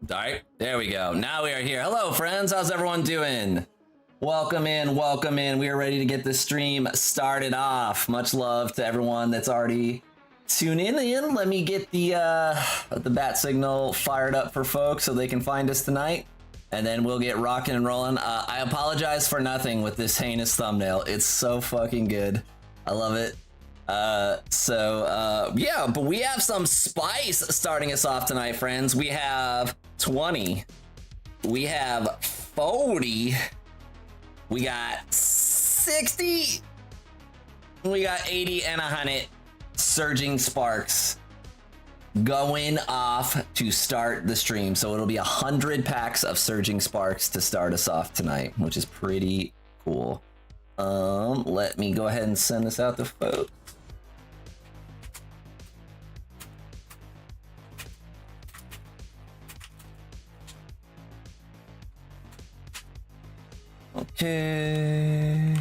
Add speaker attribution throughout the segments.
Speaker 1: All right, there we go. Now we are here. Hello, friends. How's everyone doing? Welcome in, welcome in. We are ready to get this stream started off. Much love to everyone that's already tuning in. Let me get the bat signal fired up for folks so they can find us tonight, and then we'll get rocking and rolling. I apologize for nothing with this heinous thumbnail. It's so fucking good. I love it. Yeah, but we have some spice starting us off tonight, friends. We have 20. We have 40. We got 60. We got 80 and 100 surging sparks going off to start the stream. So it'll be 100 packs of surging sparks to start us off tonight, which is pretty cool. Let me go ahead and send this out to folks. Okay.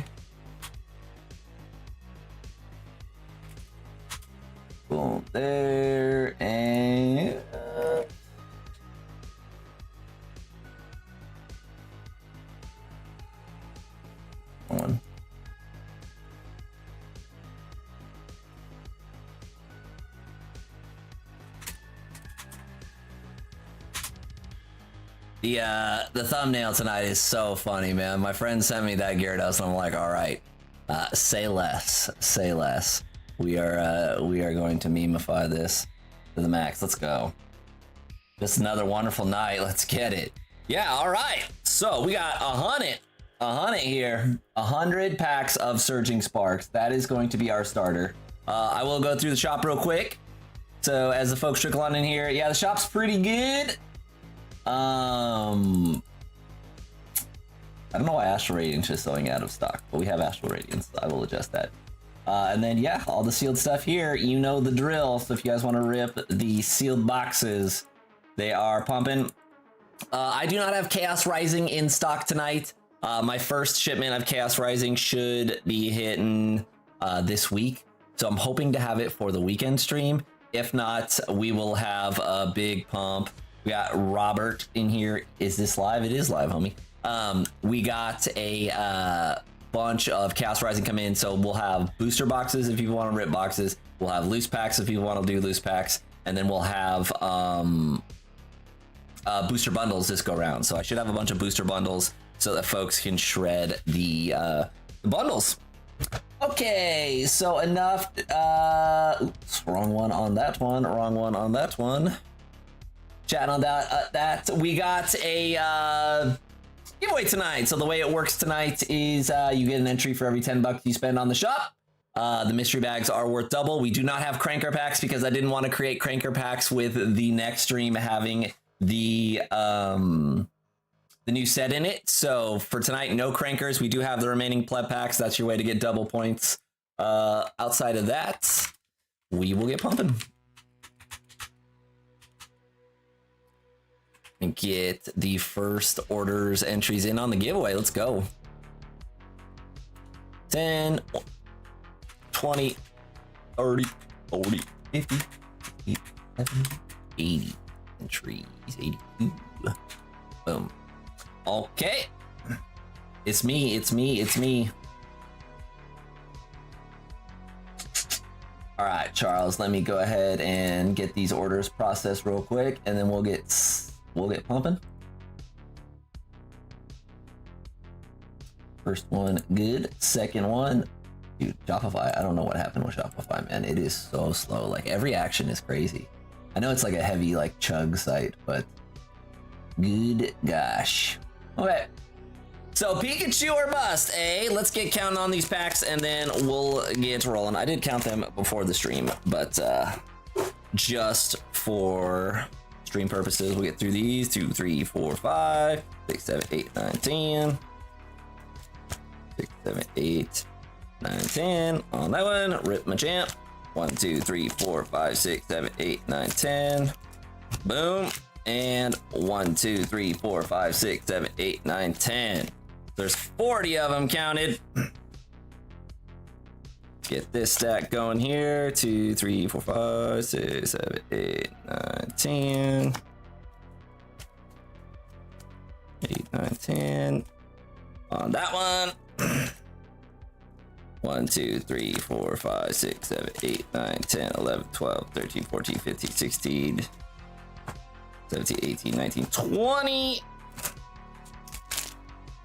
Speaker 1: Boom there, and one. The thumbnail tonight is so funny, man. My friend sent me that Gyarados, and I'm like, all right, say less, say less. We are going to memify this to the max. Let's go. Just another wonderful night. Let's get it. Yeah, all right. So we got 100 here, 100 packs of Surging Sparks. That is going to be our starter. I will go through the shop real quick. So as the folks trickle on in here, yeah, the shop's pretty good. I don't know why Astral Radiance is going out of stock, but we have Astral Radiance. So I will adjust that. And then, yeah, all the sealed stuff here, you know the drill. So if you guys want to rip the sealed boxes, they are pumping. I do not have Chaos Rising in stock tonight. My first shipment of Chaos Rising should be hitting this week. So I'm hoping to have it for the weekend stream. If not, we will have a big pump. We got Robert in here. Is this live? It is live, homie. We got a bunch of Chaos Rising come in, so we'll have booster boxes if you want to rip boxes. We'll have loose packs if you want to do loose packs, and then we'll have booster bundles this go around. So I should have a bunch of booster bundles so that folks can shred the bundles. Okay, so enough. Oops, wrong one on that one. Wrong one on that one. Chat on that. We got a giveaway tonight. So the way it works tonight is you get an entry for every 10 bucks you spend on the shop. The mystery bags are worth double. We do not have cranker packs because I didn't want to create cranker packs with the next stream having the new set in it. So for tonight, no crankers. We do have the remaining pleb packs. That's your way to get double points. Outside of that, we will get pumping. And get the first orders entries in on the giveaway. Let's go. 10, 20, 30, 40, 50, 60, 70, 80 entries. 82. Boom. Okay. It's me, it's me, it's me. All right, Charles, let me go ahead and get these orders processed real quick, and then we'll get pumping. First one, good. Second one, dude, Shopify. I don't know what happened with Shopify, man. It is so slow. Like every action is crazy. I know it's like a heavy like chug site, but good gosh. Okay. So Pikachu or bust, eh? Let's get counting on these packs and then we'll get rolling. I did count them before the stream, but just for stream purposes, we'll get through these. 2, 3, 4, 5, 6, 7, 8, 9, 10. 6, 7, 8, 9, 10. On that one, rip my champ. 1, 2, 3, 4, 5, 6, 7, 8, 9, 10. Boom. And 1, 2, 3, 4, 5, 6, 7, 8, 9, 10. There's 40 of them counted. Get this stack going here. 2, 3, 4, 5, 6, 7, 8, 9, 10. 10 on that one. 1, 2, 3, 4, 5, 6, 7, 8, 9, 10, 11, 12, 13, 14, 15, 16, 17, 18, 19, 20.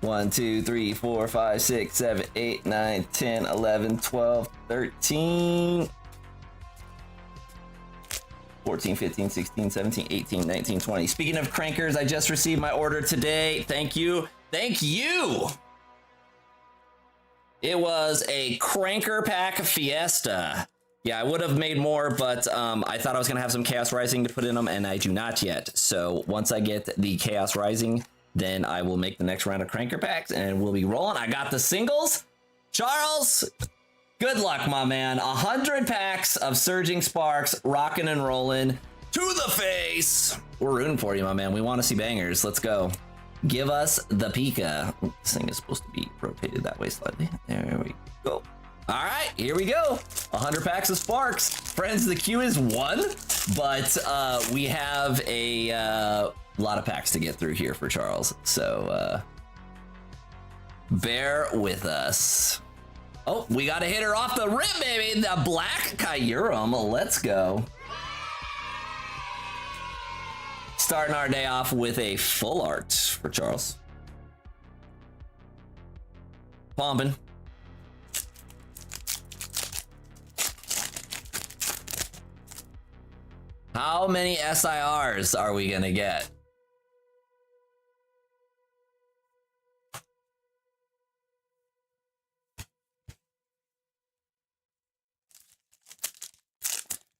Speaker 1: 1, 2, 3, 4, 5, 6, 7, 8, 9, 10, 11, 12, 13, 14, 15, 16, 17, 18, 19, 20. Speaking of crankers, I just received my order today. Thank you. Thank you. It was a cranker pack fiesta. Yeah, I would have made more, but I thought I was going to have some Chaos Rising to put in them, and I do not yet. So once I get the Chaos Rising, then I will make the next round of cranker packs, and we'll be rolling. I got the singles. Charles, good luck, my man. 100 packs of Surging Sparks, rocking and rolling to the face. We're rooting for you, my man. We want to see bangers. Let's go. Give us the Pika. This thing is supposed to be rotated that way slightly. There we go. All right, here we go. 100 packs of Sparks. Friends, the queue is 1, but we have a lot of packs to get through here for Charles. So bear with us. Oh, we got a hitter off the rip, baby. The Black Kyurem. Let's go. Starting our day off with a full art for Charles. Pumping. How many SIRs are we gonna get?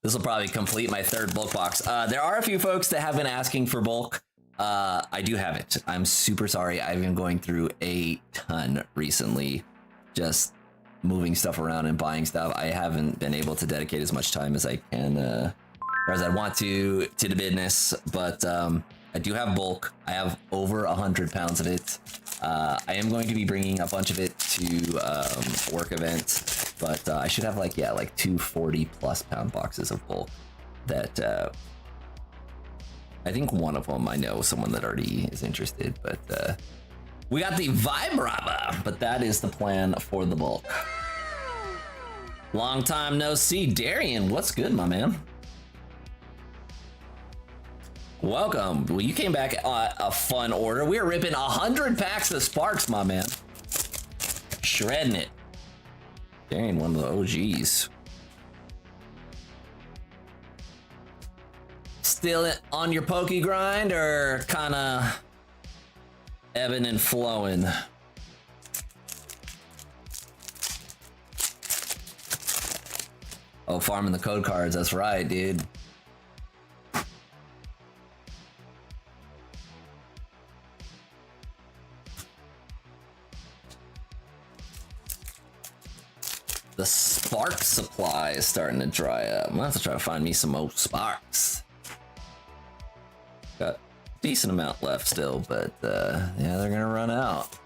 Speaker 1: This will probably complete my third bulk box. There are a few folks that have been asking for bulk. I do have it. I'm super sorry. I've been going through a ton recently, just moving stuff around and buying stuff. I haven't been able to dedicate as much time as I can, or as I want to the business, but I do have bulk. I have over 100 pounds of it. I am going to be bringing a bunch of it to work event, but I should have like 240 plus pound boxes of bulk that I think one of them I know someone that already is interested, but we got the Vibrava, but that is the plan for the bulk. Long time no see. Darian, what's good, my man? Welcome. Well, you came back a fun order. We are ripping 100 packs of Sparks, my man. Shredding it. Dang, one of the OGs. Still on your pokey grind, or kind of ebbing and flowing? Oh, farming the code cards. That's right, dude. The spark supply is starting to dry up. I'm gonna have to try to find me some more sparks. Got a decent amount left still, but yeah, they're gonna run out.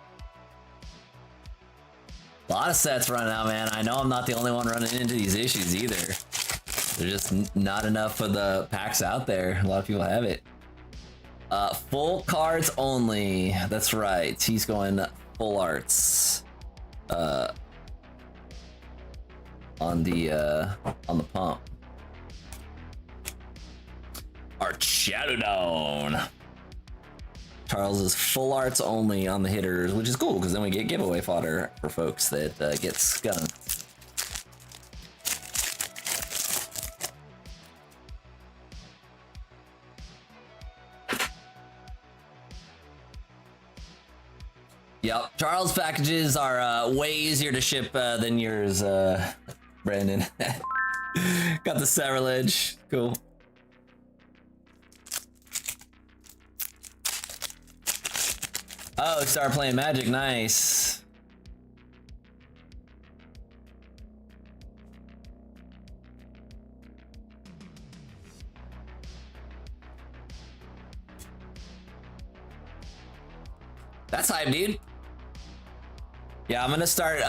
Speaker 1: A lot of sets running out, man. I know I'm not the only one running into these issues either. There's just not enough of the packs out there. A lot of people have it. Full cards only. That's right. He's going full arts. On the pump. Archadodon. Charles is full arts only on the hitters, which is cool because then we get giveaway fodder for folks that get skunked. Yep, Charles packages are way easier to ship than yours, Brandon. Got the Sacrilege, cool. Oh, start playing Magic, nice. That's hype, dude. Yeah, I'm gonna start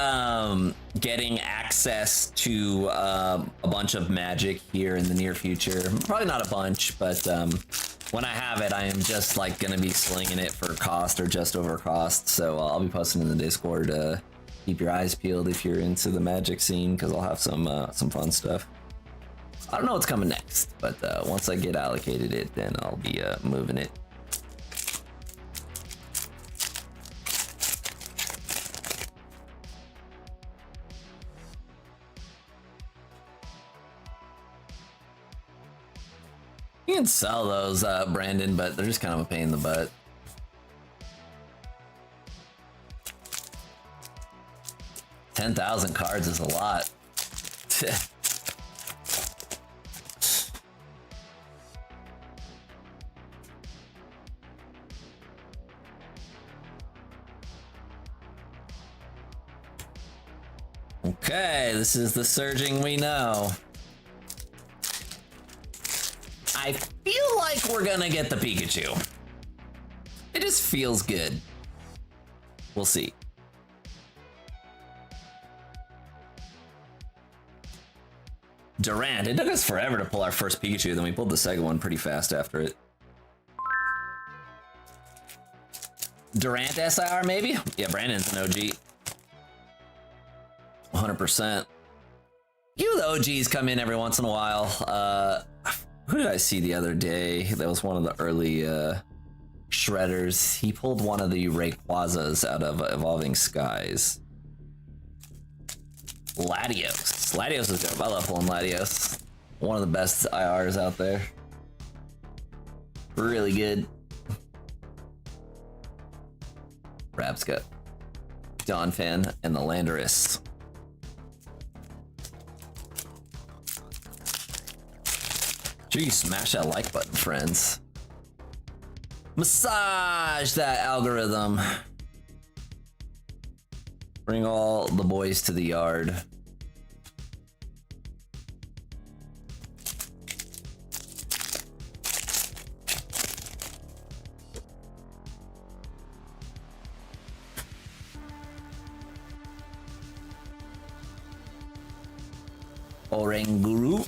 Speaker 1: getting access to a bunch of Magic here in the near future. Probably not a bunch, but when I have it, I am just like gonna be slinging it for cost or just over cost. So I'll be posting in the Discord. Keep your eyes peeled if you're into the Magic scene, because I'll have some fun stuff. I don't know what's coming next, but once I get allocated it, then I'll be moving it. You can sell those, Brandon, but they're just kind of a pain in the butt. $10,000 cards is a lot. Okay, this is the surging we know. I feel like we're gonna get the Pikachu. It just feels good. We'll see. Durant. It took us forever to pull our first Pikachu, then we pulled the second one pretty fast after it. Durant SIR maybe? Yeah, Brandon's an OG. 100%. You the OGs come in every once in a while. Who did I see the other day? That was one of the early shredders. He pulled one of the Rayquazas out of Evolving Skies. Latios. Latios is dope. I love pulling Latios. One of the best IRs out there. Really good. Rabscut, Donphan, and the Landorus. Sure you smash that like button, friends. Massage that algorithm. Bring all the boys to the yard. Oranguru.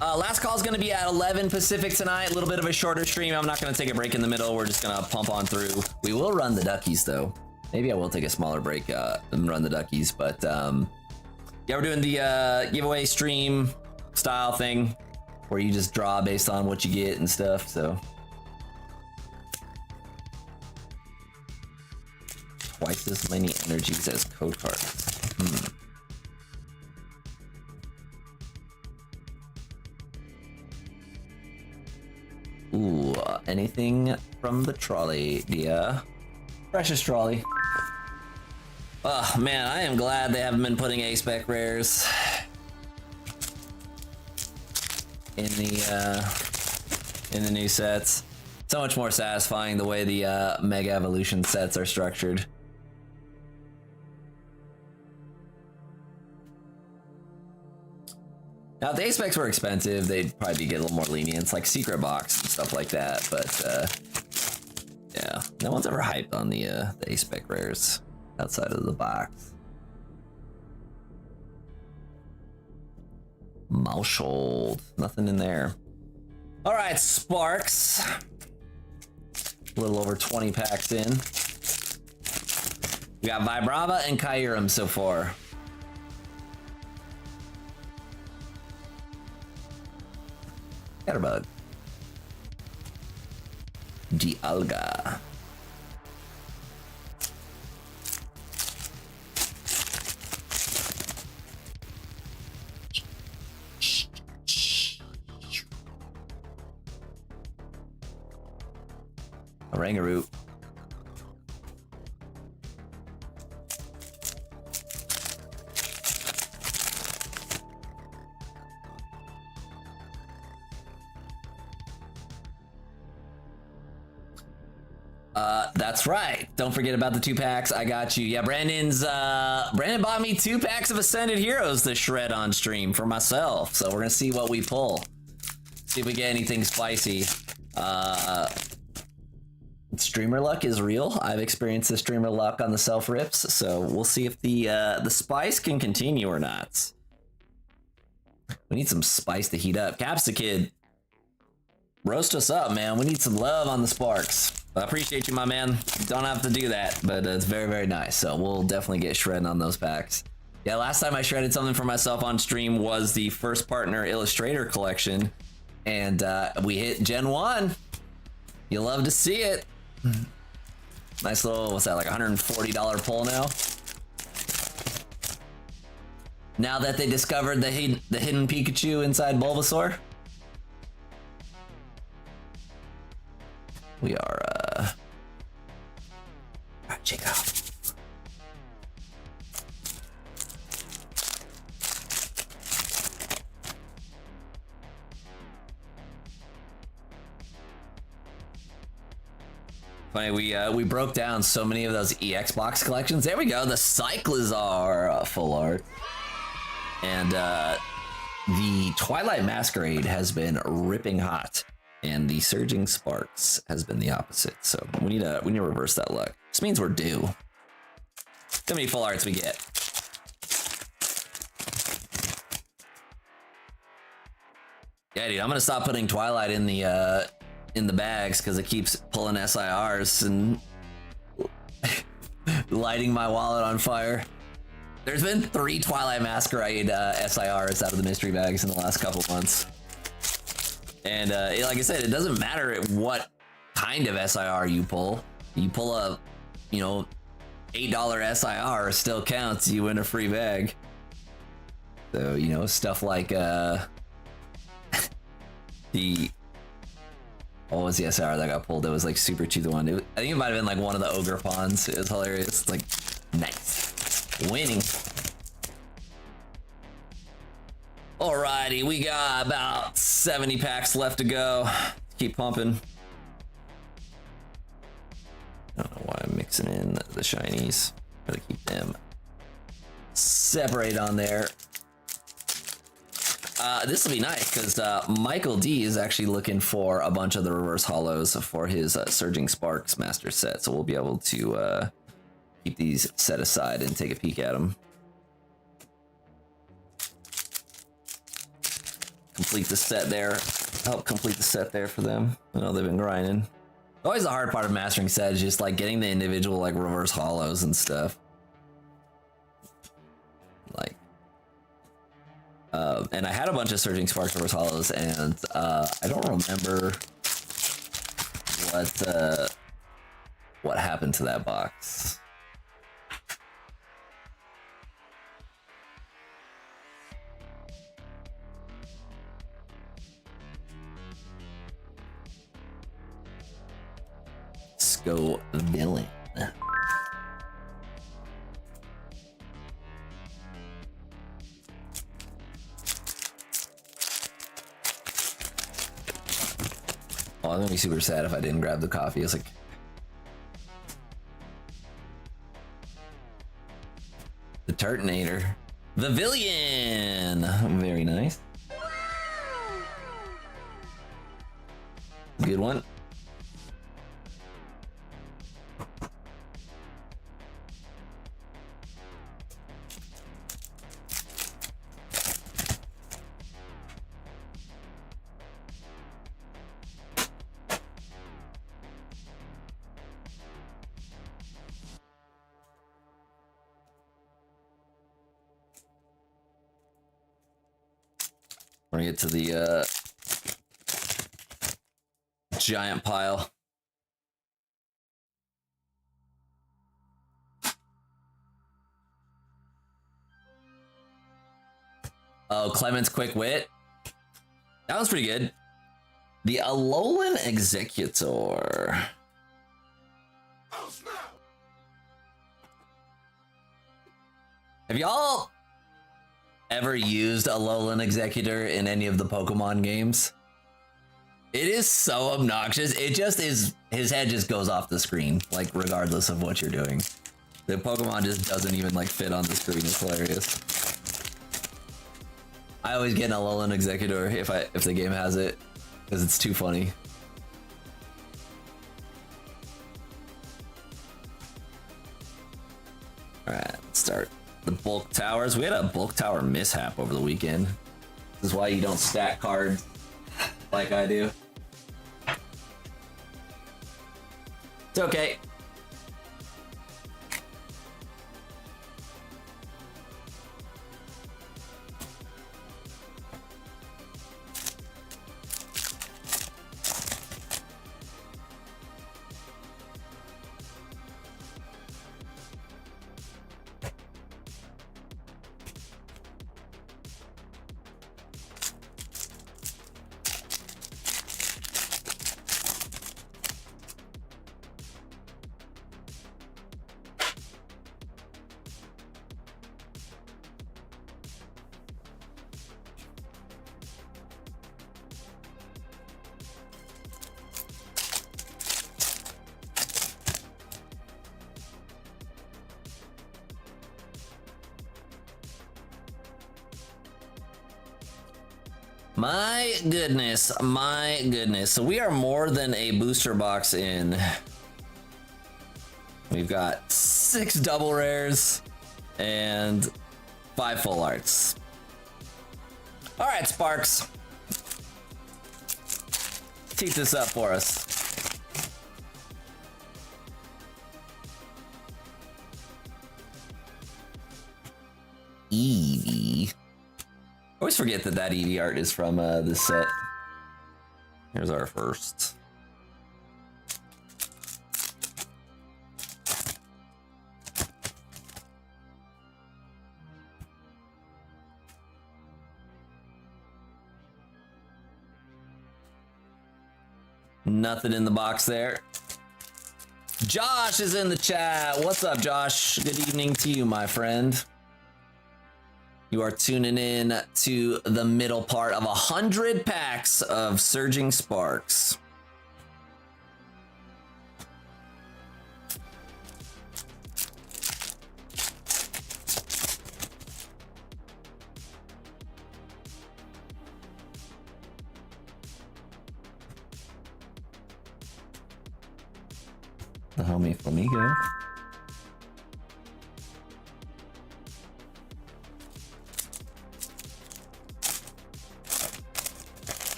Speaker 1: Last call is going to be at 11 Pacific tonight. A little bit of a shorter stream. I'm not going to take a break in the middle. We're just going to pump on through. We will run the Duckies, though. Maybe I will take a smaller break and run the Duckies. But yeah, we're doing the giveaway stream style thing where you just draw based on what you get and stuff. So twice as many energies as code cards. Ooh, anything from the trolley, dear? Precious trolley. Oh man, I am glad they haven't been putting A-spec rares in the new sets. So much more satisfying the way the Mega Evolution sets are structured. Now, if the A-specs were expensive, they'd probably get a little more lenient, like Secret Box and stuff like that, but yeah, no one's ever hyped on the A-spec rares outside of the box. Maushold, nothing in there. All right, Sparks. A little over 20 packs in. We got Vibrava and Kyurem so far. Scatterbug. Dialga. Rangaroo. That's right. Don't forget about the 2 packs. I got you. Yeah, Brandon bought me 2 packs of Ascended Heroes to shred on stream for myself. So we're gonna see what we pull. See if we get anything spicy. Streamer luck is real. I've experienced the streamer luck on the self rips, so we'll see if the spice can continue or not. We need some spice to heat up. Caps the Kid. roast us up, man. We need some love on the Sparks. I appreciate you, my man. Don't have to do that, but it's very, very nice. So we'll definitely get shredding on those packs. Yeah, last time I shredded something for myself on stream was the First Partner Illustrator collection, and we hit Gen 1. You love to see it. Nice little, what's that, like $140 pull now? Now that they discovered the hidden Pikachu inside Bulbasaur. We are, check it out. Funny, we broke down so many of those EX box collections. There we go, the Cyclizar full art. And the Twilight Masquerade has been ripping hot, and the Surging Sparks has been the opposite. So we need to reverse that luck. This means we're due. How many full arts we get? Yeah, dude, I'm gonna stop putting Twilight in the bags because it keeps pulling SIRs and lighting my wallet on fire. There's been 3 Twilight Masquerade SIRs out of the mystery bags in the last couple months. And like I said, it doesn't matter what kind of SIR you pull. You pull a, $8 SIR, still counts. You win a free bag. So, stuff like what was the SIR that got pulled? It was like Super Chew the one. I think it might have been like one of the Ogre Pawns. It was hilarious. It's like, nice. Winning. Alrighty, we got about 70 packs left to go. Keep pumping. I don't know why I'm mixing in the shinies. Gotta keep them separate on there. This will be nice because Michael D is actually looking for a bunch of the reverse hollows for his Surging Sparks master set, so we'll be able to keep these set aside and take a peek at them. Complete the set there. Help complete the set there for them. I know they've been grinding. Always the hard part of mastering set is just like getting the individual like reverse hollows and stuff. Like, and I had a bunch of Surging Sparks reverse hollows, and I don't remember what happened to that box. Let's go villain. Oh, I'm gonna be super sad if I didn't grab the coffee. It's like the Turtonator, the Villian. Very nice. Good one. We're gonna get to the giant pile. Oh, Clement's Quick Wit. That was pretty good. The Alolan Executor. Have y'all ever used Alolan Executor in any of the Pokemon games? It is so obnoxious. It just is, his head just goes off the screen, like regardless of what you're doing. The Pokemon just doesn't even like fit on the screen. It's hilarious. I always get an Alolan Executor if the game has it, because it's too funny. Alright, let's start. The bulk towers. We had a bulk tower mishap over the weekend. This is why you don't stack cards like I do. It's okay. My goodness, my goodness. So we are more than a booster box in. We've got 6 double rares and 5 full arts. All right, Sparks. Tee this up for us. Eevee. I always forget that that Eevee art is from this set. Here's our first. Nothing in the box there. Josh is in the chat. What's up, Josh? Good evening to you, my friend. You are tuning in to the middle part of 100 packs of Surging Sparks. The homie Flamingo.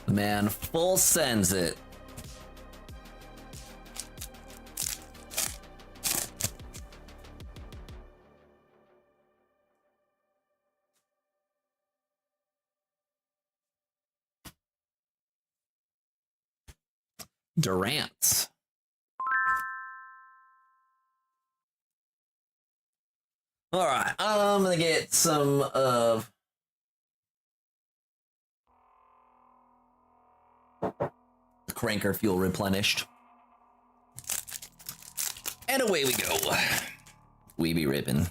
Speaker 1: Man, full sends it. Durant. All right, I'm gonna get some of the cranker fuel replenished. And away we go. We be ripping.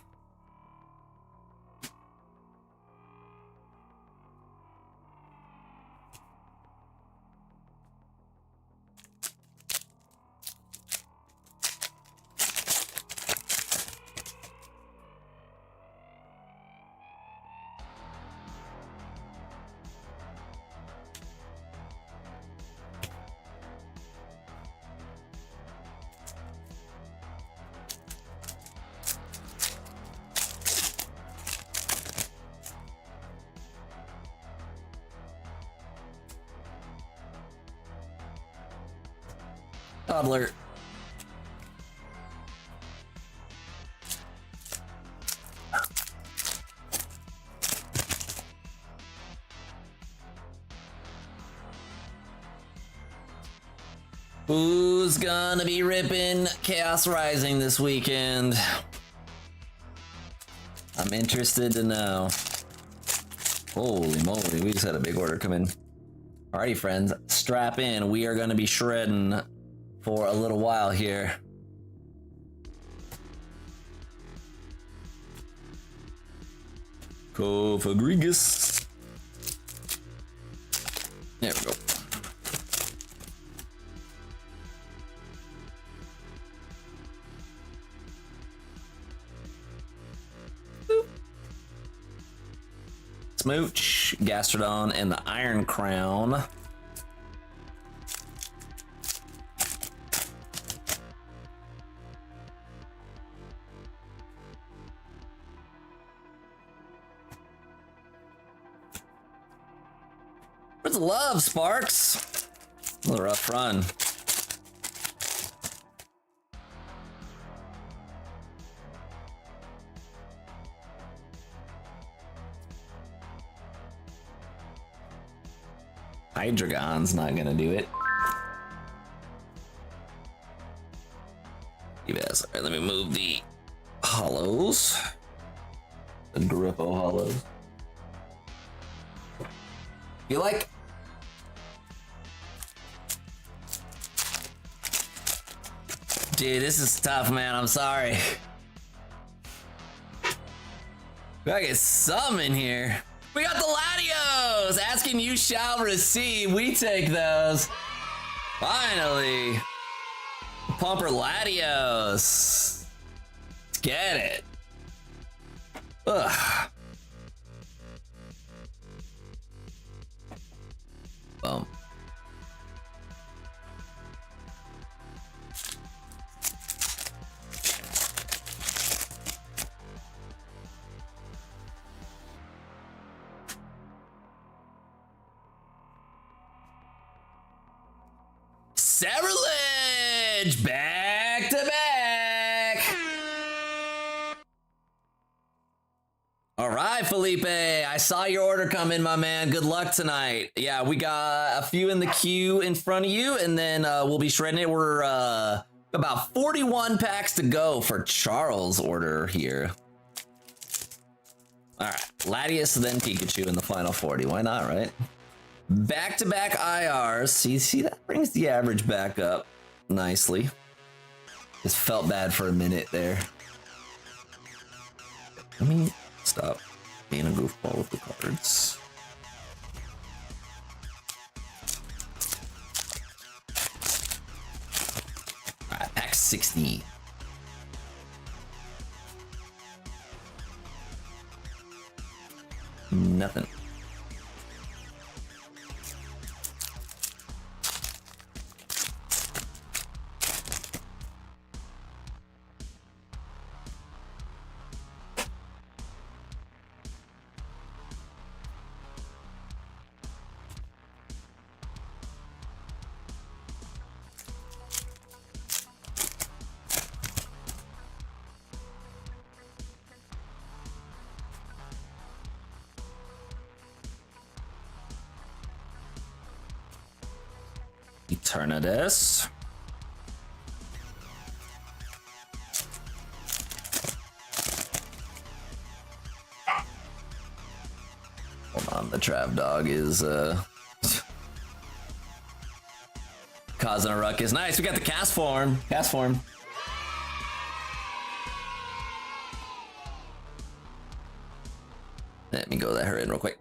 Speaker 1: Toddler. Who's gonna be ripping Chaos Rising this weekend? I'm interested to know. Holy moly, we just had a big order come in. Alrighty, friends, strap in. We are gonna be shredding for a little while here. Cofagrigus. There we go. Boop. Smooch, Gastrodon, and the Iron Crown. Loads of love, Sparks. A little rough run. Hydreigon's not gonna do it. Yes, alright, let me move the hollows. The Grippo hollows. You like? Dude, this is tough, man. I'm sorry. We gotta get some in here. We got the Latios! Asking you shall receive. We take those. Finally. Pumper Latios. Let's get it. Ugh. Boom. Cerulege! Back to back! Alright, Felipe. I saw your order come in, my man. Good luck tonight. Yeah, we got a few in the queue in front of you, and then we'll be shredding it. We're about 41 packs to go for Charles' order here. Alright, Latios, then Pikachu in the final 40. Why not, right? Back-to-back IRs. See, that brings the average back up nicely. Just felt bad for a minute there. Let me stop being a goofball with the cards. Alright, pack 60. Nothing. Eternatus. Hold on, the Trav Dog is causing a ruckus. Nice, we got the cast form. Cast form. Let me go let her in real quick.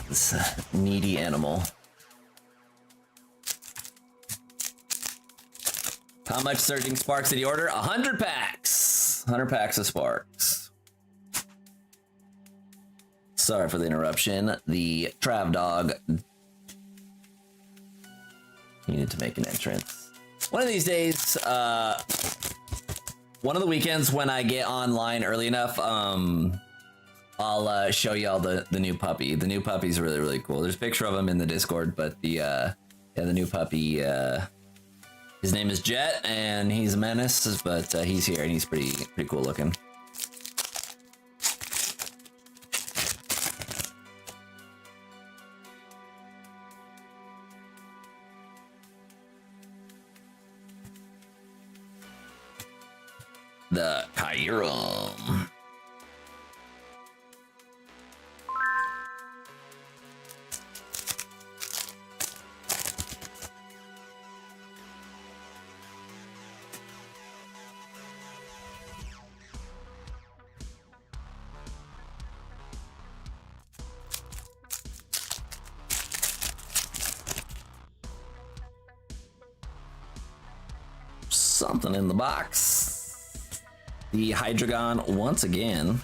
Speaker 1: This needy animal. How much Surging Sparks did he order? 100 packs. 100 packs of Sparks. Sorry for the interruption. The Trav Dog needed to make an entrance. One of these days, one of the weekends when I get online early enough, I'll show y'all the new puppy. The new puppy's really, really cool. There's a picture of him in the Discord, but the new puppy, his name is Jet, and he's a menace, but he's here, and he's pretty cool looking. The Kyurem. something in the box. The Hydreigon once again.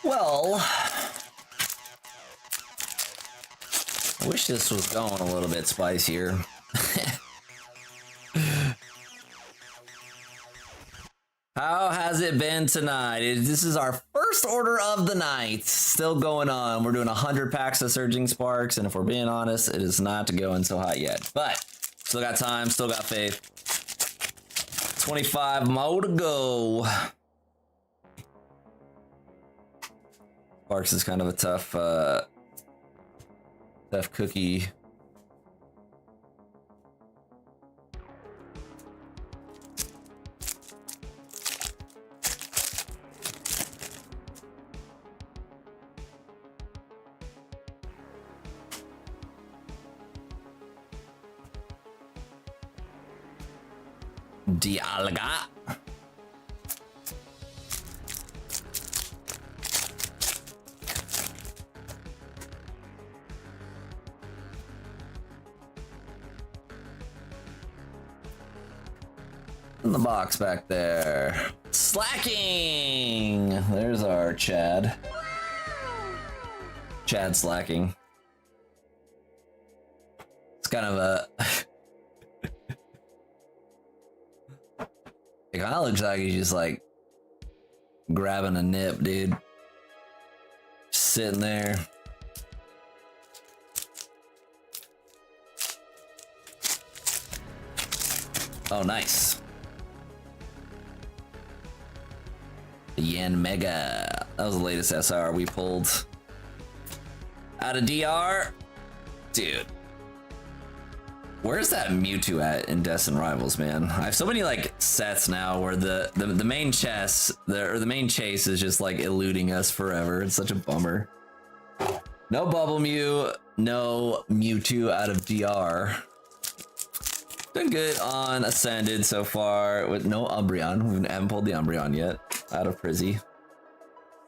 Speaker 1: Well, I wish this was going a little bit spicier. How has it been tonight? This is our first order of the night. Still going on. We're doing 100 packs of Surging Sparks, and if we're being honest, it is not going so hot yet. But still got time, still got faith. 25 more to go. Sparks is kind of a tough cookie. Dialga. In the box back there. Slacking! There's our Chad. Chad slacking. It's kind of a... It kind of looks like he's just like grabbing a nip, dude. Just sitting there. Oh, nice. The Yen Mega. That was the latest SR we pulled out of DR. Dude. Where's that Mewtwo at in Destin Rivals, man? I have so many like sets now where the main chess, the main chase is just like eluding us forever. It's such a bummer. No Bubble Mew, no Mewtwo out of DR. Been good on Ascended so far with no Umbreon. We haven't pulled the Umbreon yet out of Prizzy.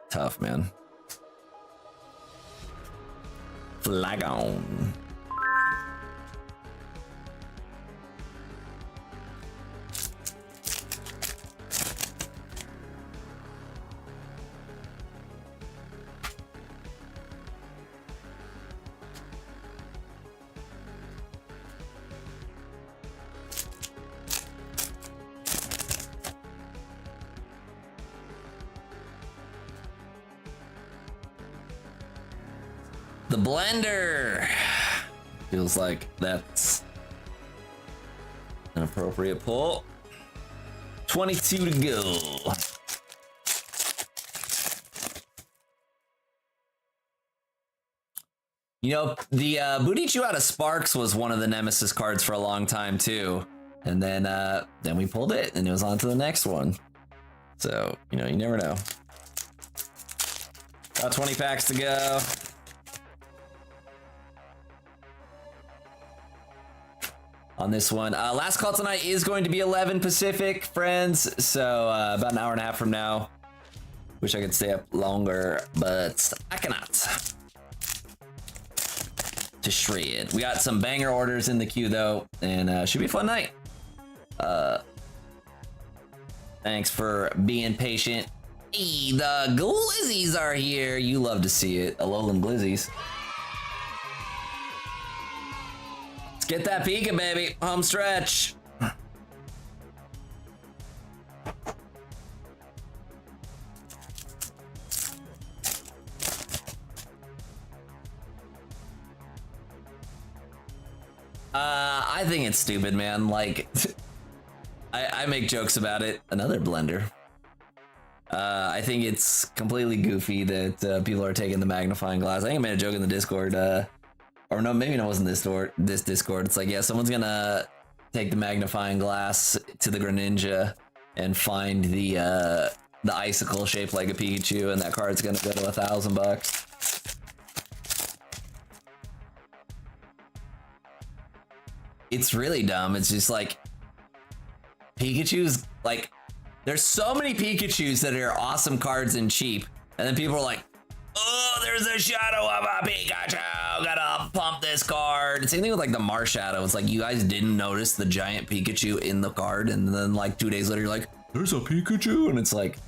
Speaker 1: Tough, man. Flagon. The blender. Feels like that's an appropriate pull. 22 to go. You know, the Budichu out of Sparks was one of the Nemesis cards for a long time too. And then we pulled it and it was on to the next one. So, you know, you never know. About 20 packs to go. On this one. Last call tonight is going to be 11 Pacific, friends. So about an hour and a half from now. Wish I could stay up longer, but I cannot. To shred. We got some banger orders in the queue though, and should be a fun night. Thanks for being patient. Hey, the Glizzies are here. You love to see it. Alolan Glizzies. Get that Pika, baby. Home stretch. I think it's stupid, man. Like, I make jokes about it. Another blender. I think it's completely goofy that people are taking the magnifying glass. I think I made a joke in the Discord, or no, maybe it wasn't this Discord. It's like, yeah, someone's gonna take the magnifying glass to the Greninja and find the icicle shaped like a Pikachu, and that card's gonna go to $1,000. It's really dumb. It's just like Pikachu's like, there's so many Pikachus that are awesome cards and cheap, and then people are like, oh, there's a shadow of a Pikachu, gotta pump this card. Same thing with like the Marshadow. It's like, you guys didn't notice the giant Pikachu in the card, and then like 2 days later you're like, there's a Pikachu, and it's like,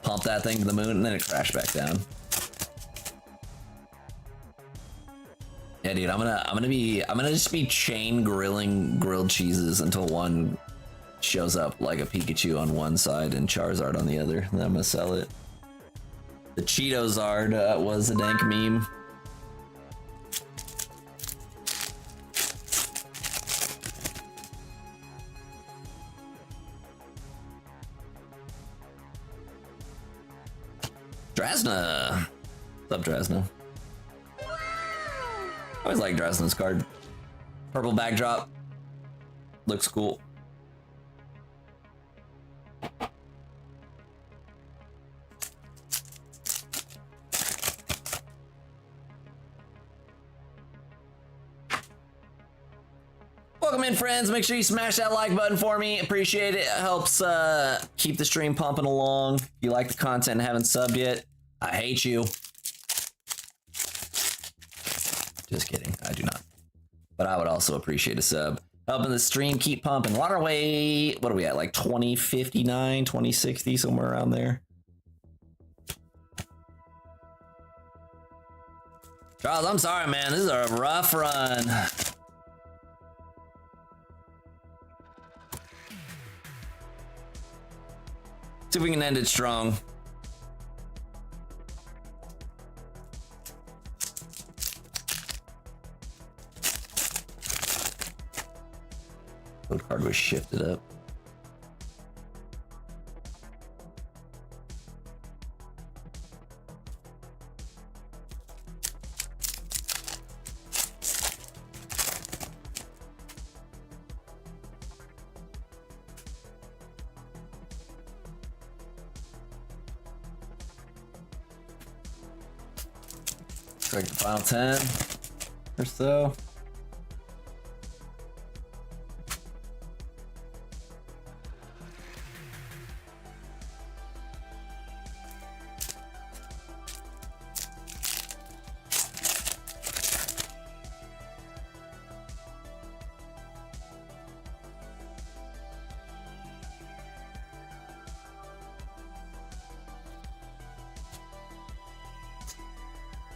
Speaker 1: pump that thing to the moon, and then it crashed back down. Yeah, dude, I'm gonna just be chain grilling grilled cheeses until one shows up like a Pikachu on one side and Charizard on the other, and then I'm gonna sell it. The Cheetozard was a dank meme. Drasna! What's up, Drasna? I always like Drasna's card. Purple backdrop. Looks cool. Welcome in, friends. Make sure you smash that like button for me. Appreciate it. It helps keep the stream pumping along. If you like the content and haven't subbed yet, I hate you. Just kidding. I do not. But I would also appreciate a sub. Helping the stream keep pumping. Waterway, what are we at? Like 2059, 2060, somewhere around there. Charles, I'm sorry, man. This is a rough run. See if we can end it strong. Code card was shifted up. Strike the final 10 or so.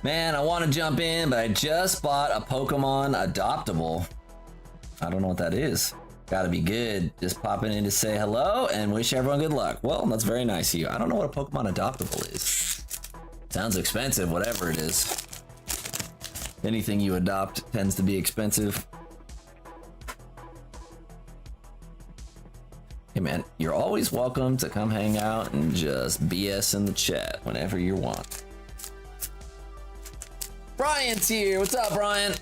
Speaker 1: Man, I want to jump in, but I just bought a Pokemon adoptable. I don't know what that is. Gotta be good. Just popping in to say hello and wish everyone good luck. Well, that's very nice of you. I don't know what a Pokemon adoptable is. Sounds expensive, whatever it is. Anything you adopt tends to be expensive. Hey man, you're always welcome to come hang out and just BS in the chat whenever you want. Brian's here. What's up, Brian?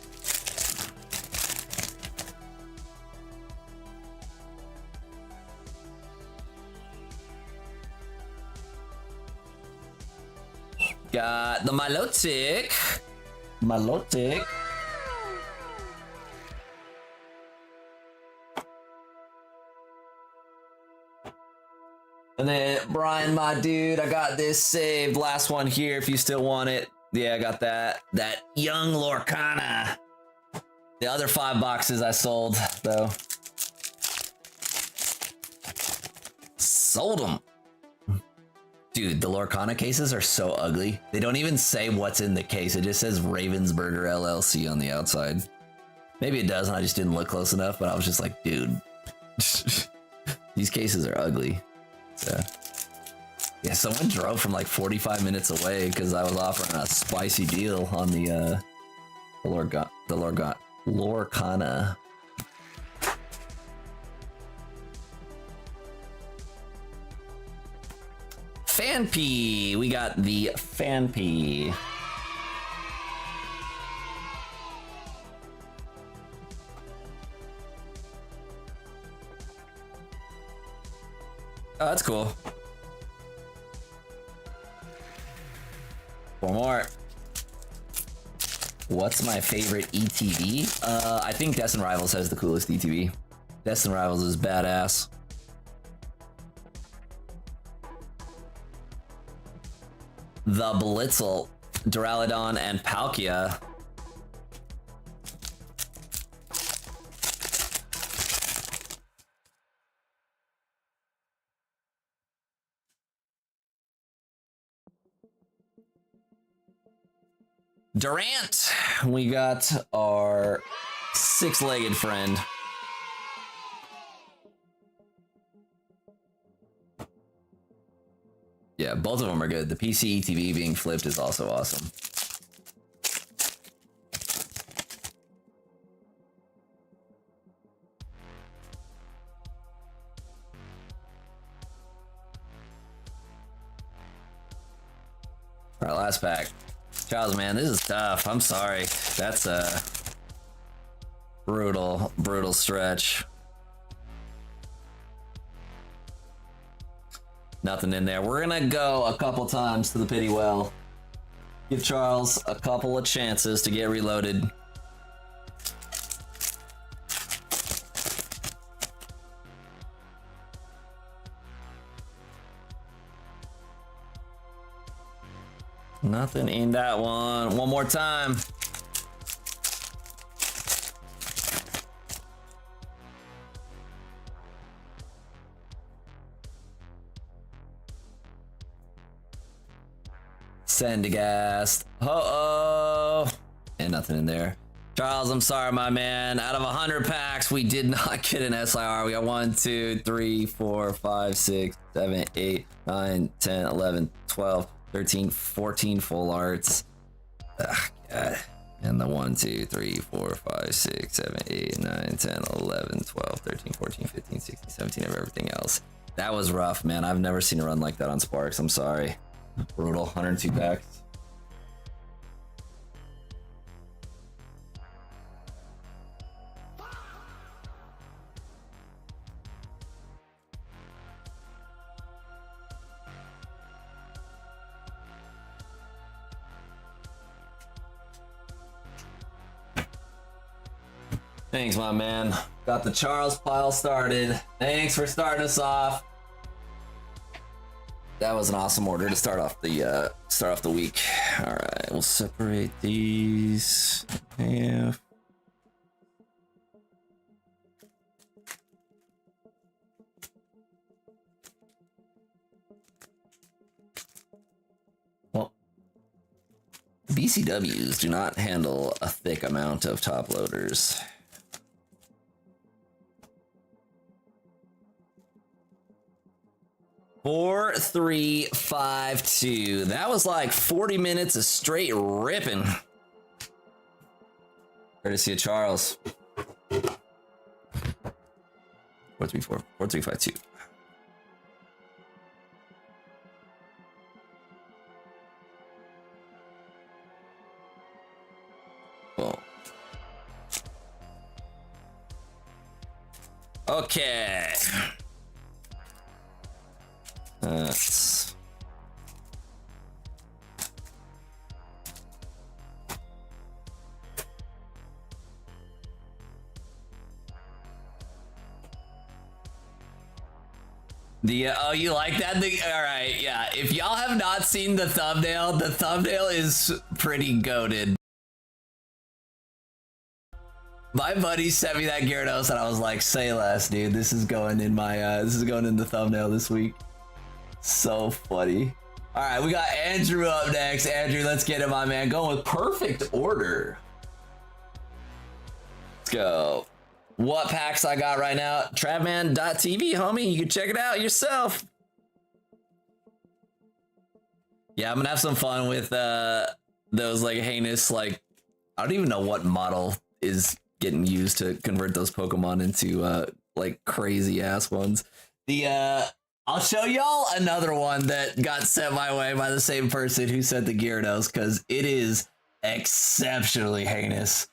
Speaker 1: Got the Milotic. Milotic. And then Brian, my dude, I got this saved. Last one here if you still want it. Yeah, I got that. That young Lorcana. The other 5 boxes I sold, though. Sold them. Dude, the Lorcana cases are so ugly. They don't even say what's in the case. It just says Ravensburger LLC on the outside. Maybe it does, and I just didn't look close enough, but I was just like, dude. These cases are ugly. So... yeah, someone drove from like 45 minutes away because I was offering a spicy deal on the Lorcana. Fanpy. We got the Fanpy. Oh, that's cool. 4 more. What's my favorite ETB? I think Destin Rivals has the coolest ETB. Destin Rivals is badass. The Blitzel, Duraludon, and Palkia. Durant, we got our 6-legged friend. Yeah, both of them are good. The PC ETV being flipped is also awesome. All right, last pack. Charles, man, this is tough. I'm sorry. That's a brutal stretch. Nothing in there. We're gonna go a couple times to the pity well. Give Charles a couple of chances to get reloaded. Nothing in that one. One more time. Sandagast. Uh-oh. And nothing in there. Charles, I'm sorry, my man. Out of 100 packs, we did not get an SIR. We got 1, 2, 3, 4, 5, 6, 7, 8, 9, 10, 11, 12, 13, 14 full arts. Ugh, God. And the 1, 2, 3, 4, 5, 6, 7, 8, 9, 10, 11, 12, 13, 14, 15, 16, 17 of everything else. That was rough, man. I've never seen a run like that on Sparks. I'm sorry. Brutal. 102 packs. Thanks, my man. Got the Charles pile started. Thanks for starting us off. That was an awesome order to start off the week. All right, we'll separate these in half. Well, BCWs do not handle a thick amount of top loaders. Four, 3, 5, 2. That was like 40 minutes of straight ripping. Courtesy of Charles. 4, 3, 4, 4, 3, 5, 2. Whoa. Okay. Oh, you like that? All right, yeah. If y'all have not seen the thumbnail is pretty goated. My buddy sent me that Gyarados, and I was like, "Say less, dude. This is going in my this is going in the thumbnail this week." So funny. All right, we got Andrew up next. Andrew, let's get him, my man. Going with perfect order. Let's go. What packs I got right now? Travman.tv, homie. You can check it out yourself. Yeah, I'm gonna have some fun with those like heinous, like, I don't even know what model is getting used to convert those Pokemon into like crazy ass ones. I'll show y'all another one that got sent my way by the same person who sent the Gyarados, because it is exceptionally heinous.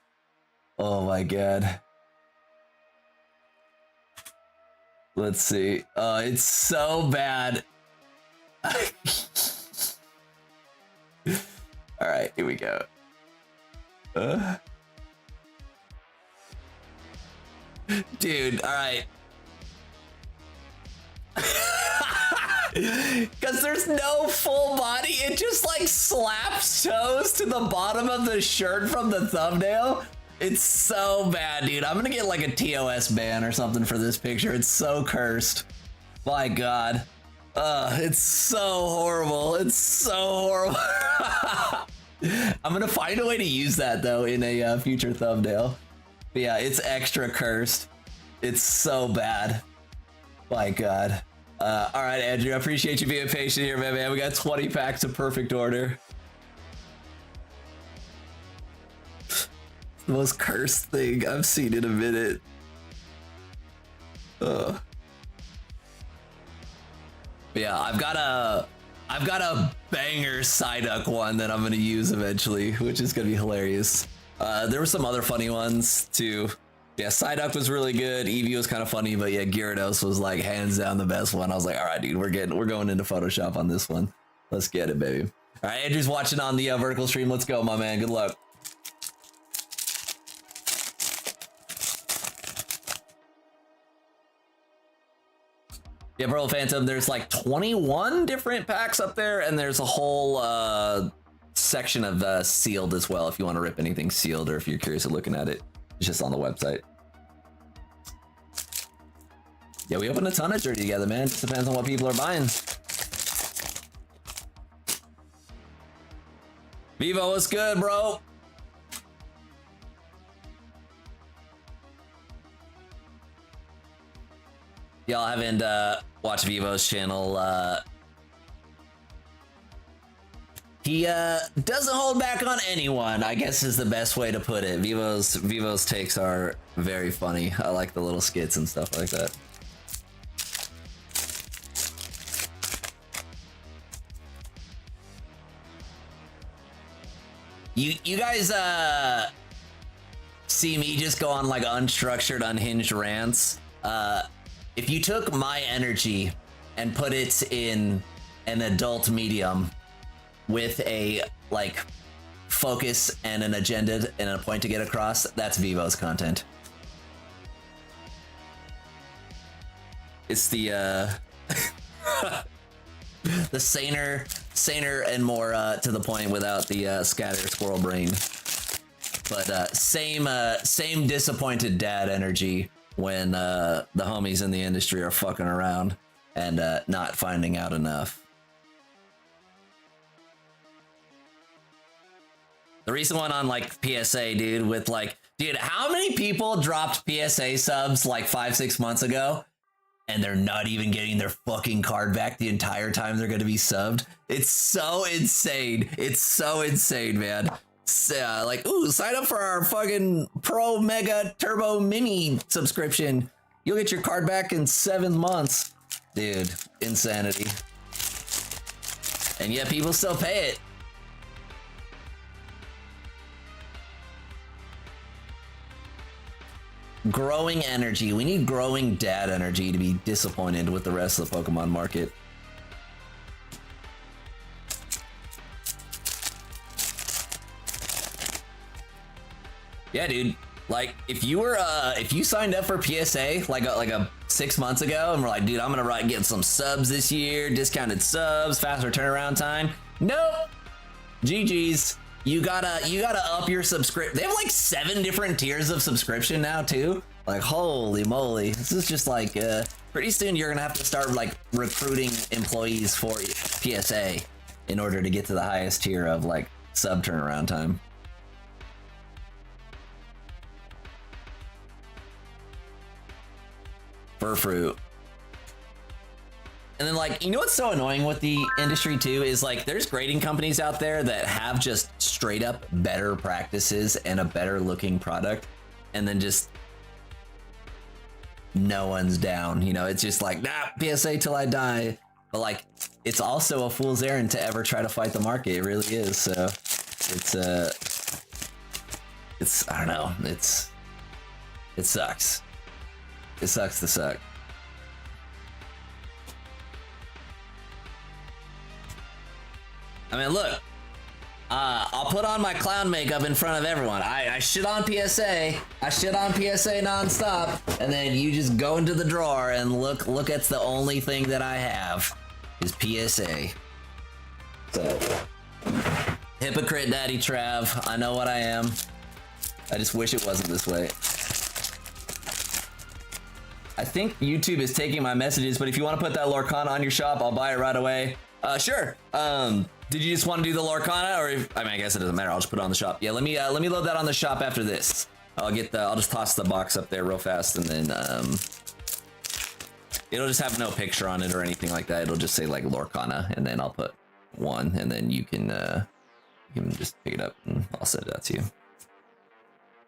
Speaker 1: Oh my god. Let's see. It's so bad. All right, here we go. Dude, all right. Because there's no full body, it just like slaps toes to the bottom of the shirt from the thumbnail. It's so bad, dude. I'm gonna get like a TOS ban or something for this picture. It's so cursed. My god. It's so horrible. It's so horrible. I'm gonna find a way to use that though in a future thumbnail. But yeah, it's extra cursed. It's so bad. My god. All right, Andrew, I appreciate you being patient here, man. We got 20 packs of perfect order. The most cursed thing I've seen in a minute. But yeah, I've got a banger Psyduck one that I'm gonna use eventually, which is gonna be hilarious. There were some other funny ones too. Yeah, Psyduck was really good. Eevee was kind of funny, but yeah, Gyarados was like hands down the best one. I was like, all right, dude, we're going into Photoshop on this one. Let's get it, baby. All right, Andrew's watching on the vertical stream. Let's go, my man. Good luck. Yeah, bro, Phantom, there's like 21 different packs up there, and there's a whole section of sealed as well if you want to rip anything sealed, or if you're curious of looking at it. It's just on the website. Yeah, we opened a ton of jersey together, man. It just depends on what people are buying. Vivo, what's good, bro? Y'all haven't watched Vivo's channel. He doesn't hold back on anyone, I guess is the best way to put it. Vivo's takes are very funny. I like the little skits and stuff like that. You guys see me just go on like unstructured, unhinged rants. If you took my energy and put it in an adult medium with a like focus and an agenda and a point to get across, that's Vivo's content. It's the the saner and more to the point without the scatter squirrel brain. But same disappointed dad energy when the homies in the industry are fucking around and not finding out enough. The recent one on like PSA, dude, with like, dude, how many people dropped PSA subs like 5-6 months ago and they're not even getting their fucking card back the entire time they're gonna be subbed? It's so insane. It's so insane, man. Like, ooh, sign up for our fucking Pro Mega Turbo Mini subscription. You'll get your card back in 7 months. Dude, insanity. And yet people still pay it. Growing energy. We need growing dad energy to be disappointed with the rest of the Pokemon market. Yeah, dude. Like, if you signed up for PSA like a 6 months ago and were like, dude, I'm gonna get some subs this year, discounted subs, faster turnaround time. Nope. GG's. You gotta up your subscription. They have like 7 different tiers of subscription now too. Like, holy moly. This is just like, pretty soon you're gonna have to start like recruiting employees for PSA in order to get to the highest tier of like sub turnaround time. Furfruit. And then, like, you know what's so annoying with the industry too is like there's grading companies out there that have just straight up better practices and a better looking product, and then just no one's down. You know, it's just like, nah, PSA till I die. But like, it's also a fool's errand to ever try to fight the market. It really is. So it's I don't know. It sucks. It sucks to suck. I mean, look. I'll put on my clown makeup in front of everyone. I shit on PSA. I shit on PSA nonstop, and then you just go into the drawer and look. It's the only thing that I have is PSA. So, hypocrite, Daddy Trav. I know what I am. I just wish it wasn't this way. I think YouTube is taking my messages, but if you want to put that Lorcana on your shop, I'll buy it right away. Sure. Did you just want to do the Lorcana, or I mean, I guess it doesn't matter. I'll just put it on the shop. Yeah, let me load that on the shop after this. I'll just toss the box up there real fast, and then it'll just have no picture on it or anything like that. It'll just say like Lorcana, and then I'll put one, and then you can just pick it up, and I'll send it out to you.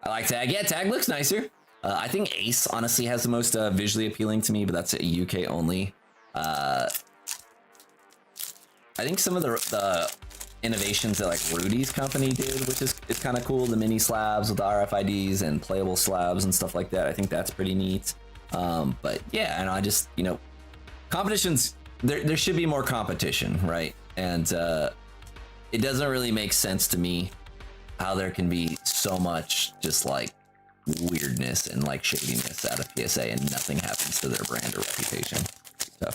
Speaker 1: I like Tag. Yeah, Tag looks nicer. I think Ace honestly has the most visually appealing to me, but that's a UK only. I think some of the innovations that like Rudy's company did, which is kind of cool, the mini slabs with the RFIDs and playable slabs and stuff like that. I think that's pretty neat. But yeah, and I just, you know, competitions, there should be more competition, right? And it doesn't really make sense to me how there can be so much just like weirdness and like shadiness out of PSA and nothing happens to their brand or reputation. So.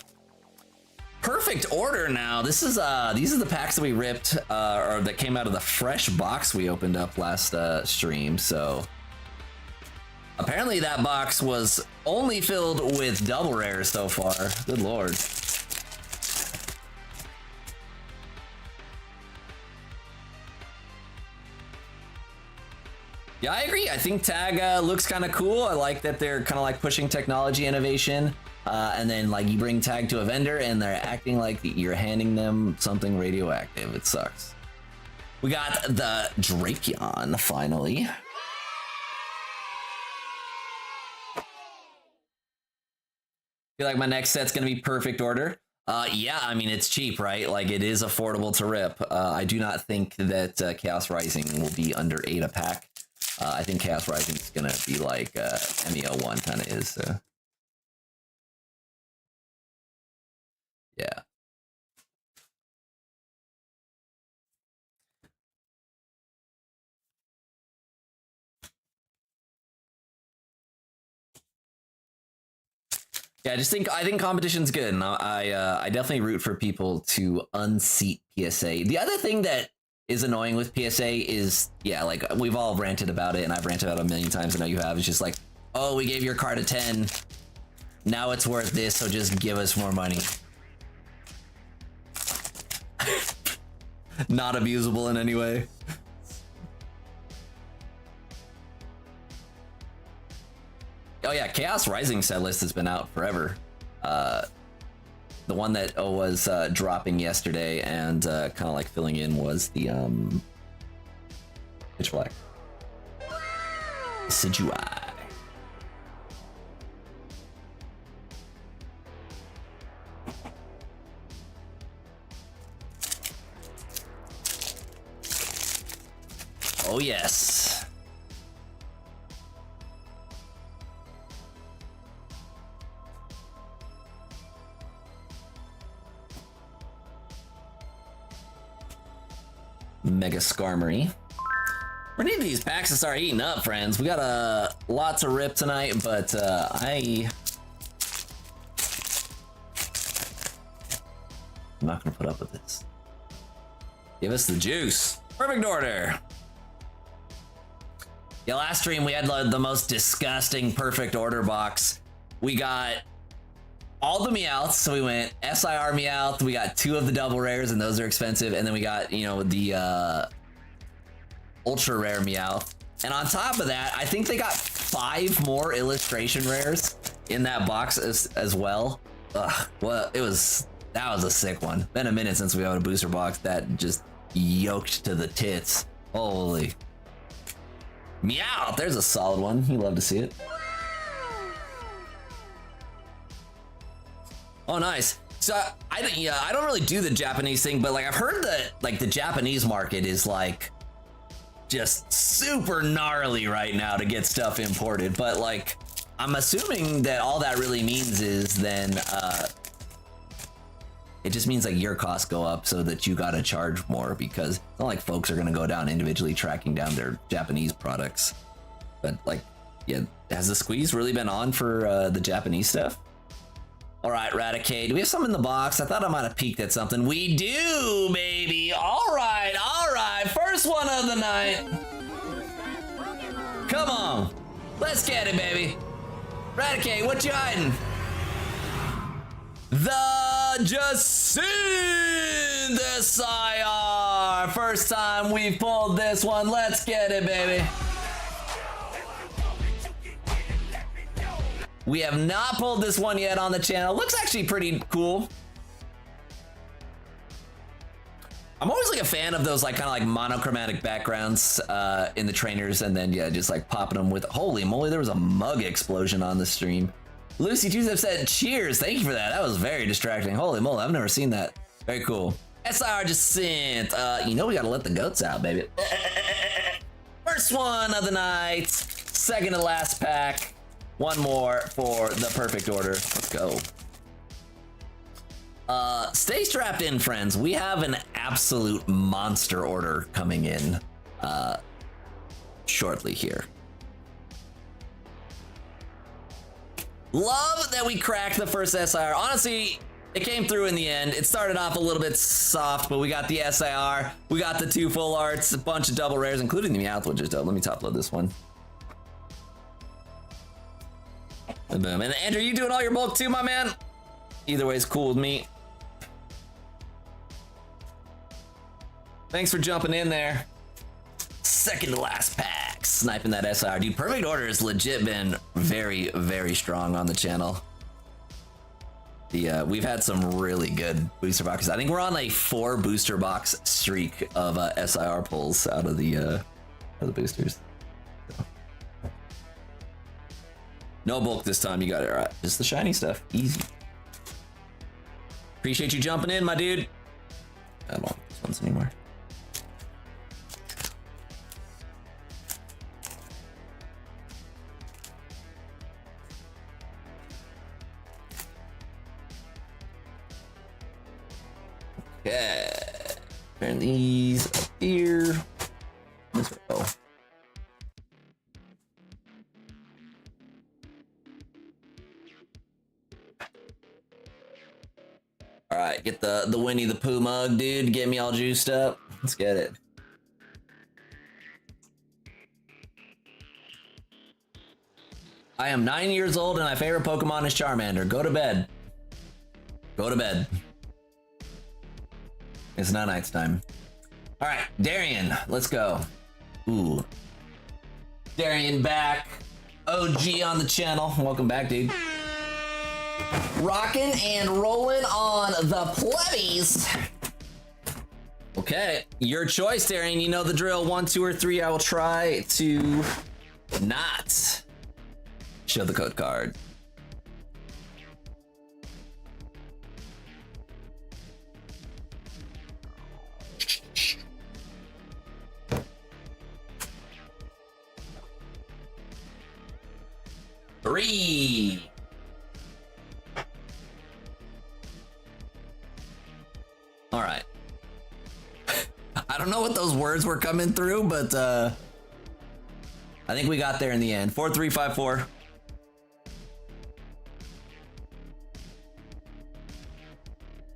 Speaker 1: Perfect order now. This is these are the packs that we ripped or that came out of the fresh box we opened up last stream. So apparently that box was only filled with double rares so far. Good lord. Yeah, I agree. I think Tag looks kind of cool. I like that they're kind of like pushing technology innovation. And then like you bring Tag to a vendor and they're acting like you're handing them something radioactive. It sucks. We got the Drapion finally. Feel like my next set's gonna be perfect order. Yeah, I mean, it's cheap, right? Like it is affordable to rip. I do not think that Chaos Rising will be under 8 a pack. I think Chaos Rising is gonna be like MEO1 kind of is. So. Yeah. Yeah, I think competition's good, and I definitely root for people to unseat PSA. The other thing that is annoying with PSA is, yeah, like we've all ranted about it, and I've ranted about it a million times. I know you have. It's just like, oh, we gave your card a 10. Now it's worth this, so just give us more money. Not abusable in any way. Oh yeah, Chaos Rising set list has been out forever. The one that was dropping yesterday and kind of like filling in was the Pitch Black. Sidui. Oh yes. Mega Skarmory. We need these packs to start eating up, friends. We got a lot to rip tonight, but I'm not gonna put up with this. Give us the juice. Perfect order. Yeah, last stream we had the most disgusting perfect order box. We got all the Meowths, so we went SIR Meowth, we got 2 of the double rares, and those are expensive, and then we got, you know, the ultra rare Meowth. And on top of that, I think they got 5 more illustration rares in that box as well. Ugh, well, that was a sick one. Been a minute since we had a booster box that just yoked to the tits. Holy. Meowth, there's a solid one. You love to see it. Oh, nice. So I don't really do the Japanese thing, but like I've heard that like the Japanese market is like just super gnarly right now to get stuff imported. But like I'm assuming that all that really means is then it just means like your costs go up so that you gotta charge more, because it's not like folks are gonna go down individually tracking down their Japanese products. But like, yeah, has the squeeze really been on for the Japanese stuff? All right, Radicate, do we have some in the box? I thought I might have peeked at something. We do, baby. All right. First one of the night. Come on. Let's get it, baby. Radicate, what you hiding? The Jacinth SIR. First time we've pulled this one. Let's get it, baby. We have not pulled this one yet on the channel. Looks actually pretty cool. I'm always like a fan of those like kind of like monochromatic backgrounds in the trainers, and then yeah, just like popping them with, holy moly, there was a mug explosion on the stream. Lucy Tuesday said, cheers, thank you for that. That was very distracting. Holy moly, I've never seen that. Very cool. SIR Jacinth, you know we gotta let the goats out, baby. First one of the night, second to last pack. One more for the perfect order. Let's go. Stay strapped in, friends. We have an absolute monster order coming in shortly here. Love that we cracked the first SIR. Honestly, it came through in the end. It started off a little bit soft, but we got the SIR. We got the 2 full arts, a bunch of double rares, including the Meowth, which is dope. Let me top load this one. Boom. And Andrew, you doing all your bulk too, my man? Either way is cool with me. Thanks for jumping in there. Second to last pack, sniping that SIR. Dude, perfect order has legit been very, very strong on the channel. We've had some really good booster boxes. I think we're on a 4 booster box streak of SIR pulls out of the boosters. So. No bulk this time, you got it right. Just the shiny stuff, easy. Appreciate you jumping in, my dude. I don't want these ones anymore. Okay, turn these up here. This row. All right, get the Winnie the Pooh mug, dude. Get me all juiced up. Let's get it. I am 9 years old and my favorite Pokemon is Charmander. Go to bed. Go to bed. It's not night's time. All right, Darian, let's go. Ooh. Darian back. OG on the channel. Welcome back, dude. Rocking and rolling on the plebbies. Okay, your choice, Darian. You know the drill. 1, 2, or 3. I will try to not show the code card. Three. All right. I don't know what those words were coming through, but I think we got there in the end. 4, 3, 5, 4.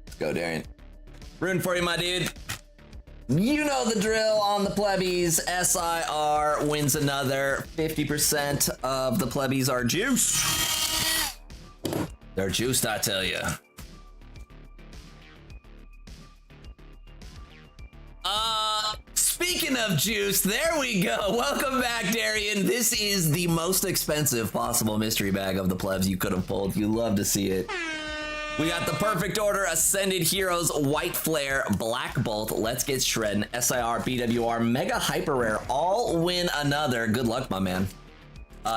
Speaker 1: Let's go, Darian. Rooting for you, my dude. You know the drill on the plebbies. SIR wins another. 50% of the plebbies are juiced. They're juiced, I tell you. Speaking of juice, there we go. Welcome back, Darian. This is the most expensive possible mystery bag of the plebs you could have pulled. You love to see it. We got the perfect order, Ascended Heroes, White Flare, Black Bolt, Let's Get Shredding, SIR, BWR, Mega Hyper Rare, all win another. Good luck, my man.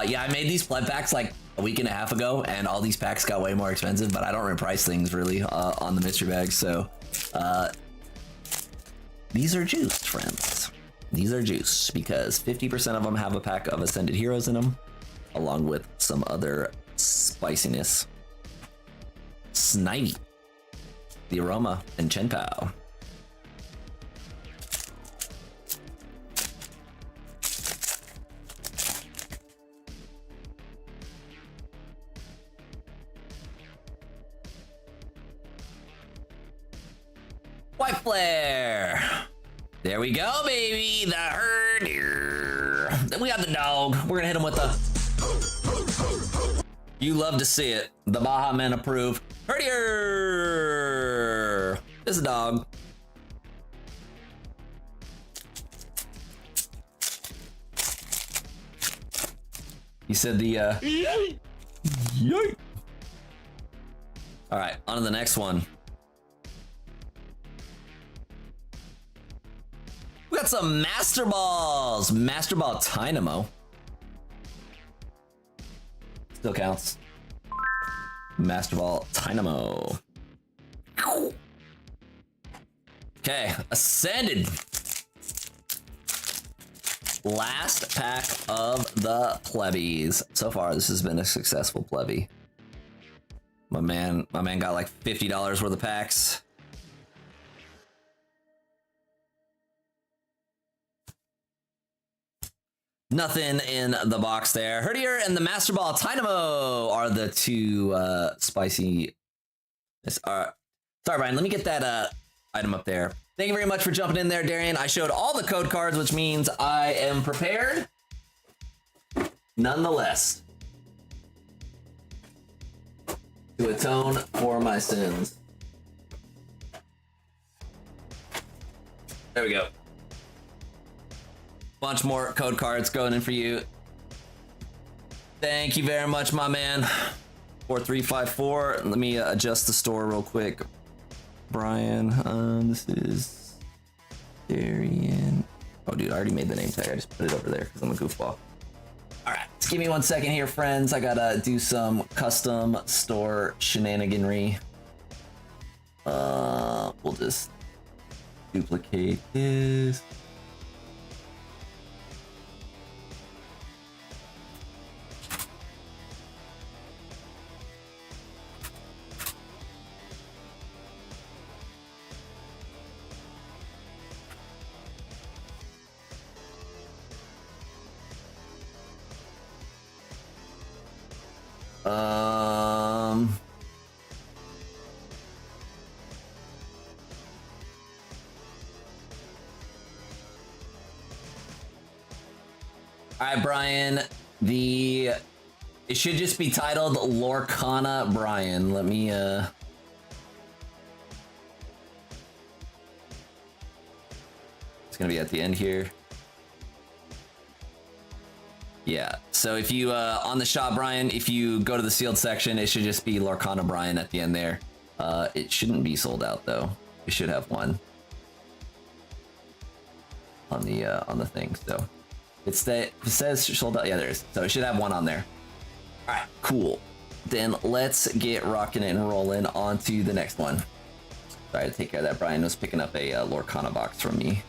Speaker 1: Yeah, I made these pleb packs like a week and a half ago, and all these packs got way more expensive, but I don't reprice things really on the mystery bags, so these are juiced, friends. These are juiced because 50% of them have a pack of Ascended Heroes in them, along with some other spiciness. Snivy, the Aroma, and Chen Pao. White Flare. There we go, baby. The herder. Then we got the dog. We're gonna hit him with the. You love to see it. The Baja Men approve. Herdier. This is a dog. You said the Yay. All right, on to the next one. We got some Master Balls. Master Ball Dynamo. Still counts. Master Ball Dynamo. Okay, Ascended. Last pack of the plebbies. So far, this has been a successful plebby. My man got like $50 worth of packs. Nothing in the box there. Herdier and the Master Ball Dynamo are the two spicy. Sorry, Brian. Let me get that item up there. Thank you very much for jumping in there, Darian. I showed all the code cards, which means I am prepared. Nonetheless, to atone for my sins. There we go. Bunch more code cards going in for you. Thank you very much, my man. 4354. Let me adjust the store real quick. Brian, this is Darian. Oh, dude, I already made the name tag. I just put it over there because I'm a goofball. All right, just give me 1 second here, friends. I gotta do some custom store shenaniganry. We'll just duplicate this. All right, Brian, it should just be titled Lorcana Brian. Let me, it's gonna be at the end here. Yeah, so if you, on the shop, Brian, if you go to the sealed section, it should just be Lorcana Brian at the end there. It shouldn't be sold out though. It should have one on the thing, so. It says sold out. Yeah, there is. So it should have one on there. All right, cool. Then let's get rocking and rolling on to the next one. Sorry to take care of that. Brian was picking up a Lorcana box from me.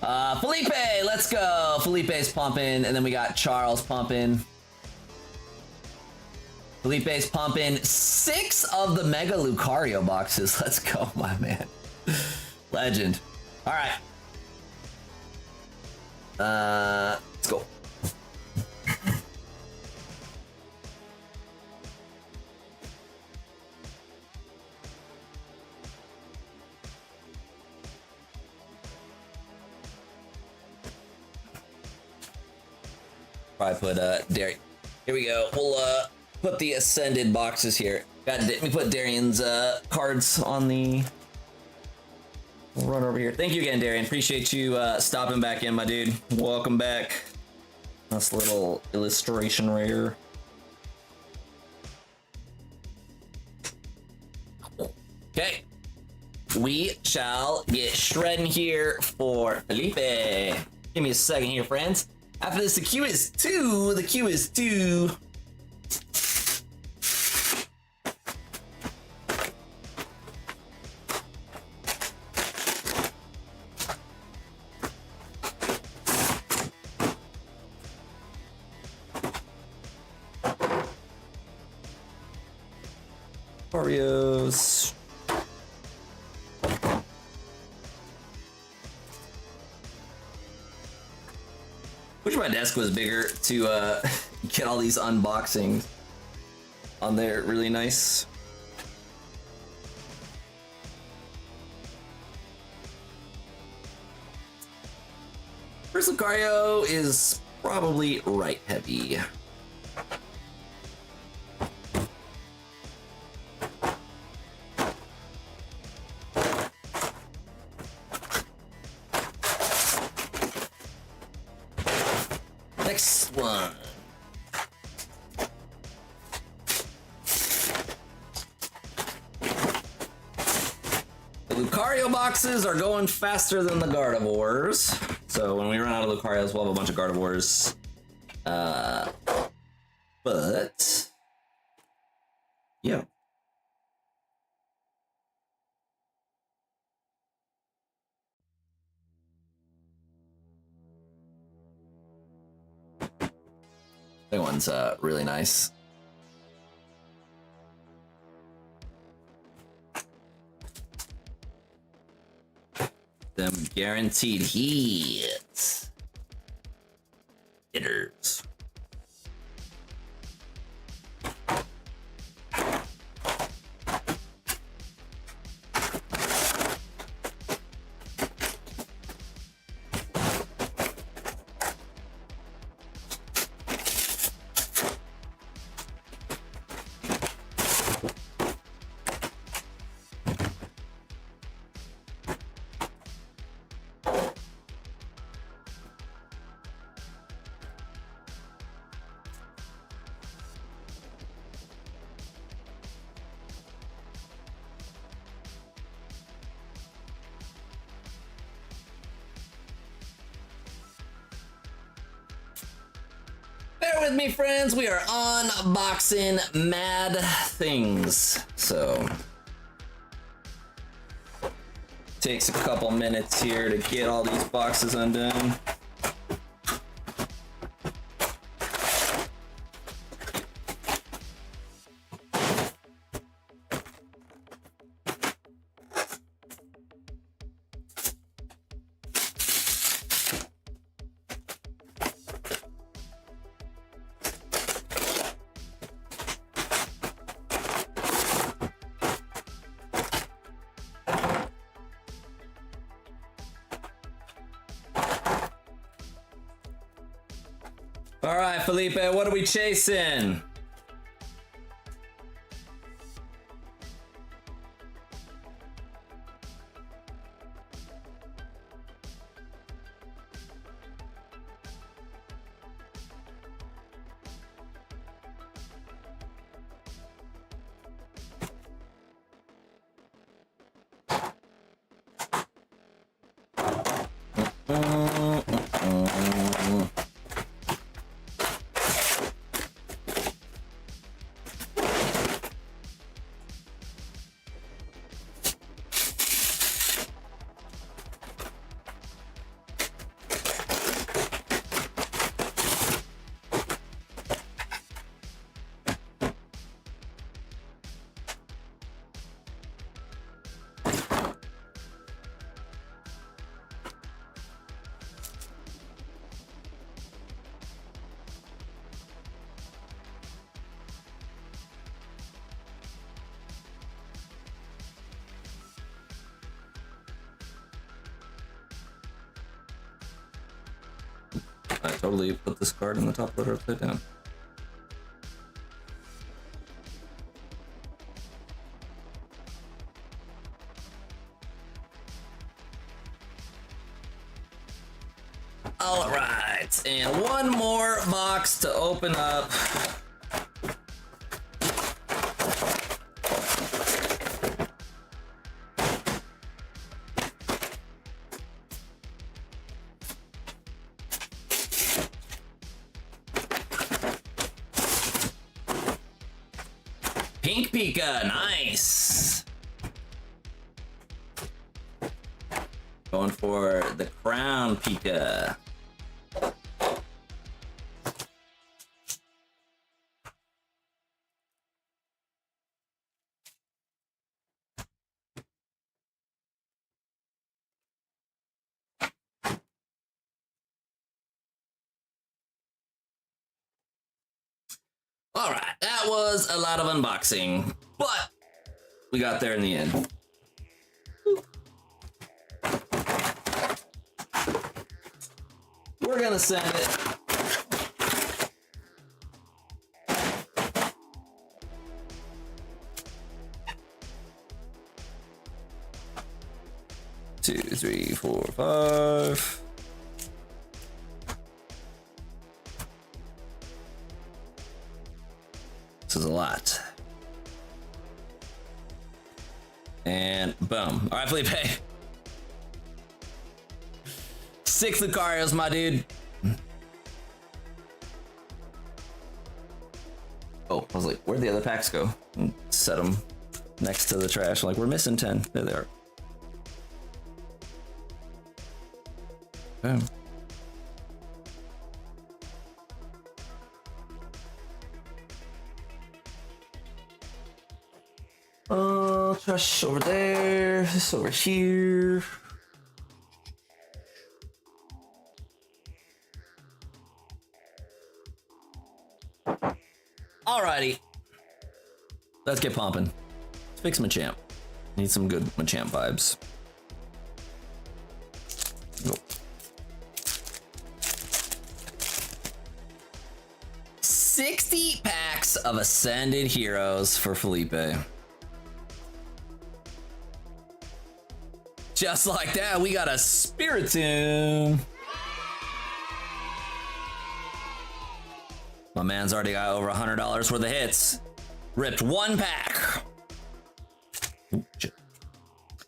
Speaker 1: Felipe, let's go. Felipe's pumping, and then we got Charles pumping. Felipe's pumping 6 of the Mega Lucario boxes. Let's go, my man. Legend. All right. Let's go. Probably put Darian. Here we go. We'll put the Ascended boxes here. Let me put Darian's cards on the. We'll run over here. Thank you again, Darian. Appreciate you stopping back in, my dude. Welcome back. Nice little illustration rare. Okay. We shall get shredding here for Felipe. Give me a second here, friends. After this, the queue is 2. The queue is 2. Lucario's. Wish my desk was bigger to get all these unboxings on there really nice. First Lucario is probably right heavy. Next one. The Lucario boxes are going faster than the Gardevoirs. So when we run out of Lucarios, we'll have a bunch of Gardevoirs. But yeah. That one's really nice. Them guaranteed hits. Hitters. Bear with me, friends. We are unboxing mad things. So, takes a couple minutes here to get all these boxes undone. All right, Felipe, what are we chasing? I totally put this card in the top loader upside down. All right, and one more box to open up. Pink Pika, nice. Going for the Crown Pika. All right, that was a lot of unboxing, but we got there in the end. We're gonna send it. Two, three, four, five. This is a lot. And boom. All right, Felipe. 6 Lucarios, my dude. Oh, I was like, where'd the other packs go? And set them next to the trash. I'm like, we're missing 10. There they are. Boom. Trash over there. This over here. Alrighty. Let's get pumping. Let's fix Machamp. Need some good Machamp vibes. Nope. 60 packs of Ascended Heroes for Felipe. Just like that, we got a Spiritomb. My man's already got over $100 worth of hits. Ripped 1 pack. Ooh, shit.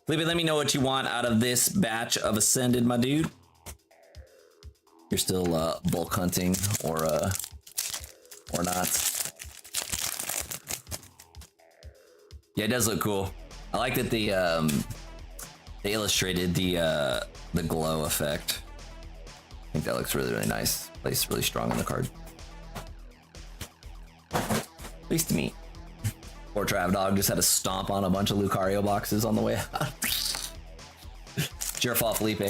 Speaker 1: Felipe, let me know what you want out of this batch of Ascended, my dude. You're still bulk hunting or not. Yeah, it does look cool. I like that they illustrated the glow effect. I think that looks really, really nice. Plays really strong on the card. At least to me. Poor Trav Dog just had to stomp on a bunch of Lucario boxes on the way out. It's your fault, Felipe.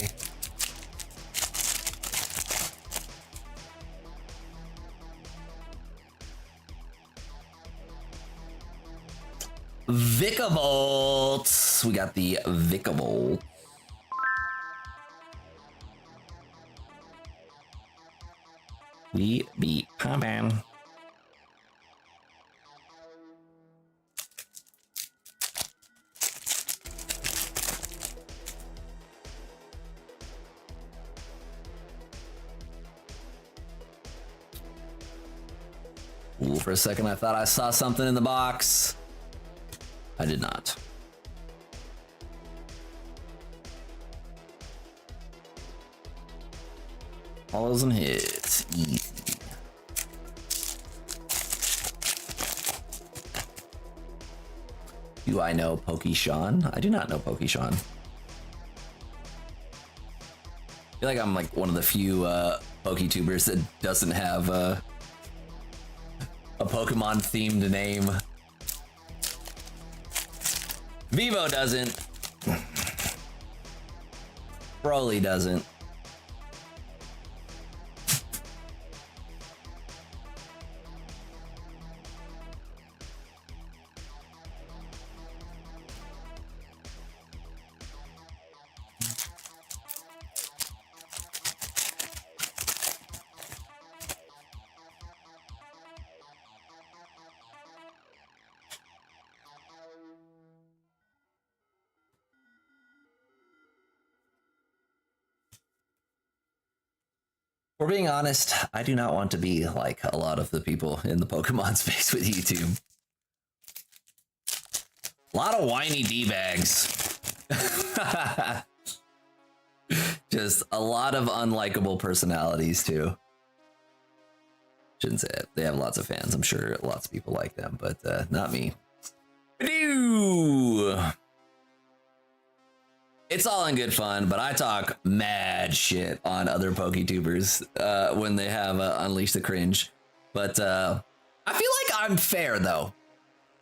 Speaker 1: Vikavolt. We got the Vikavolt. We be pumping. Ooh, for a second I thought I saw something in the box. I did not. Follows and hits. Easy. Do I know Pokeshawn? I do not know Pokeshawn. I feel like I'm like one of the few PokeTubers that doesn't have a Pokemon themed name. Vivo doesn't. Broly doesn't. For being honest, I do not want to be like a lot of the people in the Pokemon space with YouTube. A lot of whiny D-bags. Just a lot of unlikable personalities too. Shouldn't say it. They have lots of fans. I'm sure lots of people like them, but not me. It's all in good fun, but I talk mad shit on other PokeTubers when they have Unleash the Cringe. But I feel like I'm fair, though.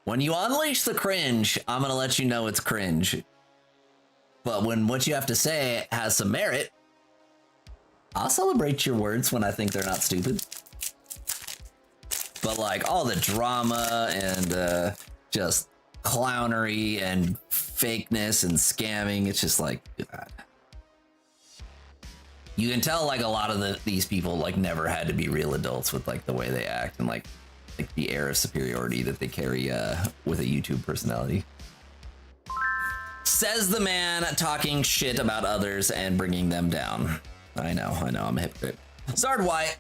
Speaker 1: When you unleash the cringe, I'm going to let you know it's cringe. But when what you have to say has some merit, I'll celebrate your words when I think they're not stupid. but like all the drama and just clownery and fakeness and scamming, it's just like, God. You can tell like a lot of these people like never had to be real adults with like the way they act and like the air of superiority that they carry with a YouTube personality. Says the man talking shit about others and bringing them down. I know, I'm a hypocrite. Zard White.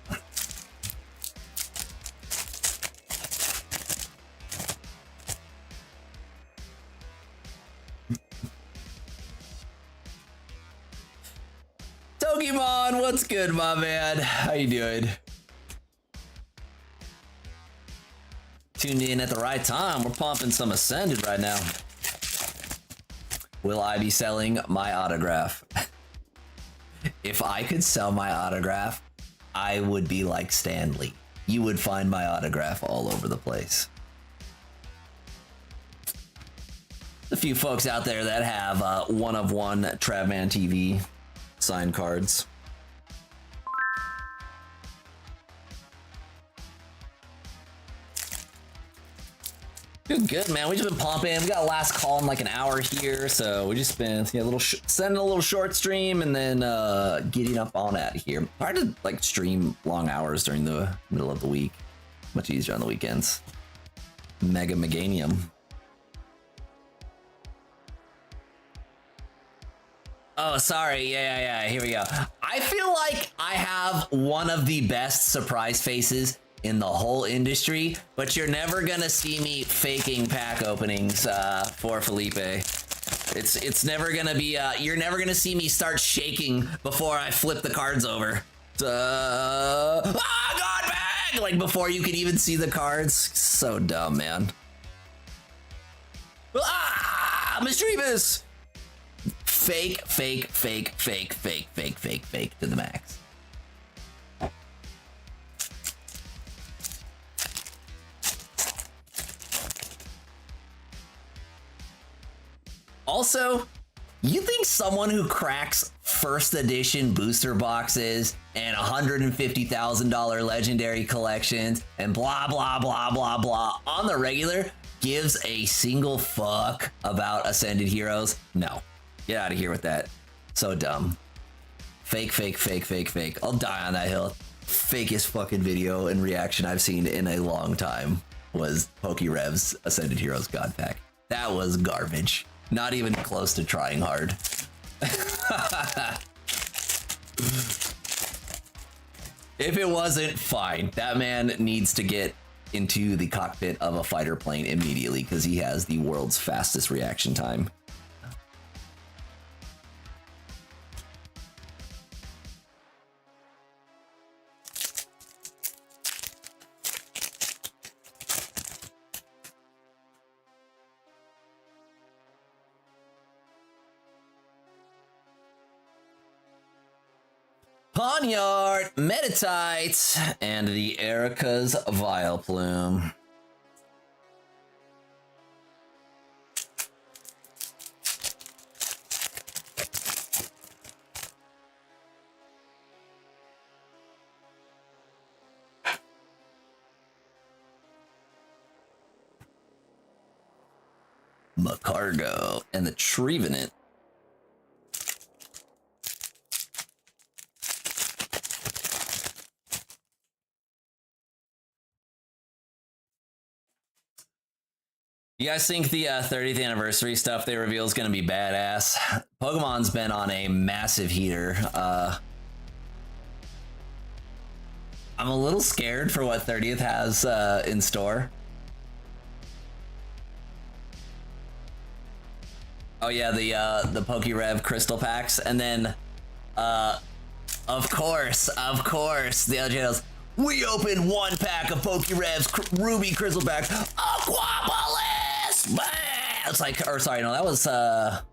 Speaker 1: Pokemon, what's good, my man? How you doing? Tuned in at the right time. We're pumping some Ascended right now. Will I be selling my autograph? If I could sell my autograph, I would be like Stan Lee. You would find my autograph all over the place. A few folks out there that have one of one Travman TV signed cards. Doing good, man. We just been pumping. We got a last call in like an hour here, so we just been sending a little short stream and then getting up on out of here. Hard to like stream long hours during the middle of the week. Much easier on the weekends. Mega Meganium. Oh, sorry. Yeah. Here we go. I feel like I have one of the best surprise faces in the whole industry, but you're never gonna see me faking pack openings for Felipe. It's never gonna be. You're never gonna see me start shaking before I flip the cards over. God bag! Like before you could even see the cards. So dumb, man. Mischievous. Fake to the max. Also, you think someone who cracks first edition booster boxes and $150,000 legendary collections and blah, blah, blah, blah, blah on the regular gives a single fuck about Ascended Heroes? No. Get out of here with that. So dumb. Fake. I'll die on that hill. Fakest fucking video and reaction I've seen in a long time was PokeRev's Ascended Heroes God Pack. That was garbage. Not even close to trying hard. If it wasn't, fine. That man needs to get into the cockpit of a fighter plane immediately because he has the world's fastest reaction time. Ponyard, Metatite, and the Erica's Vileplume. Macargo and the Trevenant. You guys think the 30th anniversary stuff they reveal is going to be badass? Pokemon's been on a massive heater. I'm a little scared for what 30th has in store. Oh yeah, the PokeRev crystal packs, and then of course the other channels. We opened one pack of PokeRev's Ruby crystal pack. Aquapolis! It's like, or sorry, no, that was a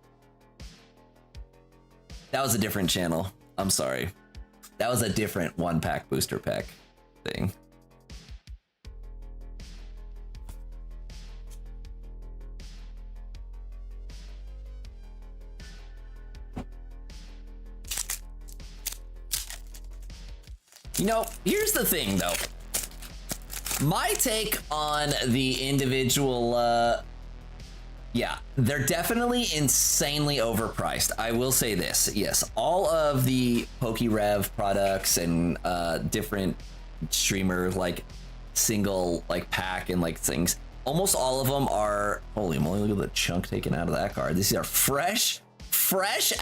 Speaker 1: different channel. I'm sorry. That was a different one pack booster pack thing. You know, here's the thing though. My take on the individual, yeah, they're definitely insanely overpriced. I will say this, yes, all of the PokeRev products and different streamer like single like pack and like things, almost all of them are, holy moly, look at the chunk taken out of that card. These are fresh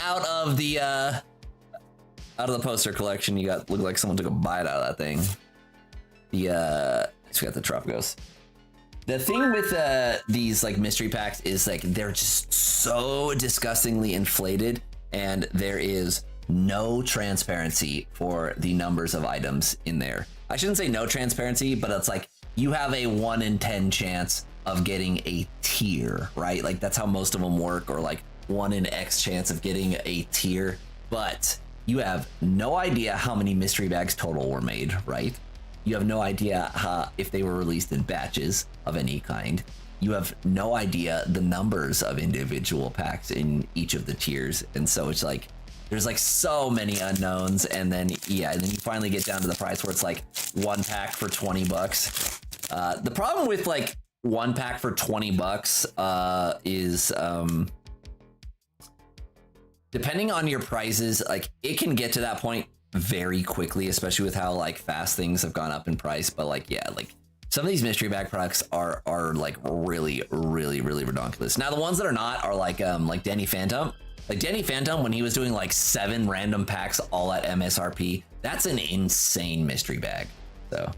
Speaker 1: out of the poster collection. You got, look like someone took a bite out of that thing. It's got the Tropicos. The thing with these like mystery packs is like they're just so disgustingly inflated, and there is no transparency for the numbers of items in there. I shouldn't say no transparency, but it's like you have a 1 in 10 chance of getting a tier, right? Like that's how most of them work, or like 1 in X chance of getting a tier, but you have no idea how many mystery bags total were made, right? You have no idea if they were released in batches of any kind. You have no idea the numbers of individual packs in each of the tiers. And so it's like, there's like so many unknowns. And then, yeah, and then you finally get down to the price where it's like 1 pack for 20 bucks. The problem with like 1 pack for 20 bucks is, depending on your prices, like it can get to that point very quickly, especially with how like fast things have gone up in price. But like, yeah, like some of these mystery bag products are like really ridiculous. Now the ones that are not are like Danny Phantom. Like Danny Phantom, when he was doing like 7 random packs all at MSRP, that's an insane mystery bag. So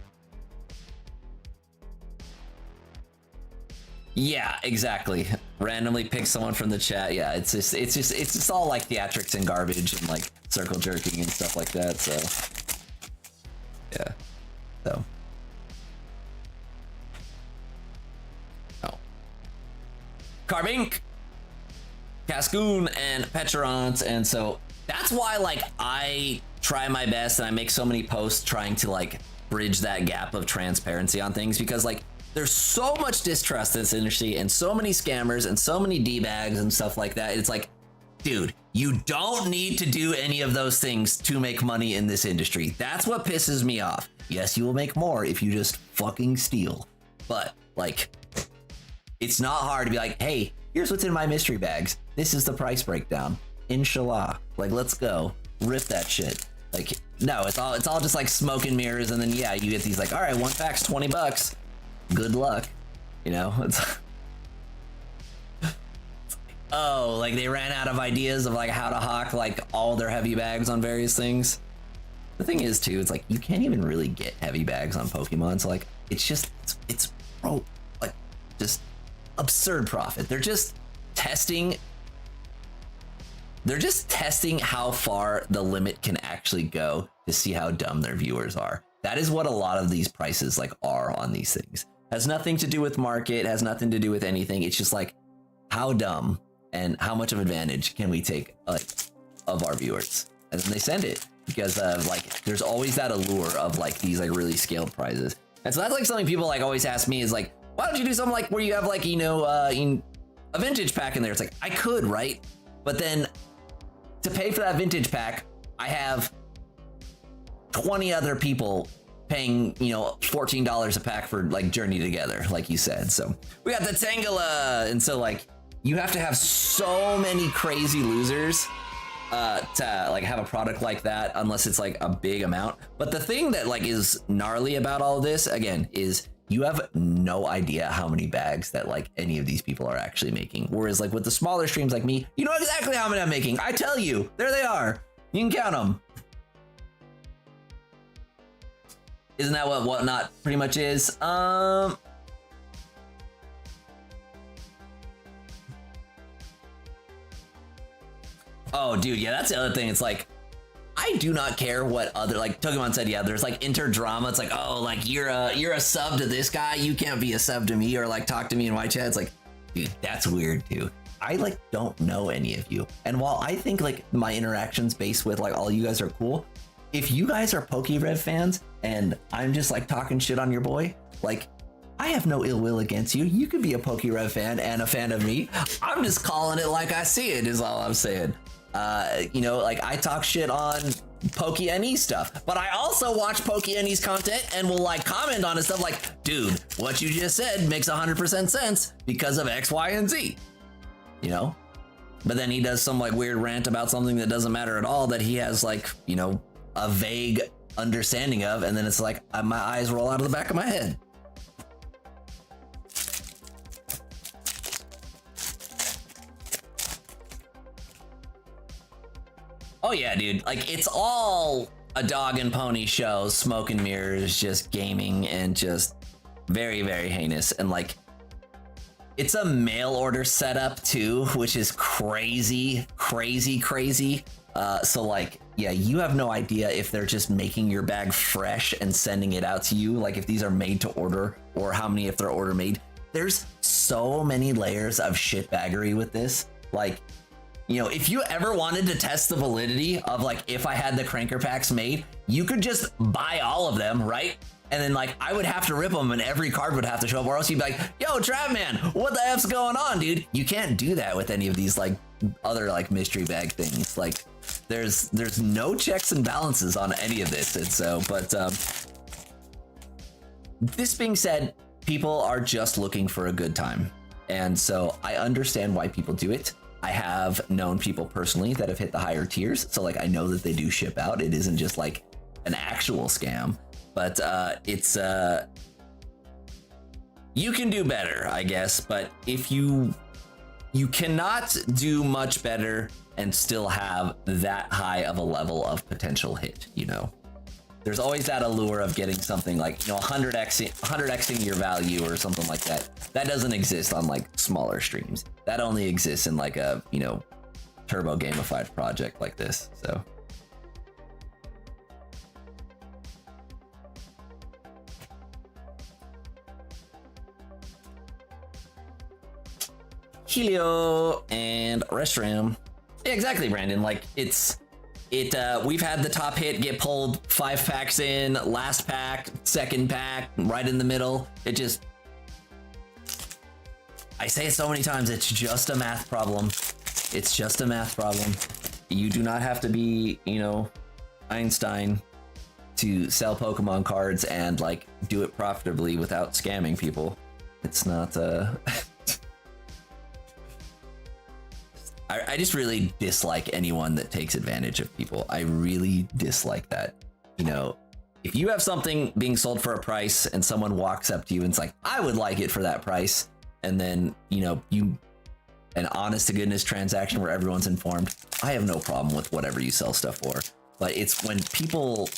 Speaker 1: yeah, exactly. Randomly pick someone from the chat. Yeah, it's just all like theatrics and garbage and like circle jerking and stuff like that. So yeah, so oh, Carbink, Cascoon, and Petcherons, and so that's why like I try my best and I make so many posts trying to like bridge that gap of transparency on things, because like there's so much distrust in this industry and so many scammers and so many D-bags and stuff like that. It's like, dude, you don't need to do any of those things to make money in this industry. That's what pisses me off. Yes, you will make more if you just fucking steal. But like, it's not hard to be like, hey, here's what's in my mystery bags. This is the price breakdown. Inshallah. Like, let's go. Rip that shit. Like, no, it's all just like smoke and mirrors. And then, yeah, you get these like, all right, 1 pack's 20 bucks. Good luck, you know. It's oh, like they ran out of ideas of like how to hawk like all their heavy bags on various things. The thing is too, it's like you can't even really get heavy bags on Pokemon. So like it's just it's like just absurd profit. They're just testing how far the limit can actually go to see how dumb their viewers are. That is what a lot of these prices like are on these things. Has nothing to do with market, has nothing to do with anything. It's just like how dumb and how much of advantage can we take like of our viewers, and then they send it because like there's always that allure of like these like really scaled prizes. And so that's like something people like always ask me is like, why don't you do something like where you have like, you know, a vintage pack in there? It's like I could, right? But then to pay for that vintage pack, I have 20 other people paying, you know, $14 a pack for like Journey Together, like you said. So we got the Tangela, and so like you have to have so many crazy losers to like have a product like that, unless it's like a big amount. But the thing that like is gnarly about all of this again is you have no idea how many bags that like any of these people are actually making. Whereas like with the smaller streams like me, you know exactly how many I'm making. I tell you, there they are. You can count them. Isn't that what Whatnot pretty much is? Oh, dude, yeah, that's the other thing. It's like, I do not care what other, like Pokemon said, yeah, there's like inter-drama. It's like, oh, like you're a sub to this guy, you can't be a sub to me, or like talk to me in white chat. It's like, dude, that's weird too. I like don't know any of you. And while I think like my interactions based with like all you guys are cool, if you guys are PokeRev fans and I'm just like talking shit on your boy, like I have no ill will against you. You could be a PokeRev fan and a fan of me. I'm just calling it like I see it is all I'm saying. You know, like I talk shit on PokeNE stuff, but I also watch PokeNE's content and will like comment on his stuff like, dude, what you just said makes 100% sense because of X, Y, and Z, you know? But then he does some like weird rant about something that doesn't matter at all that he has like, you know, a vague understanding of, and then it's like my eyes roll out of the back of my head. Oh yeah, dude, like it's all a dog and pony show, smoke and mirrors, just gaming, and just very, very heinous. And like, it's a mail order setup too, which is crazy, crazy, crazy. So like, yeah, you have no idea if they're just making your bag fresh and sending it out to you, like if these are made to order, or how many if they're order made. There's so many layers of shitbaggery with this. Like, you know, if you ever wanted to test the validity of like, if I had the cranker packs made, you could just buy all of them, right? And then like, I would have to rip them and every card would have to show up, or else you'd be like, yo, Trapman, what the F's going on, dude? You can't do that with any of these like other like mystery bag things. Like there's no checks and balances on any of this. And so, but this being said, people are just looking for a good time. And so I understand why people do it. I have known people personally that have hit the higher tiers. So like, I know that they do ship out. It isn't just like an actual scam, but it's, you can do better, I guess. But if you cannot do much better and still have that high of a level of potential hit, you know, there's always that allure of getting something like, you know, 100xing your value or something like that. That doesn't exist on like smaller streams. That only exists in like a, you know, turbo gamified project like this. So. Helio and restroom. Yeah, exactly, Brandon. Like we've had the top hit get pulled 5 packs in, last pack, second pack, right in the middle. It just, I say it so many times, it's just a math problem. It's just a math problem. You do not have to be, you know, Einstein to sell Pokemon cards and like do it profitably without scamming people. It's not, I just really dislike anyone that takes advantage of people. I really dislike that. You know, if you have something being sold for a price and someone walks up to you and it's like, I would like it for that price. And then, you know, an honest to goodness transaction where everyone's informed. I have no problem with whatever you sell stuff for, but it's when people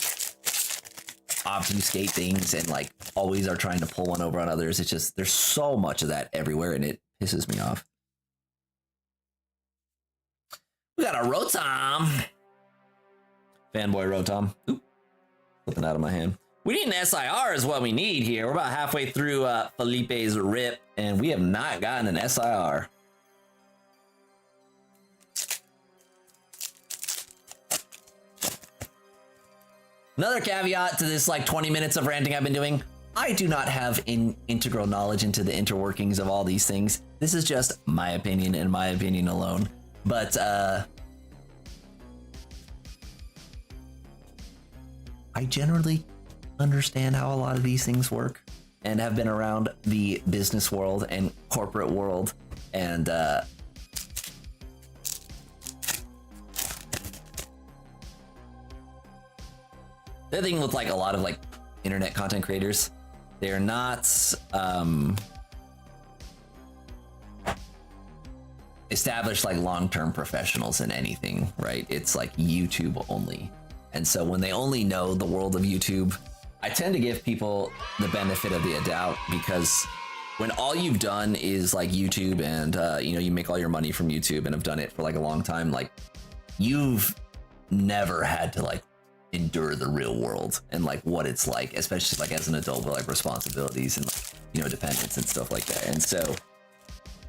Speaker 1: obfuscate things and like always are trying to pull one over on others. It's just, there's so much of that everywhere and it pisses me off. We got a Rotom. Fanboy Rotom. Oop. Flipping out of my hand. We need an SIR is what we need here. We're about halfway through Felipe's rip, and we have not gotten an SIR. Another caveat to this like 20 minutes of ranting I've been doing. I do not have integral knowledge into the interworkings of all these things. This is just my opinion and my opinion alone. But I generally understand how a lot of these things work and have been around the business world and corporate world. And the thing with like a lot of like internet content creators, they're not established like long-term professionals in anything, right? It's like YouTube only. And so when they only know the world of YouTube, I tend to give people the benefit of the doubt, because when all you've done is like YouTube and you know, you make all your money from YouTube and have done it for like a long time, like you've never had to like endure the real world and like what it's like, especially like as an adult with like responsibilities and like, you know, dependence and stuff like that. And so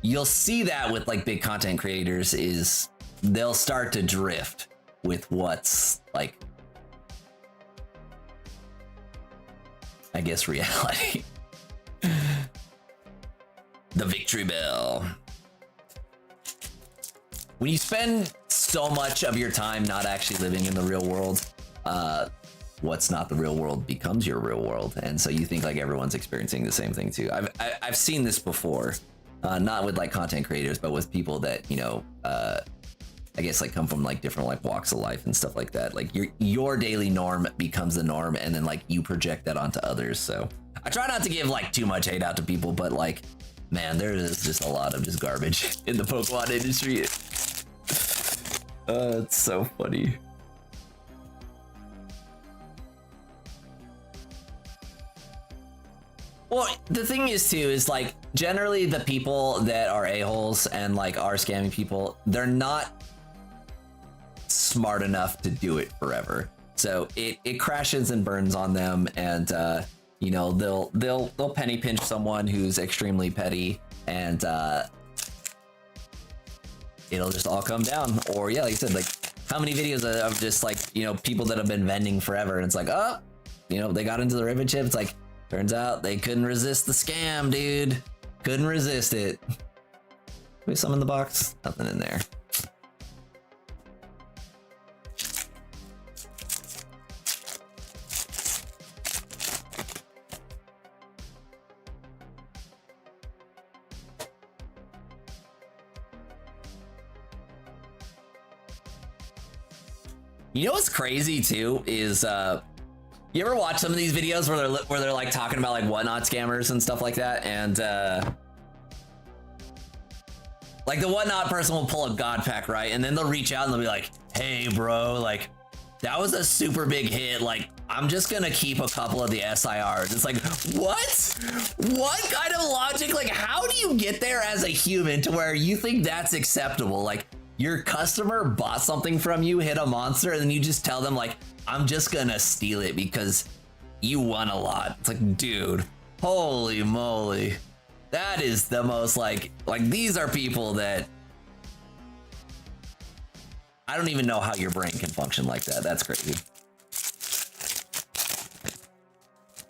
Speaker 1: you'll see that with like big content creators is they'll start to drift with what's like, I guess, reality. The victory bell. When you spend so much of your time not actually living in the real world, what's not the real world becomes your real world, and so you think like everyone's experiencing the same thing too. I've seen this before, not with like content creators, but with people that, you know, I guess like come from like different like walks of life and stuff like that. Like your daily norm becomes the norm, and then like you project that onto others. So I try not to give like too much hate out to people, but like, man, there is just a lot of just garbage in the Pokemon industry. It's so funny. Well, the thing is too, is like generally the people that are a-holes and like are scamming people, they're not smart enough to do it forever. So it crashes and burns on them, and you know, they'll penny pinch someone who's extremely petty, and it'll just all come down. Or yeah, like I said, like how many videos of just like, you know, people that have been vending forever, and it's like, oh, you know, they got into the ribbon chip. It's like, turns out they couldn't resist the scam, dude. Couldn't resist it. There's some in the box. Nothing in there. You know what's crazy too is you ever watch some of these videos where they're like talking about like whatnot scammers and stuff like that, and like the whatnot person will pull a god pack, right? And then they'll reach out and they'll be like, hey bro, like that was a super big hit, like I'm just gonna keep a couple of the SIRs. It's like, what kind of logic? Like, how do you get there as a human to where you think that's acceptable? Like, your customer bought something from you, hit a monster, and then you just tell them like, I'm just gonna steal it because you won a lot. It's like, dude, holy moly. That is the most like these are people that I don't even know how your brain can function like that. That's crazy.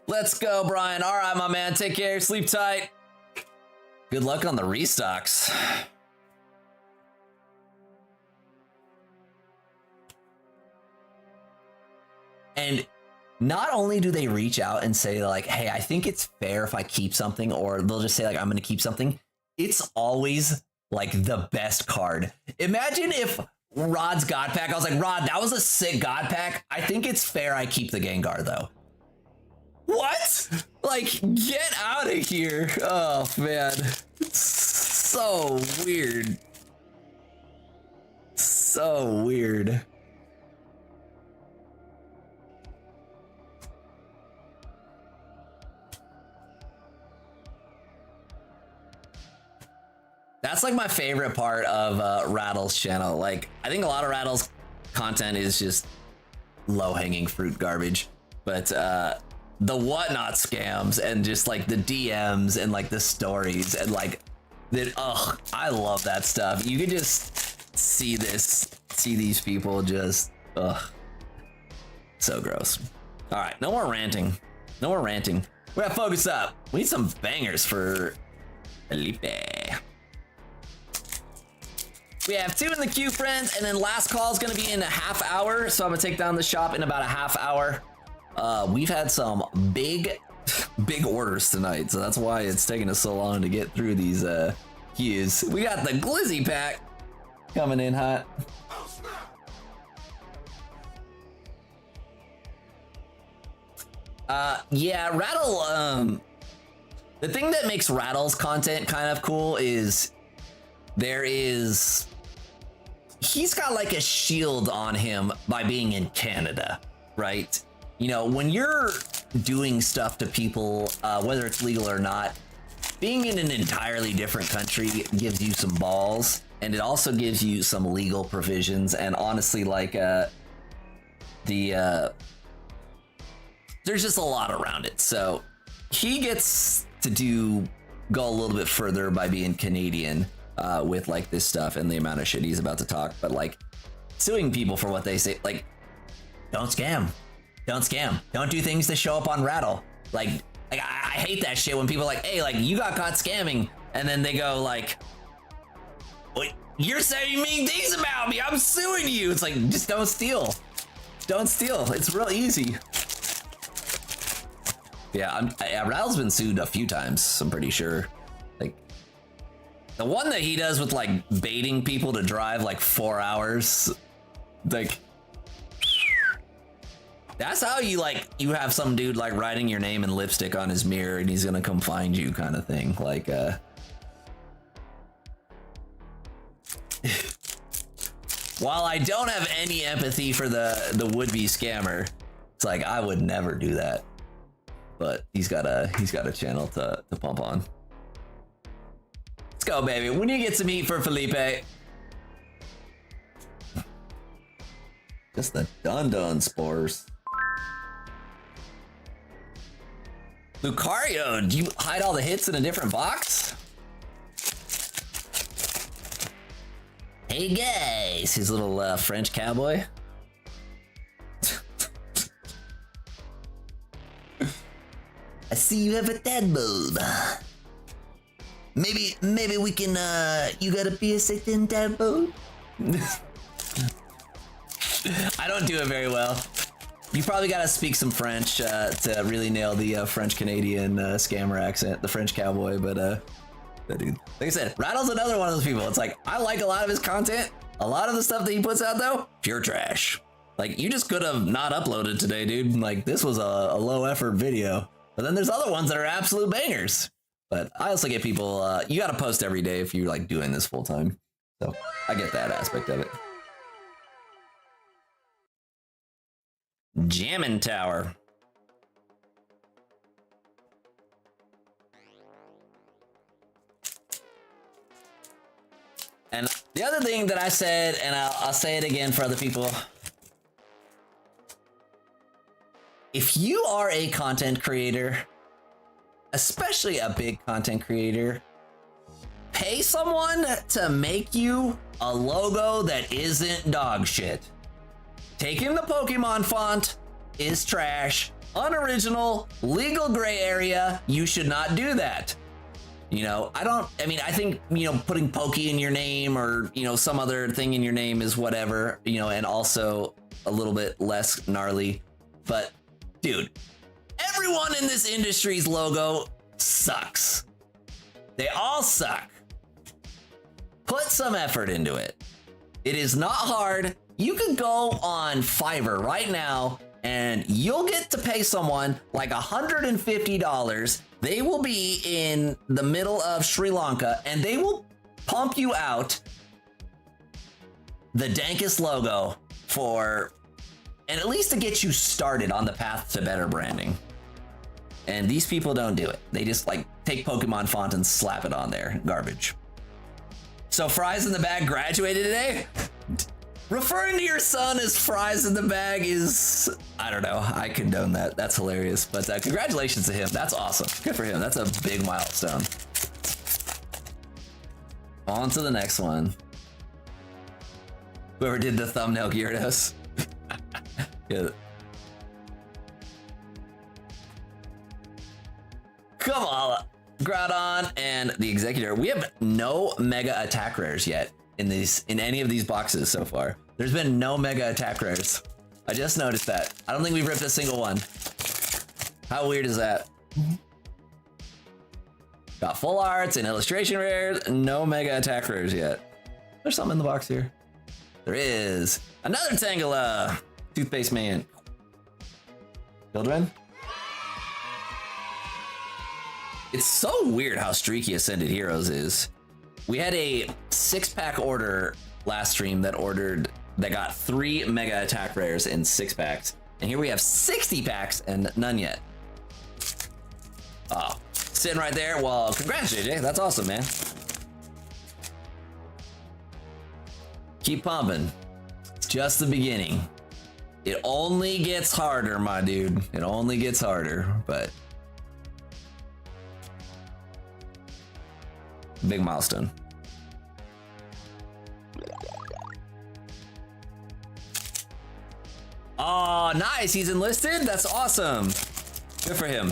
Speaker 1: Let's go, Brian. All right, my man, take care, sleep tight. Good luck on the restocks. And not only do they reach out and say like, hey, I think it's fair if I keep something, or they'll just say like, I'm going to keep something. It's always like the best card. Imagine if Rod's God Pack, I was like, Rod, that was a sick God Pack. I think it's fair I keep the Gengar though. What? Like, get out of here. Oh man. It's so weird. So weird. That's like my favorite part of Rattle's channel. Like, I think a lot of Rattle's content is just low-hanging fruit garbage, but the whatnot scams and just like the DMs and like the stories and like that, oh, I love that stuff. You can just see these people just, ugh, so gross. All right, no more ranting. No more ranting. We gotta focus up. We need some bangers for Felipe. We have 2 in the queue, friends, and then last call is going to be in a half hour, so I'm going to take down the shop in about a half hour. We've had some big orders tonight, so that's why it's taking us so long to get through these queues. We got the Glizzy pack coming in hot. Yeah, Rattle, the thing that makes Rattle's content kind of cool is he's got like a shield on him by being in Canada, right? You know, when you're doing stuff to people, whether it's legal or not, being in an entirely different country gives you some balls, and it also gives you some legal provisions. And honestly, like there's just a lot around it. So he gets to go a little bit further by being Canadian. With like this stuff and the amount of shit he's about to talk, but like suing people for what they say, like, don't scam, don't do things to show up on Rattle. Like I hate that shit when people are like, hey, like you got caught scamming, and then they go like, wait, you're saying mean things about me, I'm suing you. It's like, just don't steal. Don't steal. It's real easy. Yeah, Raul's been sued a few times, I'm pretty sure. Like, the one that he does with, like, baiting people to drive, like, 4 hours. Like, that's how you, like, you have some dude, like, writing your name in lipstick on his mirror and he's gonna come find you kind of thing. Like, while I don't have any empathy for the would-be scammer, it's like, I would never do that. But he's got a channel to pump on. Let's go, baby. We need to get some heat for Felipe. Just the dun spores. Lucario, do you hide all the hits in a different box? Hey guys, his little French cowboy. I see you have a tadpole. Maybe we can, you got a PSA 10 tadpole? I don't do it very well. You probably gotta speak some French to really nail the French-Canadian scammer accent, the French cowboy, but that dude. Like I said, Rattle's another one of those people. It's like, I like a lot of his content. A lot of the stuff that he puts out though, pure trash. Like, you just could have not uploaded today, dude. Like, this was a low effort video. But then there's other ones that are absolute bangers. But I also get people, you gotta post every day if you're like doing this full time. So I get that aspect of it. Jammin' Tower. And the other thing that I said, and I'll say it again for other people. If you are a content creator, especially a big content creator, pay someone to make you a logo that isn't dog shit. Taking the Pokemon font is trash, unoriginal, legal gray area. You should not do that. You know, I think, you know, putting Pokey in your name or, you know, some other thing in your name is whatever, you know, and also a little bit less gnarly. But dude, everyone in this industry's logo sucks. They all suck. Put some effort into it. It is not hard. You could go on Fiverr right now and you'll get to pay someone like $150. They will be in the middle of Sri Lanka and they will pump you out the dankest logo for, and at least to get you started on the path to better branding. And these people don't do it. They just like take Pokemon font and slap it on there. Garbage. So Fries in the Bag graduated today? Referring to your son as Fries in the Bag is, I don't know, I condone that. That's hilarious. But congratulations to him. That's awesome. Good for him. That's a big milestone. On to the next one. Whoever did the thumbnail Gyarados. Yeah. Come on, Groudon and the Executor. We have no Mega Attack Rares yet in any of these boxes so far. There's been no Mega Attack Rares. I just noticed that. I don't think we've ripped a single one. How weird is that? Got full arts and illustration rares, no Mega Attack Rares yet. There's something in the box here. There is. Another Tangela. Toothpaste Man. Children? It's so weird how streaky Ascended Heroes is. We had a 6-pack order last stream that got 3 Mega Attack Rares in 6 packs. And here we have 60 packs and none yet. Oh, sitting right there. Well, congrats, JJ. That's awesome, man. Keep pumping. It's just the beginning. It only gets harder, my dude. It only gets harder, but big milestone. Oh, nice. He's enlisted. That's awesome. Good for him.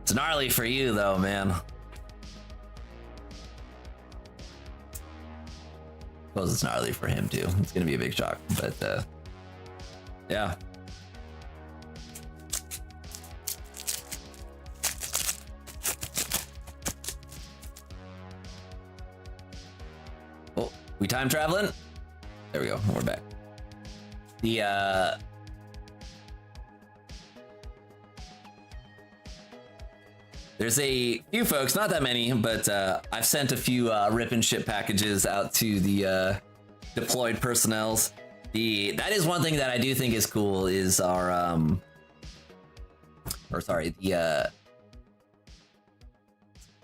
Speaker 1: It's gnarly for you, though, man. suppose it's gnarly for him too. It's gonna be a big shock, but yeah. Oh, we time traveling? There we go. We're back. There's a few folks, not that many, but I've sent a few rip and ship packages out to the deployed personnels. That is one thing that I do think is cool is our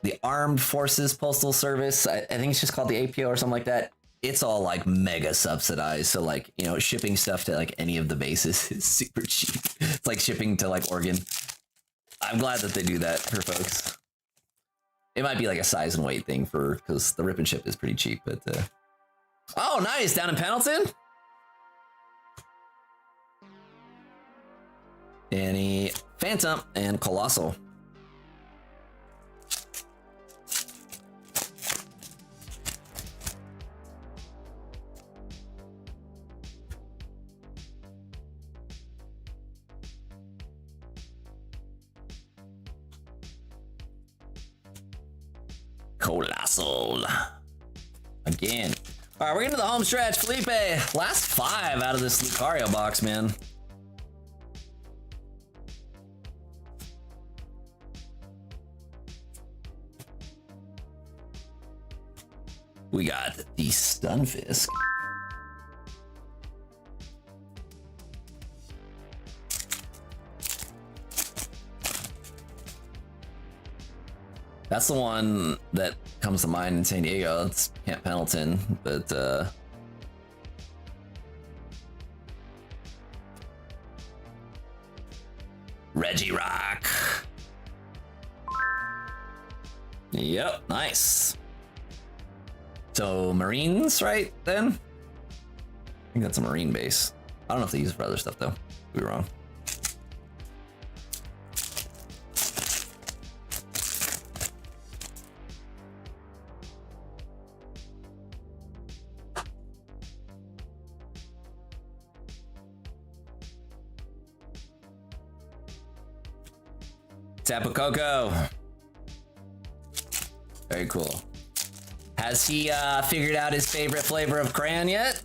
Speaker 1: the Armed Forces Postal Service. I think it's just called the APO or something like that. It's all like mega subsidized, so like, you know, shipping stuff to like any of the bases is super cheap. It's like shipping to like Oregon. I'm glad that they do that for folks. It might be like a size and weight thing because the rip and ship is pretty cheap, but oh, nice, down in Pendleton. Danny Phantom and Colossal. Colossal. Again. All right, we're into the home stretch. Felipe, last 5 out of this Lucario box, man. We got the Stunfisk. That's the one that comes to mind in San Diego. It's Camp Pendleton, but Regirock. Yep, nice. So Marines, right then? I think that's a Marine base. I don't know if they use it for other stuff though. Could be wrong. Tapu Koko. Very cool. Has he figured out his favorite flavor of crayon yet?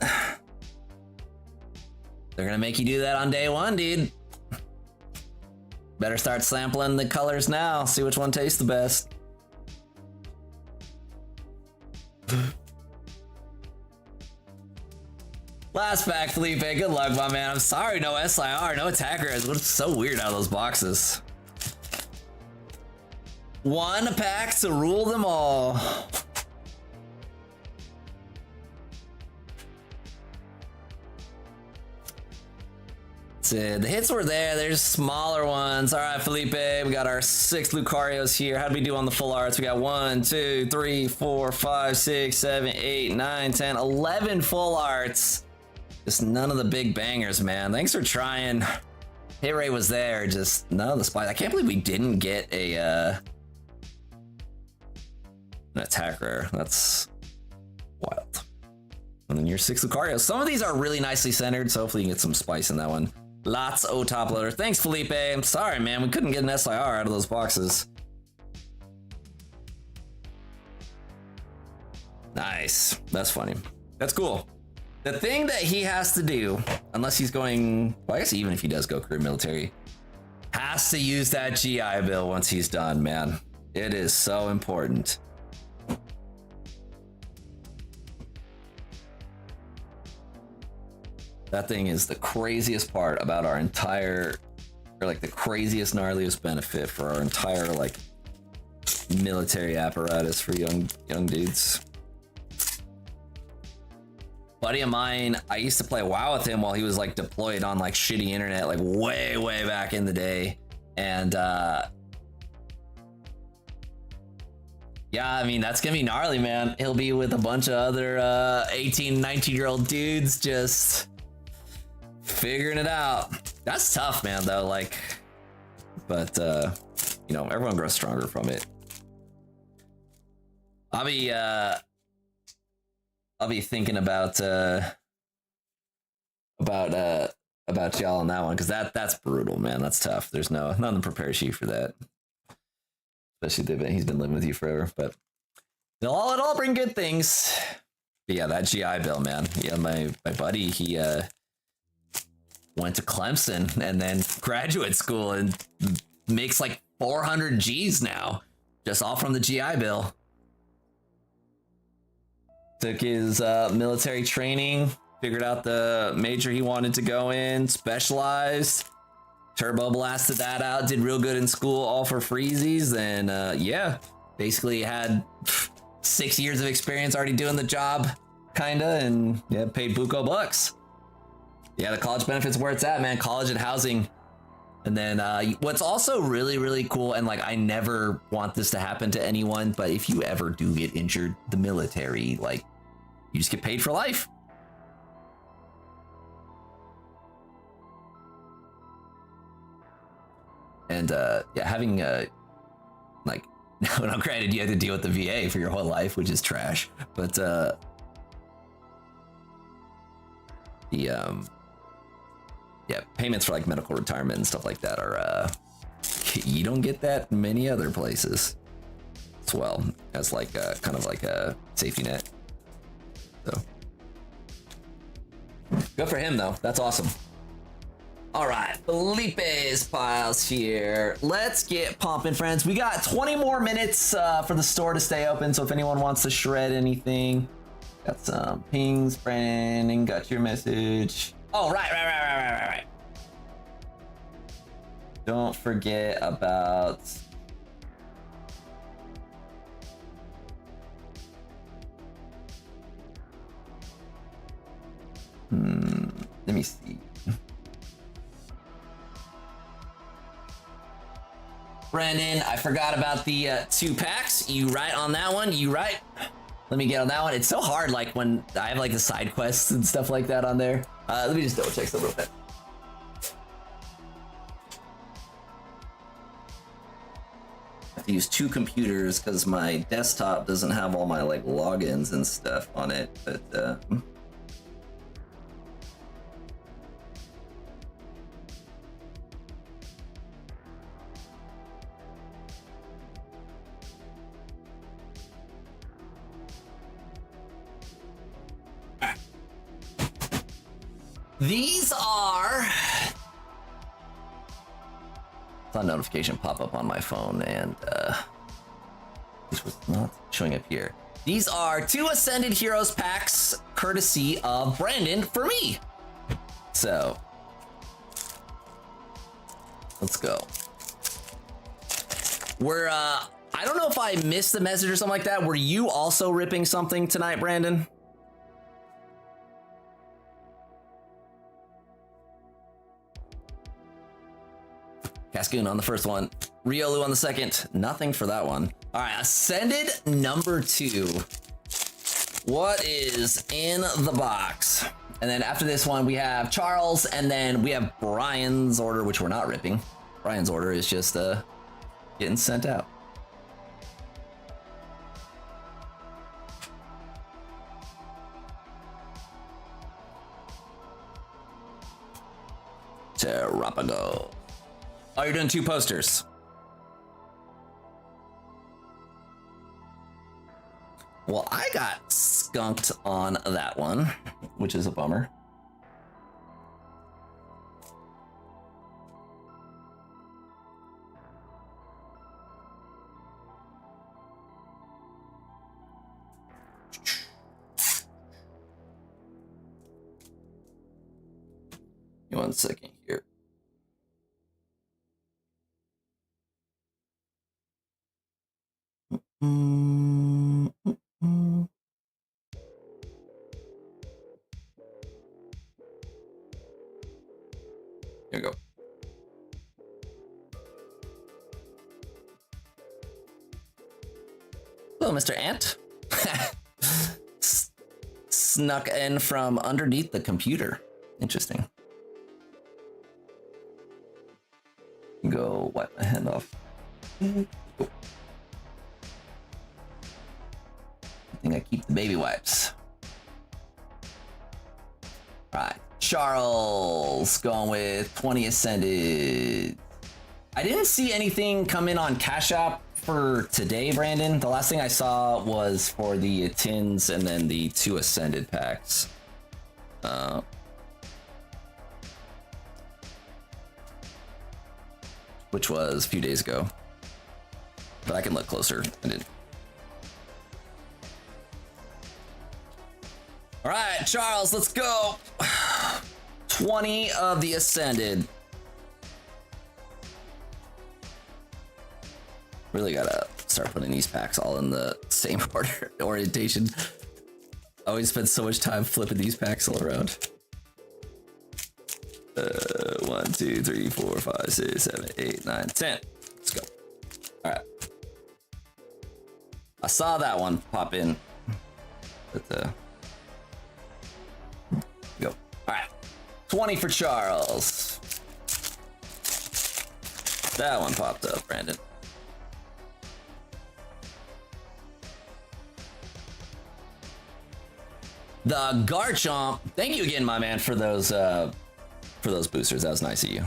Speaker 1: They're gonna make you do that on day 1, dude. Better start sampling the colors now. See which one tastes the best. Last pack, Felipe. Good luck, my man. I'm sorry, no SIR, no attacker. It looks so weird out of those boxes. One pack to rule them all. The hits were there. There's smaller ones. All right, Felipe. We got our 6 Lucarios here. How do we do on the full arts? We got 1, 2, 3, 4, 5, 6, 7, 8, 9, 10, 11 full arts. Just none of the big bangers, man. Thanks for trying. Hit rate was there. Just none of the spies. I can't believe we didn't get an attacker. That's wild. And then your 6 Lucarios. Some of these are really nicely centered, so hopefully you can get some spice in that one. Lots of top loader. Thanks, Felipe. I'm sorry, man. We couldn't get an SIR out of those boxes. Nice. That's funny. That's cool. The thing that he has to do, unless he's going, well, I guess even if he does go career military, has to use that GI Bill once he's done, man. It is so important. That thing is the craziest part about our entire, or like the craziest, gnarliest benefit for our entire like military apparatus for young dudes. Buddy of mine, I used to play WoW with him while he was like deployed on like shitty internet, like way back in the day. And yeah, I mean, that's gonna be gnarly, man. He'll be with a bunch of other 18, 19-year-old dudes just figuring it out. That's tough, man, though, like, but you know, everyone grows stronger from it. I'll I'll be thinking about y'all on that one because that's brutal, man. That's tough. There's nothing prepares you for that, especially he's been living with you forever. But it'll all bring good things. But yeah, that GI Bill, man. Yeah, my buddy, he went to Clemson and then graduate school and makes like 400 G's now, just all from the GI Bill. Took his military training, figured out the major he wanted to go in, specialized, turbo blasted that out, did real good in school, all for freezies, and yeah, basically had 6 years of experience already doing the job, kinda, and yeah, paid buco bucks. Yeah, the college benefits where it's at, man. College and housing. And then what's also really, really cool, and like I never want this to happen to anyone, but if you ever do get injured, the military, like, you just get paid for life. And yeah, having like, now granted, you had to deal with the VA for your whole life, which is trash, but the yeah, payments for like medical retirement and stuff like that are you don't get that many other places as well as like kind of like a safety net. So good for him though. That's awesome. All right, Felipe's piles here. Let's get pumping, friends. We got 20 more minutes for the store to stay open. So if anyone wants to shred anything, got some pings. Brandon, got your message. Oh, right. Don't forget about let me see. Brandon, I forgot about the 2 packs. You right on that one? You right? Let me get on that one. It's so hard, like when I have like the side quests and stuff like that on there. Let me just double check something real quick. I have to use 2 computers because my desktop doesn't have all my like logins and stuff on it, but these are... Saw a notification pop up on my phone and this was not showing up here. These are 2 Ascended Heroes packs courtesy of Brandon for me. So let's go. We're I don't know if I missed the message or something like that. Were you also ripping something tonight, Brandon? Cascoon on the first one, Riolu on the second. Nothing for that one. All right, Ascended number 2. What is in the box? And then after this one, we have Charles, and then we have Brian's order, which we're not ripping. Brian's order is just getting sent out. Terrapago. Oh, you're doing 2 posters. Well, I got skunked on that one, which is a bummer. Give me 1 second here. Here we go. Hello, Mr. Ant. Snuck in from underneath the computer. Interesting. Go wipe my hand off. I think I keep the baby wipes. Charles going with 20 Ascended. I didn't see anything come in on Cash App for today, Brandon. The last thing I saw was for the tins and then the 2 Ascended packs. Which was a few days ago. But I can look closer. I didn't. All right, Charles, let's go. 20 of the Ascended. Really gotta start putting these packs all in the same order orientation. I always spend so much time flipping these packs all around. 1, 2, 3, 4, 5, 6, 7, 8, 9, 10. Let's go. All right. I saw that one pop in. But, go. All right. 20 for Charles. That one popped up, Brandon. The Garchomp. Thank you again, my man, for those boosters. That was nice of you.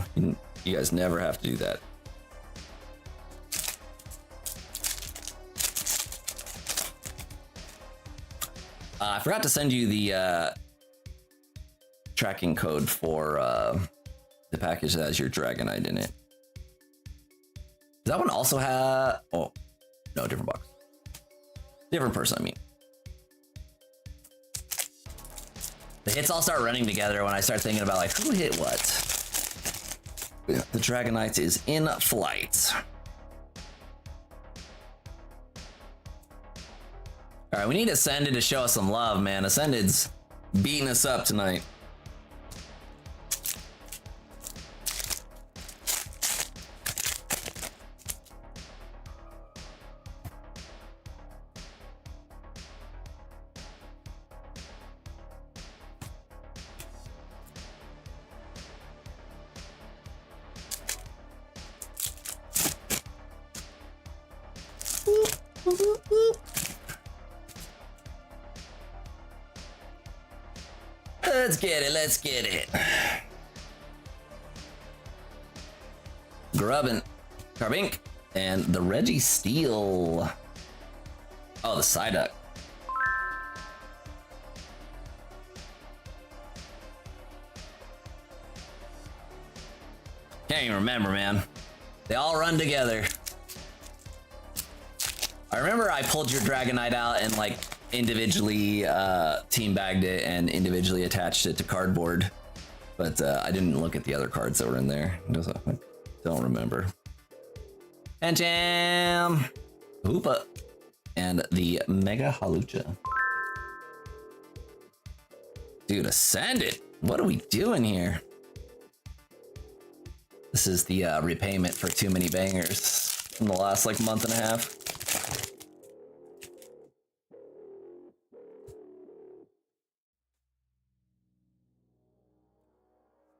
Speaker 1: You guys never have to do that. I forgot to send you the tracking code for the package that has your Dragonite in it. Does that one also have... Oh, no, different box. Different person, I mean. The hits all start running together when I start thinking about, like, who hit what? Yeah, the Dragonite is in flight. All right, we need Ascended to show us some love, man. Ascended's beating us up tonight. Let's get it, let's get it. Grubbin, Carbink, and the Reggie Steel. Oh, the Psyduck. Can't even remember, man. They all run together. I remember I pulled your Dragonite out and like individually team bagged it and individually attached it to cardboard, but I didn't look at the other cards that were in there. I don't remember. And Jam, Hoopa, and the Mega Halucha. Dude, Ascended. What are we doing here? This is the repayment for too many bangers in the last like month and a half.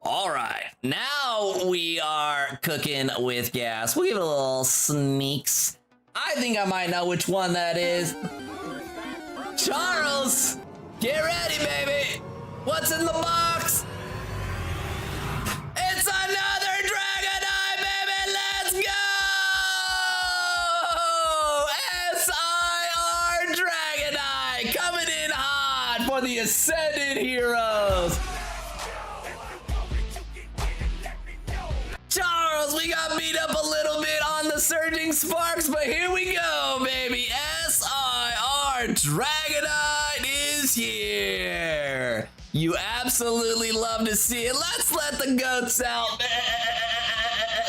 Speaker 1: All right, now we are cooking with gas. We'll give it a little sneaks. I think I might know which one that is. Charles, get ready, baby. What's in the box? It's another Dragonite, baby. Let's go! SIR Dragonite coming in hot for the Ascended Heroes. Charles, we got beat up a little bit on the Surging Sparks, but here we go, baby. SIR Dragonite is here. You absolutely love to see it. Let's let the goats out.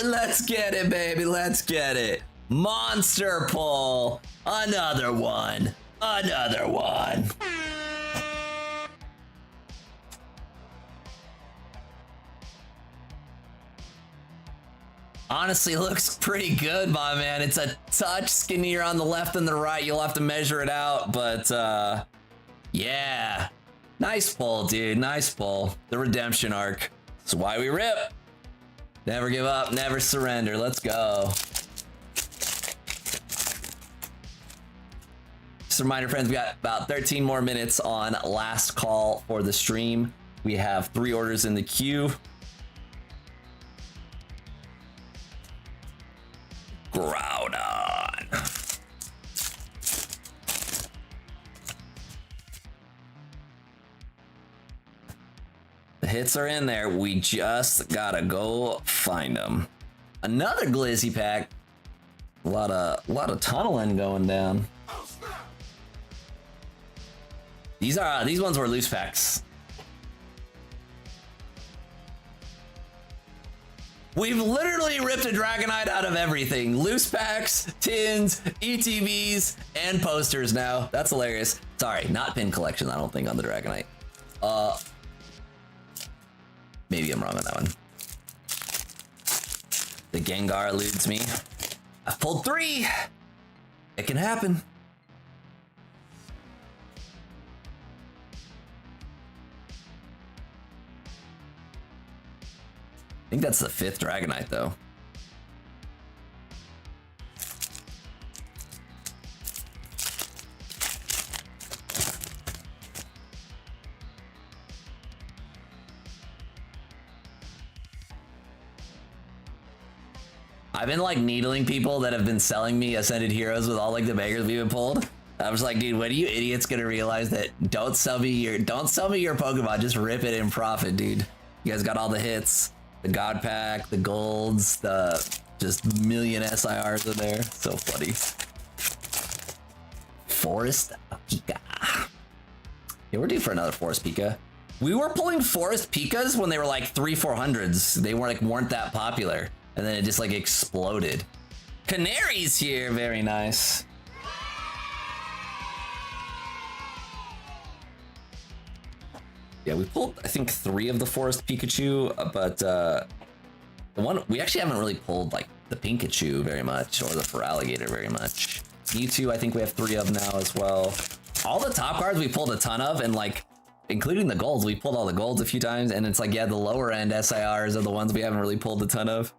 Speaker 1: Let's get it, baby. Let's get it. Monster pull. Another one. Another one. Honestly, looks pretty good, my man. It's a touch skinnier on the left than the right. You'll have to measure it out, but yeah. Nice pull, dude. Nice pull. The redemption arc. That's why we rip. Never give up, never surrender. Let's go. Just a reminder, friends, we got about 13 more minutes on last call for the stream. We have 3 orders in the queue. Groudon. The hits are in there. We just gotta go find them. Another Glizzy pack. A lot of tunneling going down. These ones were loose packs. We've literally ripped a Dragonite out of everything. Loose packs, tins, ETBs, and posters now. That's hilarious. Sorry, not pin collection, I don't think, on the Dragonite. Maybe I'm wrong on that one. The Gengar eludes me. I've pulled 3. It can happen. I think that's the 5th Dragonite, though. I've been like needling people that have been selling me Ascended Heroes with all like the beggars we've been pulled. I was like, dude, when are you idiots gonna realize that don't sell me your Pokemon, just rip it in profit, dude. You guys got all the hits. The God Pack, the Golds, the just million SIRs in there. So funny. Forest Pika. Yeah, we're due for another Forest Pika. We were pulling Forest Pikas when they were like 300-400s. They weren't that popular. And then it just like exploded. Canary's here, very nice. Yeah, we pulled, I think, 3 of the Forest Pikachu, but the one, we actually haven't really pulled like the Pikachu very much, or the Feraligatr very much. Mewtwo, I think we have 3 of now as well. All the top cards we pulled a ton of, and like, including the golds, we pulled all the golds a few times, and it's like, yeah, the lower end SIRs are the ones we haven't really pulled a ton of.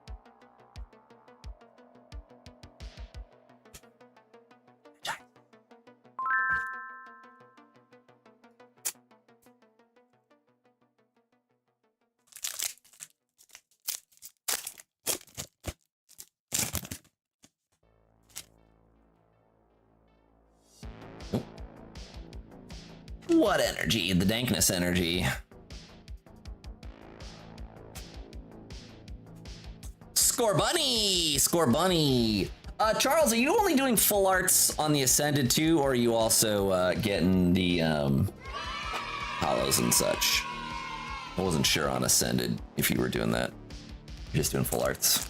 Speaker 1: What energy? The dankness energy. Scorbunny! Scorbunny! Charles, are you only doing full arts on the Ascended too, or are you also getting the hollows and such? I wasn't sure on Ascended if you were doing that. You're just doing full arts.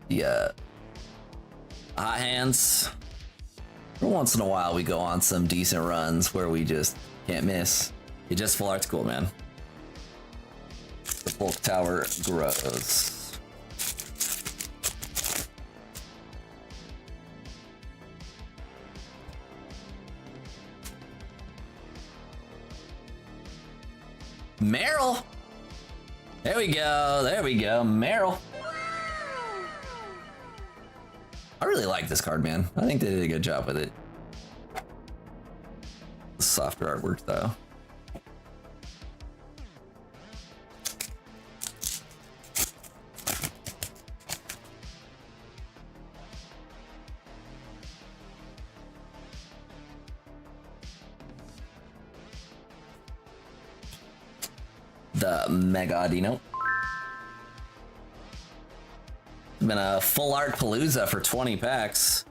Speaker 1: Yeah. Hot hands. Every once in a while we go on some decent runs where we just can't miss. It just full art's cool, man. The bulk tower grows. Meryl. There we go. There we go. Meryl. I really like this card, man. I think they did a good job with it. The softer artwork, though. The Mega Dino. Been a full art palooza for 20 packs.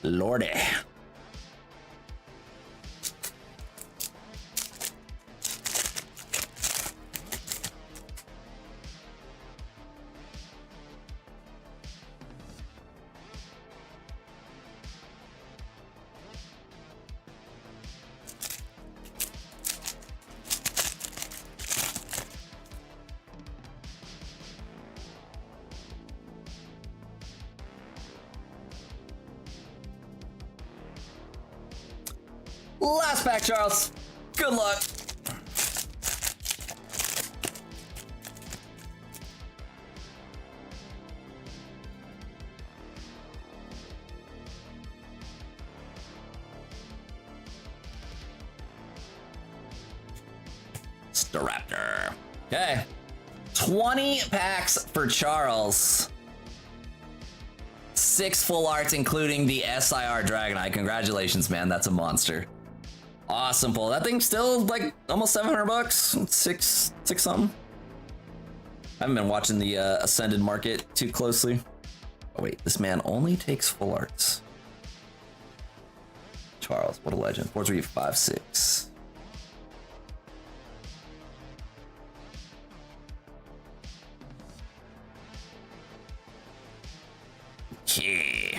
Speaker 1: Lordy. Last pack, Charles. Good luck. the Raptor. Okay. 20 packs for Charles. 6 full arts, including the SIR Dragonite. Congratulations, man. That's a monster. Awesome pull. That thing's still like almost 700 bucks. Six something. I haven't been watching the Ascended market too closely. Oh wait, this man only takes full arts. Charles, what a legend. 4356. Okay.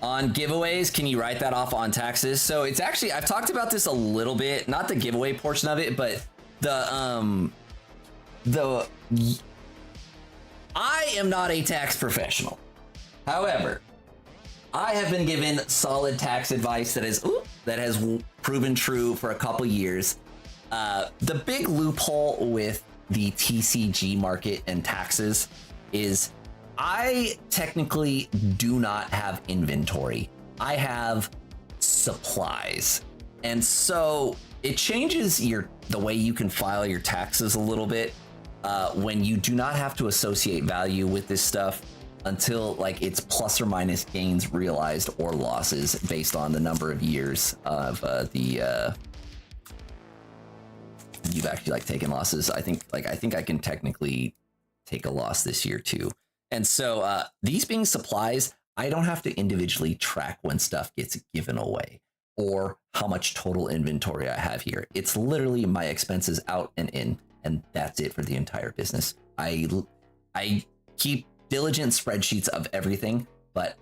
Speaker 1: On giveaways, can you write that off on taxes? So it's actually, I've talked about this a little bit, not the giveaway portion of it, but I am not a tax professional. However, I have been given solid tax advice that has proven true for a couple years. The big loophole with the TCG market and taxes is I technically do not have inventory. I have supplies. And so it changes the way you can file your taxes a little bit when you do not have to associate value with this stuff until like it's plus or minus gains realized or losses based on the number of years of you've actually like taken losses. I think I can technically take a loss this year too. And so these being supplies, I don't have to individually track when stuff gets given away or how much total inventory I have here. It's literally my expenses out and in, and that's it for the entire business. I keep diligent spreadsheets of everything, but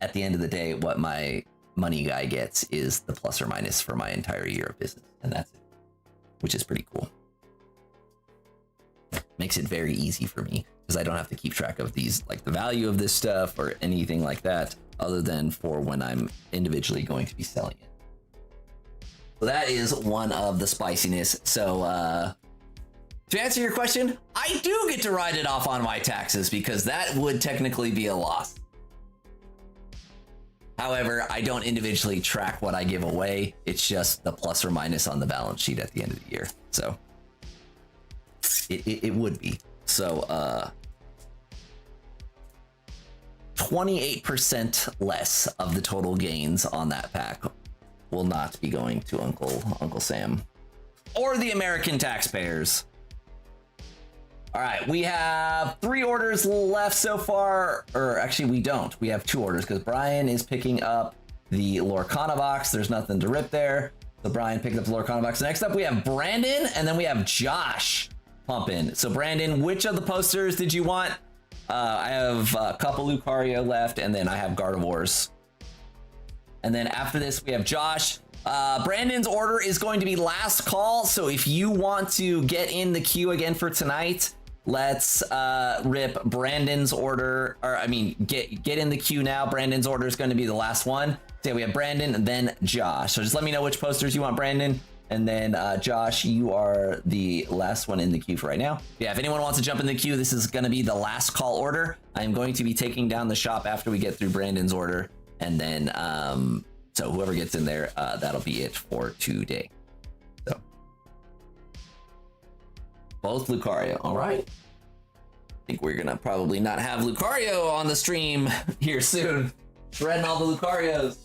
Speaker 1: at the end of the day, what my money guy gets is the plus or minus for my entire year of business, and that's it, which is pretty cool. Makes it very easy for me because I don't have to keep track of these, like the value of this stuff or anything like that, other than for when I'm individually going to be selling it. So that is one of the spiciness. So to answer your question, I do get to write it off on my taxes because that would technically be a loss. However, I don't individually track what I give away. It's just the plus or minus on the balance sheet at the end of the year. So it would be. So 28% less of the total gains on that pack will not be going to Uncle Sam or the American taxpayers. All right, we have 3 orders left so far, or actually we don't. We have 2 orders because Brian is picking up the Lorcana box. There's nothing to rip there. So Brian picked up the Lorcana box. Next up, we have Brandon, and then we have Josh pumping. So Brandon, which of the posters did you want? I have a couple Lucario left, and then I have Gardevoirs. And then after this, we have Josh. Brandon's order is going to be last call. So if you want to get in the queue again for tonight, let's rip Brandon's order, or I mean, get in the queue now. Brandon's order is going to be the last one. So we have Brandon and then Josh. So just let me know which posters you want, Brandon. And then Josh, you are the last one in the queue for right now. Yeah, if anyone wants to jump in the queue, this is going to be the last call order. I'm going to be taking down the shop after we get through Brandon's order. And then, so whoever gets in there, that'll be it for today. So, both Lucario. All right. I think we're going to probably not have Lucario on the stream here soon. Shredding all the Lucarios.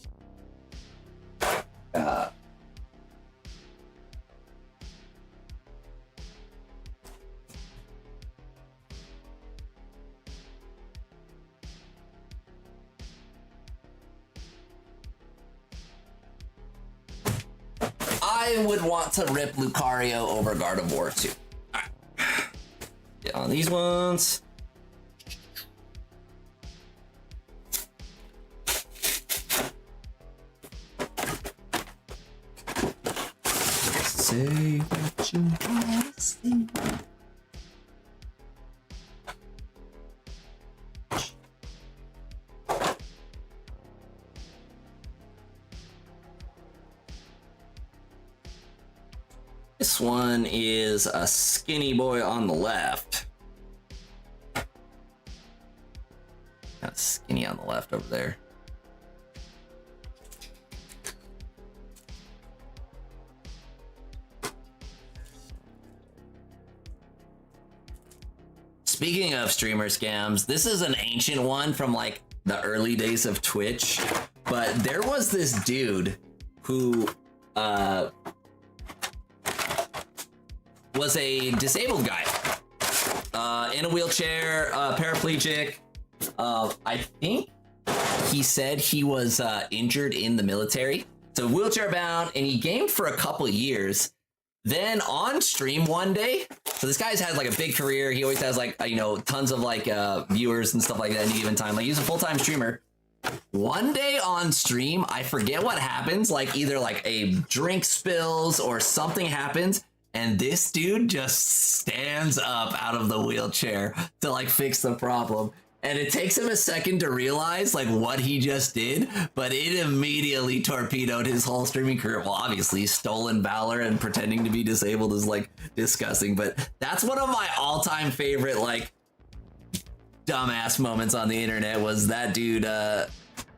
Speaker 1: I would want to rip Lucario over Gardevoir too. All right. Get on these ones. Say what you want to say. This one is a skinny boy on the left. Got skinny on the left over there. Speaking of streamer scams, this is an ancient one from like the early days of Twitch, but there was this dude who was a disabled guy in a wheelchair, paraplegic. I think he said he was injured in the military, so wheelchair bound, and he gamed for a couple years. Then on stream one day, so this guy's had like a big career. He always has like, you know, tons of like viewers and stuff like that at any given time. Like he's a full-time streamer. One day on stream, I forget what happens, like either like a drink spills or something happens, and this dude just stands up out of the wheelchair to like fix the problem. And it takes him a second to realize like what he just did, but it immediately torpedoed his whole streaming career. Well, obviously stolen valor and pretending to be disabled is like disgusting, but that's one of my all-time favorite like dumbass moments on the internet, was that dude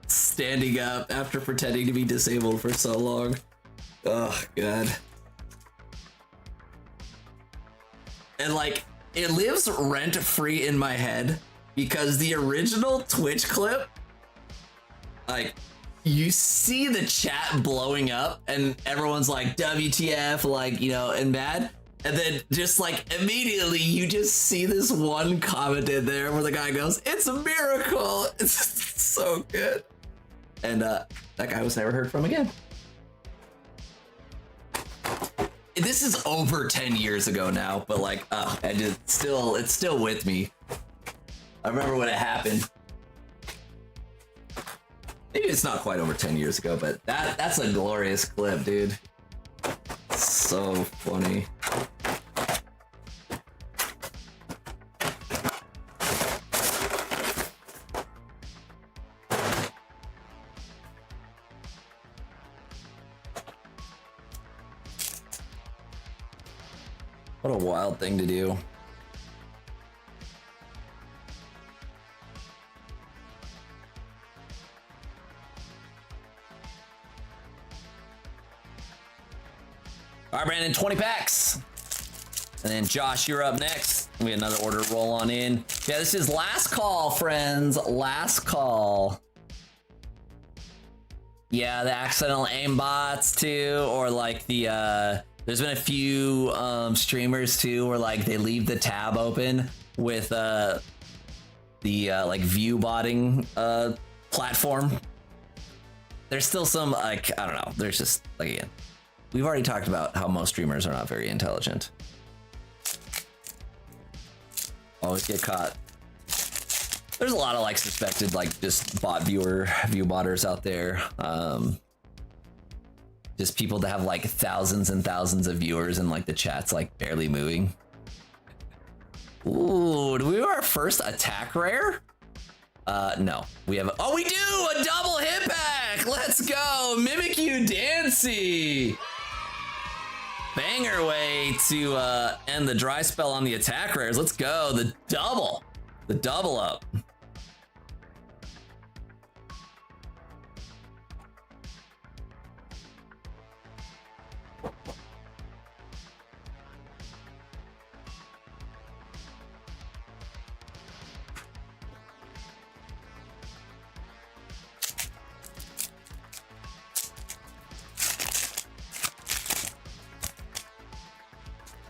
Speaker 1: standing up after pretending to be disabled for so long. Oh god. And like it lives rent-free in my head, because the original Twitch clip, like, you see the chat blowing up and everyone's like, WTF, like, you know, and mad. And then just like immediately you just see this one comment in there where the guy goes, "It's a miracle." It's so good. And that guy was never heard from again. This is over 10 years ago now, but like, it's still with me. I remember when it happened. Maybe it's not quite over 10 years ago, but that's a glorious clip, dude. So funny. What a wild thing to do. All right, Brandon, 20 packs. And then Josh, you're up next. We have another order roll on in. Yeah, this is last call, friends. Last call. Yeah, the accidental aimbots too, or like the there's been a few streamers too where like they leave the tab open with the like view botting platform. There's still some like, I don't know, there's just like, again, we've already talked about how most streamers are not very intelligent. Always get caught. There's a lot of like suspected like just view botters out there. Just people that have like thousands and thousands of viewers and like the chat's like barely moving. Ooh, do we have our first attack rare? No, we have, oh, we do a double hit back. Let's go. Mimic You Dancy. Banger way to end the dry spell on the attack rares. Let's go. The double up.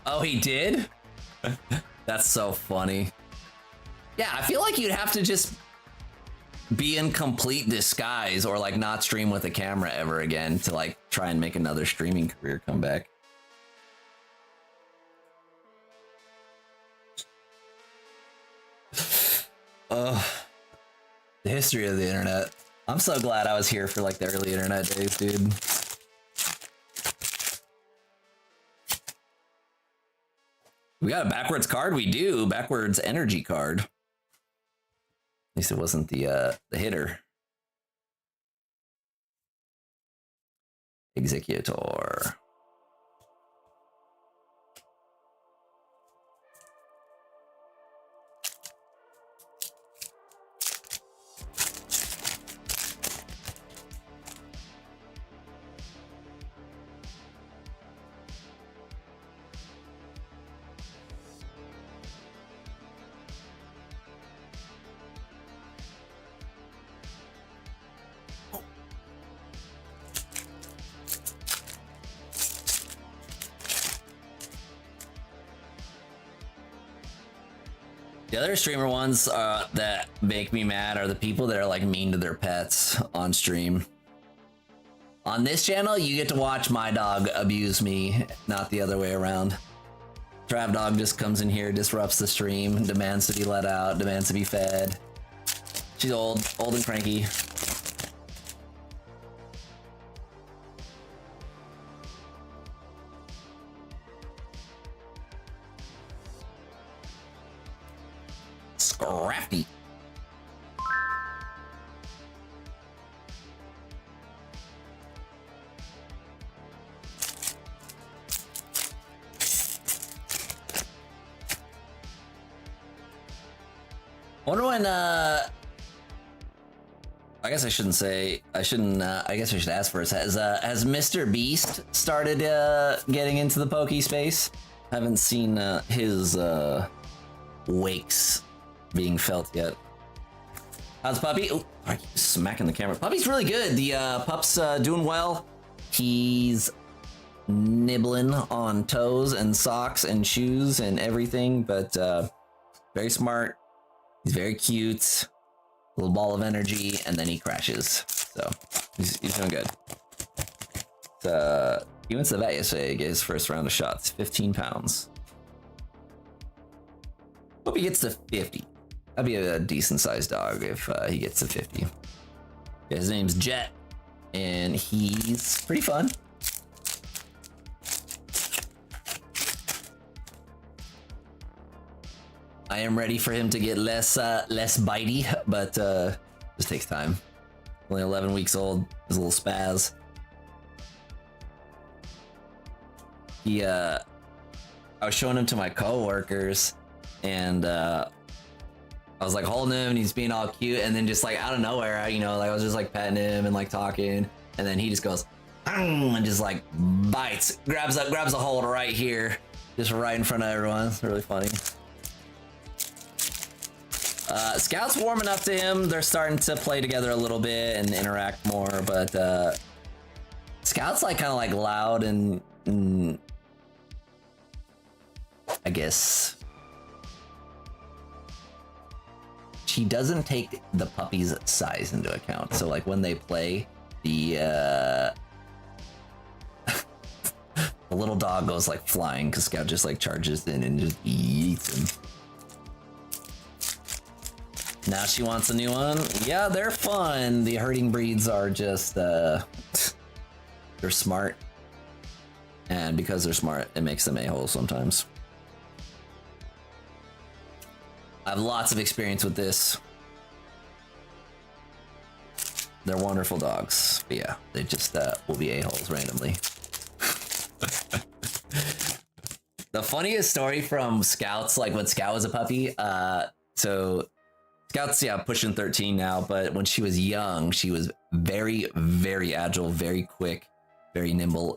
Speaker 1: Oh, he did? That's so funny. Yeah, I feel like you'd have to just be in complete disguise or like not stream with a camera ever again to like try and make another streaming career come back. The history of the internet. I'm so glad I was here for like the early internet days, dude. We got a backwards card. We do. Backwards energy card. At least it wasn't the hitter. Executor. The other streamer ones that make me mad are the people that are like mean to their pets on stream. On this channel, you get to watch my dog abuse me, not the other way around. Trav dog just comes in here, disrupts the stream, demands to be let out, demands to be fed. She's old and cranky. Scrafty. Wonder when, I guess I shouldn't say, I guess I should ask first. Has Mr. Beast started, getting into the Poke space? Haven't seen, his, wakes being felt yet. How's Puppy? Oh, I keep smacking the camera. Puppy's really good. The, pup's, doing well. He's nibbling on toes and socks and shoes and everything, but, very smart. He's very cute, little ball of energy, and then he crashes. So he's doing good. He went to the vet yesterday to get his first round of shots. 15 pounds. Hope he gets to 50. That'd be a decent sized dog if he gets to 50. Yeah, his name's Jet, and he's pretty fun. I am ready for him to get less bitey, but just takes time. Only 11 weeks old, his little spaz. I was showing him to my coworkers, and I was like holding him, and he's being all cute, and then just like out of nowhere, you know, like I was just like petting him and like talking, and then he just goes, and just like bites, grabs a hold right here, just right in front of everyone. It's really funny. Scout's warming up to him. They're starting to play together a little bit and interact more, but Scout's like kind of like loud and I guess she doesn't take the puppy's size into account. So like when they play, the the little dog goes like flying because Scout just like charges in and just eats him. Now she wants a new one. Yeah, they're fun. The herding breeds are just, they're smart. And because they're smart, it makes them a-holes sometimes. I have lots of experience with this. They're wonderful dogs. But yeah, they just will be a-holes randomly. The funniest story from Scout's, like when Scout was a puppy, so Scout's, yeah, pushing 13 now, but when she was young, she was very, very agile, very quick, very nimble.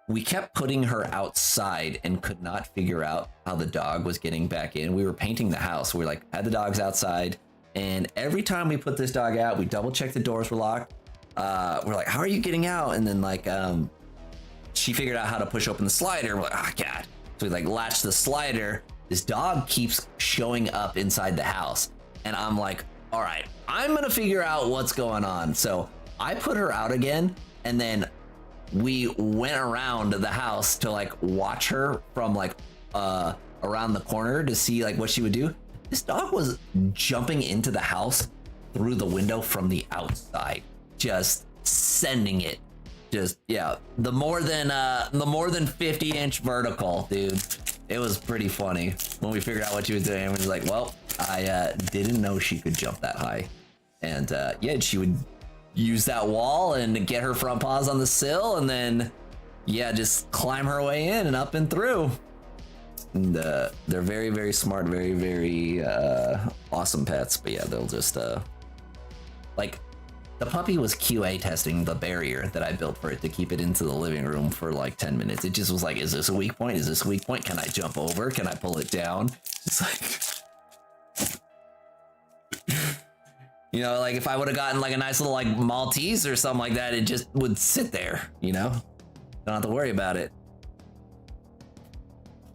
Speaker 1: We kept putting her outside and could not figure out how the dog was getting back in. We were painting the house. We were like, had the dogs outside, and every time we put this dog out, we double checked the doors were locked. We're like, how are you getting out? And then like, she figured out how to push open the slider. We're like, oh God. So we like latched the slider. This dog keeps showing up inside the house. And I'm like, all right, I'm gonna figure out what's going on. So I put her out again, and then we went around the house to like watch her from like around the corner to see like what she would do. This dog was jumping into the house through the window from the outside, just sending it. Just, yeah, the more than 50-inch vertical, dude. It was pretty funny when we figured out what she was doing. We was like, well, I didn't know she could jump that high. And yeah, she would use that wall and get her front paws on the sill, and then yeah, just climb her way in and up and through. And they're very, very smart, very, very awesome pets. But yeah, they'll just like, the puppy was QA testing the barrier that I built for it to keep it into the living room for like 10 minutes. It just was like, is this a weak point? Is this a weak point? Can I jump over? Can I pull it down? It's like, you know, like if I would have gotten like a nice little like Maltese or something like that, it just would sit there, you know? Don't have to worry about it.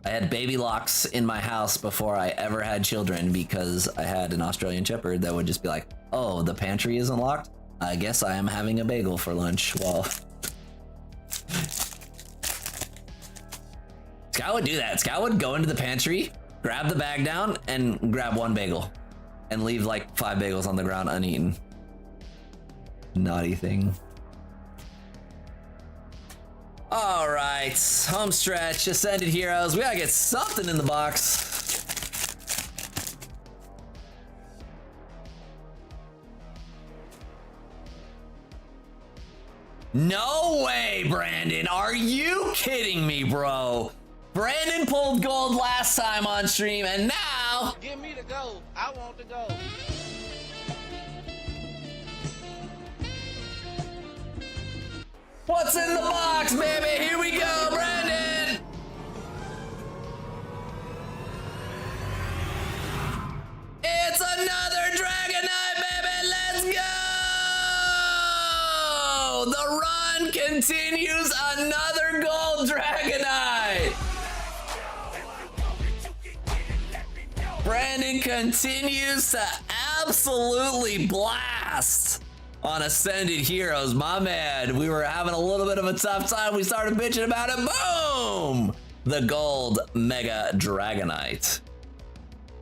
Speaker 1: I had baby locks in my house before I ever had children because I had an Australian Shepherd that would just be like, oh, the pantry isn't locked? I guess I am having a bagel for lunch. Well, Scout would do that. Scout would go into the pantry, grab the bag down, and grab one bagel. And leave like 5 bagels on the ground uneaten. Naughty thing. All right, home stretch, Ascended Heroes. We gotta get something in the box. No way, Brandon. Are you kidding me, bro? Brandon pulled gold last time on stream, and now...
Speaker 2: Give me the gold. I want the gold.
Speaker 1: What's in the box, baby? Here we go, Brandon! It's another Dragonite, baby! Let's go! The run continues. Another gold Dragonite! Brandon continues to absolutely blast on Ascended Heroes. My man, we were having a little bit of a tough time. We started bitching about it. Boom! The gold Mega Dragonite.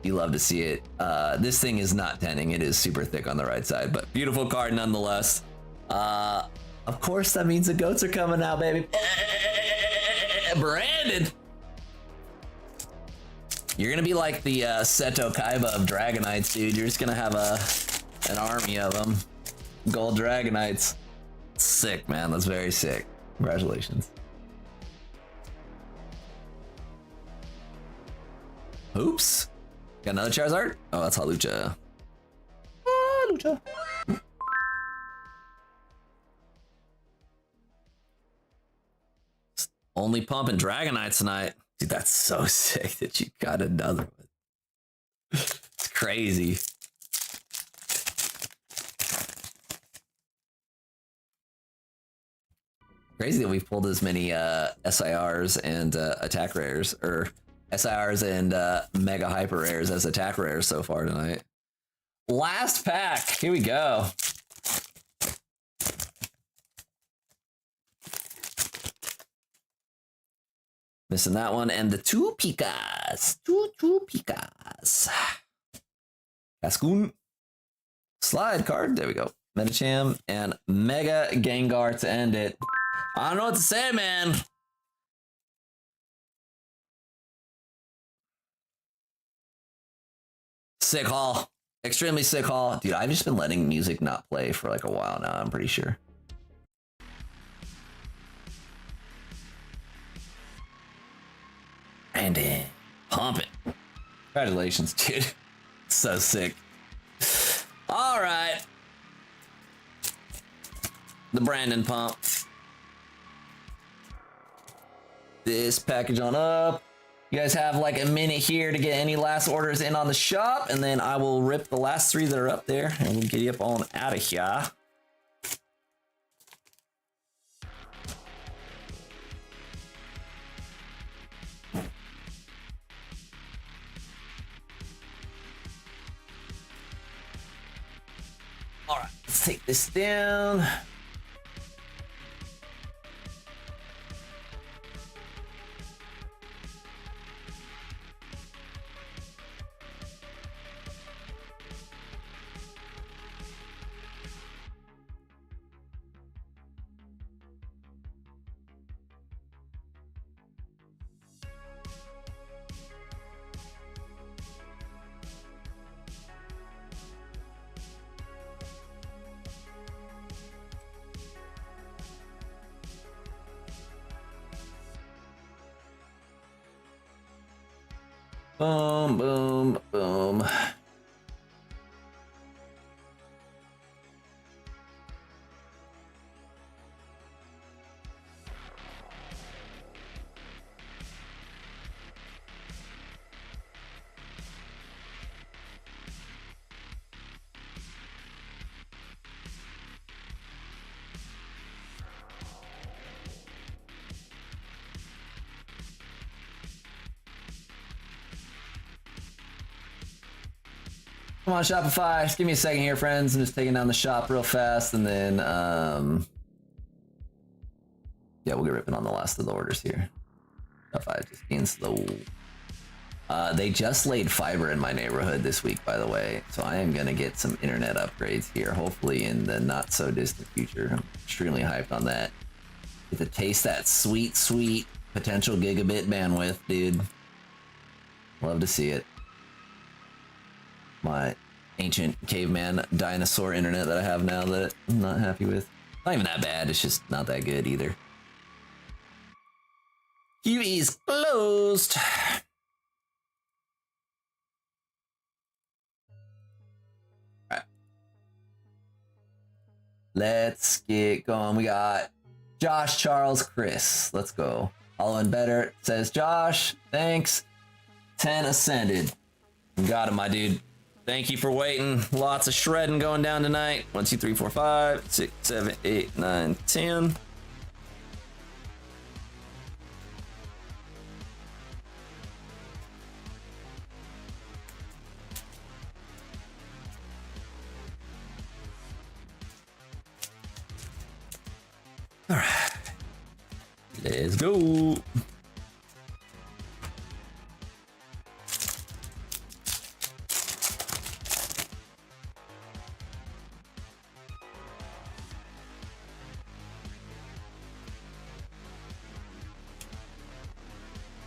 Speaker 1: You love to see it. This thing is not tending. It is super thick on the right side, but beautiful card nonetheless. Of course, that means the goats are coming out, baby. Brandon! You're gonna be like the Seto Kaiba of Dragonites, dude. You're just gonna have an army of them. Gold Dragonites. Sick, man. That's very sick. Congratulations. Oops. Got another Charizard? Oh, that's Halucha. Halucha. Only pumping Dragonites tonight. Dude, that's so sick that you got another one. It's crazy. Crazy that we've pulled as many SIRs and attack rares, or SIRs and mega hyper rares as attack rares so far tonight. Last pack, here we go. Missing that one, and the two Pikas. Two Pikas. Cascoon. Slide card, there we go. Medicham and Mega Gengar to end it. I don't know what to say, man. Sick haul. Extremely sick haul. Dude, I've just been letting music not play for like a while now, I'm pretty sure. Brandon, pump it. Congratulations, dude. So sick. All right. The Brandon pump. This package on up. You guys have like a minute here to get any last orders in on the shop, and then I will rip the last 3 that are up there, and we'll get you up on out of here. All right, let's take this down. Boom, boom, boom. Come on, Shopify. Just give me a second here, friends. I'm just taking down the shop real fast, and then yeah, we'll get ripping on the last of the orders here. Shopify just being slow. They just laid fiber in my neighborhood this week, by the way, so I am gonna get some internet upgrades here, hopefully in the not so distant future. I'm extremely hyped on that. Get to taste that sweet, sweet potential gigabit bandwidth, dude. Love to see it. My ancient caveman dinosaur internet that I have now that I'm not happy with. Not even that bad, it's just not that good either. QE's closed. Alright. Let's get going. We got Josh, Charles, Chris. Let's go. All in better, says Josh. Thanks. 10 ascended. Got him, my dude. Thank you for waiting. Lots of shredding going down tonight. 1, 2, 3, 4, 5, 6, 7, 8, 9, 10. All right. Let's go.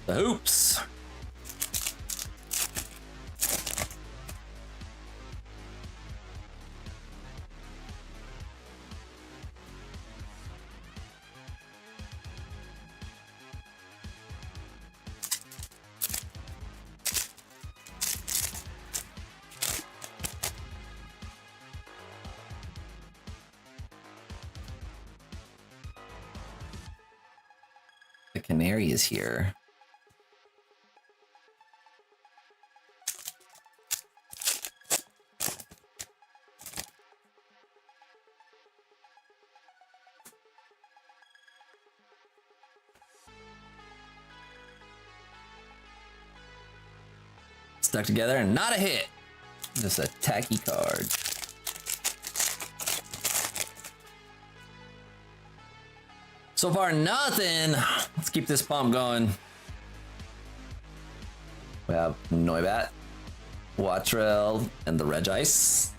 Speaker 1: The hoops. The canary is here. Stuck together and not a hit. Just a tacky card. So far, nothing. Let's keep this pump going. We have Noibat, Watrel, and the Regice.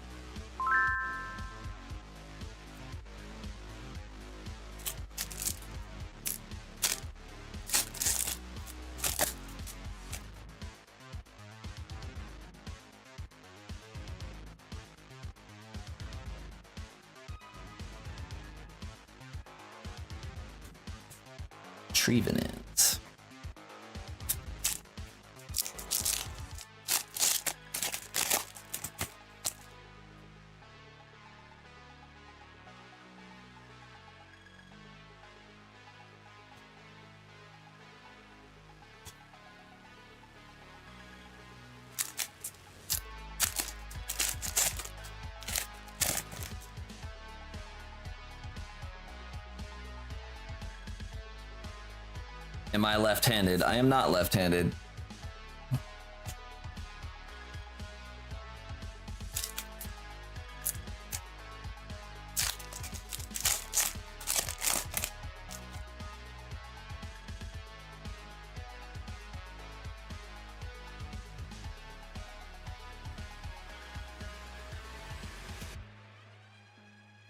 Speaker 1: Trevenant. Am I left-handed? I am not left-handed.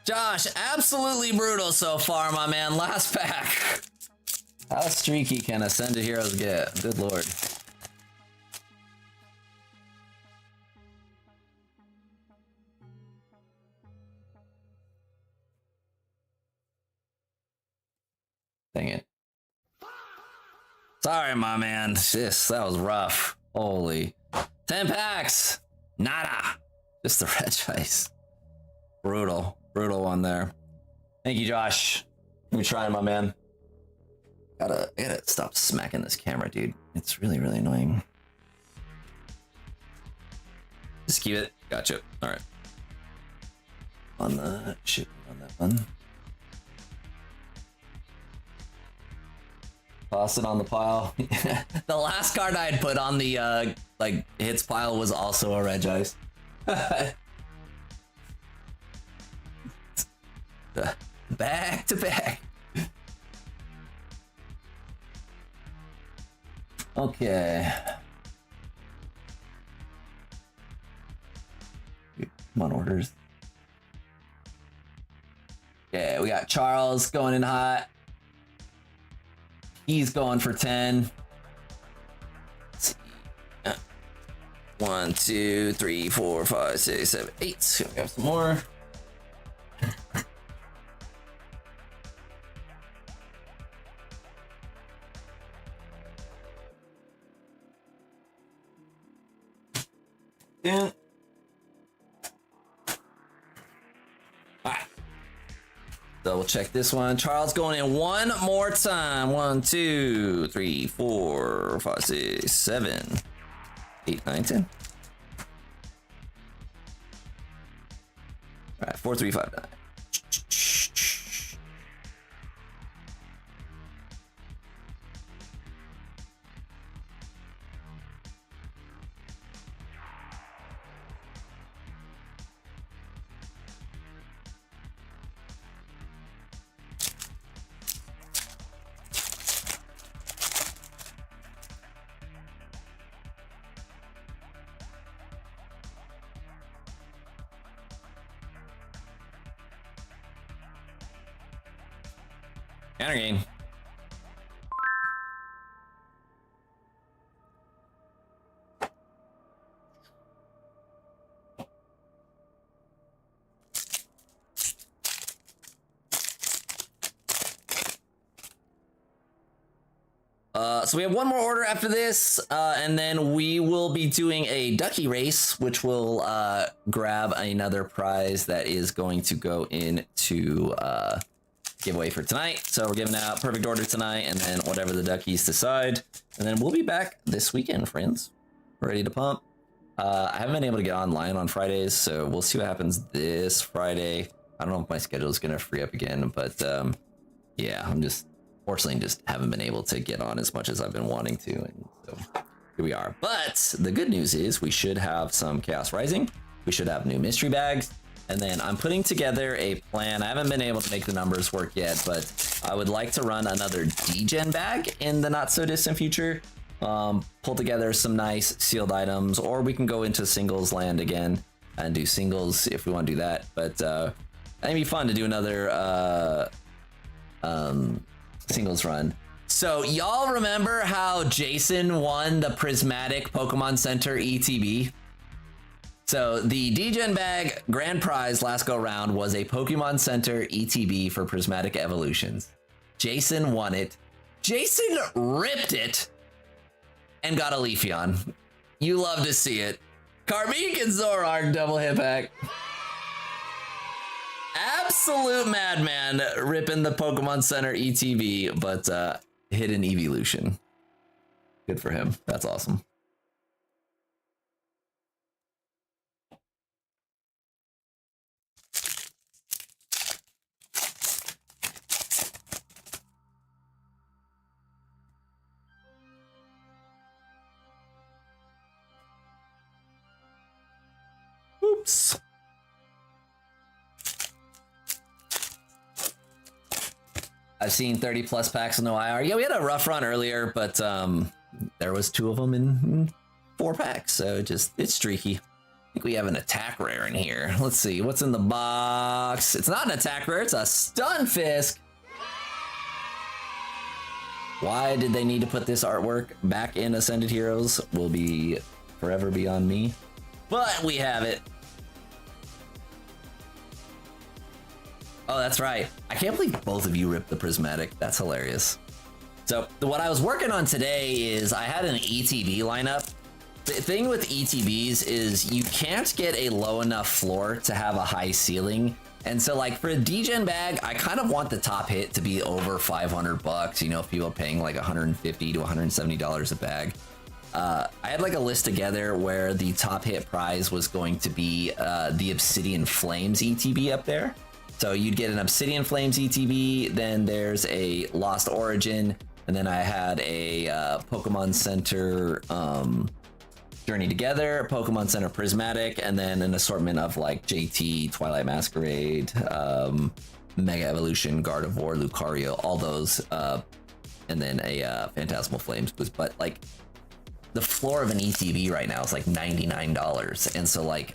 Speaker 1: Josh, absolutely brutal so far, my man. Last pack. How streaky can Ascended Heroes get? Good lord. Dang it. Sorry, my man. That was rough. Holy. 10 packs. Nada. Just the red ice. Brutal. Brutal one there. Thank you, Josh. Let me try, my man. I gotta stop smacking this camera, dude. It's really, really annoying. Just keep it. Gotcha. All right. On the shit on that one. Toss it on the pile. The last card I had put on the like hits pile was also a Regice. Back to back. Okay. Come on, orders. Okay, we got Charles going in hot. He's going for 10. Let's see. 1, 2, 3, 4, 5, 6, 7, 8. We have some more. Yeah. Alright. Double check this one. Charles going in one more time. 1, 2, 3, 4, 5, 6, 7, 8, 9, 10. Alright, 4, 3, 5, 9. Counter game. So we have one more order after this, and then we will be doing a ducky race, which will grab another prize that is going to go into giveaway for tonight. So we're giving out perfect order tonight, and then whatever the duckies decide, and then we'll be back this weekend, friends. Ready to pump. I haven't been able to get online on Fridays, so we'll see what happens this Friday. I don't know if my schedule is gonna free up again, but yeah, I'm just fortunately just haven't been able to get on as much as I've been wanting to, and so here we are. But the good news is we should have some Chaos Rising. We should have new mystery bags. And then I'm putting together a plan. I haven't been able to make the numbers work yet, but I would like to run another degen bag in the not so distant future. Pull together some nice sealed items, or we can go into singles land again and do singles if we want to do that. But I think it'd be fun to do another singles run. So y'all remember how Jason won the Prismatic Pokemon Center ETB? So the degen bag grand prize last go round was a Pokemon Center ETB for Prismatic Evolutions. Jason won it. Jason ripped it and got a Leafeon. You love to see it. Karmik and Zoroark double hit pack. Absolute madman ripping the Pokemon Center ETB, but hidden evolution. Good for him. That's awesome. Oops. I've seen 30 plus packs with no IR. Yeah, we had a rough run earlier, but there was 2 of them in 4 packs, so it's streaky. I think we have an attack rare in here. Let's see, what's in the box? It's not an attack rare, it's a Stunfisk. Why did they need to put this artwork back in Ascended Heroes will be forever beyond me, but we have it. Oh, that's right. I can't believe both of you ripped the Prismatic. That's hilarious. So what I was working on today is I had an ETB lineup. The thing with ETBs is you can't get a low enough floor to have a high ceiling. And so like for a degen bag, I kind of want the top hit to be over 500 bucks. You know, if people are paying like 150 to $170 a bag. I had like a list together where the top hit prize was going to be the Obsidian Flames ETB up there. So you'd get an Obsidian Flames ETB, then there's a Lost Origin, and then I had a Pokemon Center Journey Together, Pokemon Center Prismatic, and then an assortment of like JT, Twilight Masquerade, Mega Evolution, Gardevoir, Lucario, all those, and then a Phantasmal Flames boost. But like the floor of an ETB right now is like $99, and so like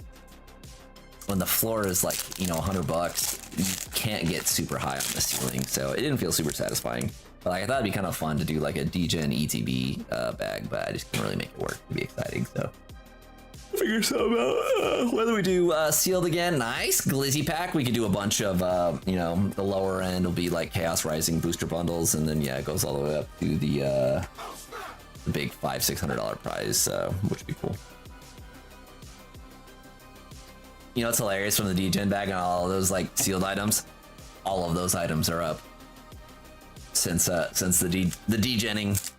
Speaker 1: when the floor is like, you know, $100, you can't get super high on the ceiling, so it didn't feel super satisfying. But like, I thought it'd be kind of fun to do like a DGen ETB bag, but I just can't really make it work. It'd be exciting, so we'll figure something out. Whether we do sealed again, nice Glizzy pack. We could do a bunch of, you know, the lower end will be like Chaos Rising booster bundles, and then yeah, it goes all the way up to the big $500-600 prize, which would be cool. You know, it's hilarious from the DGen bag and all of those like sealed items. All of those items are up since the degenning.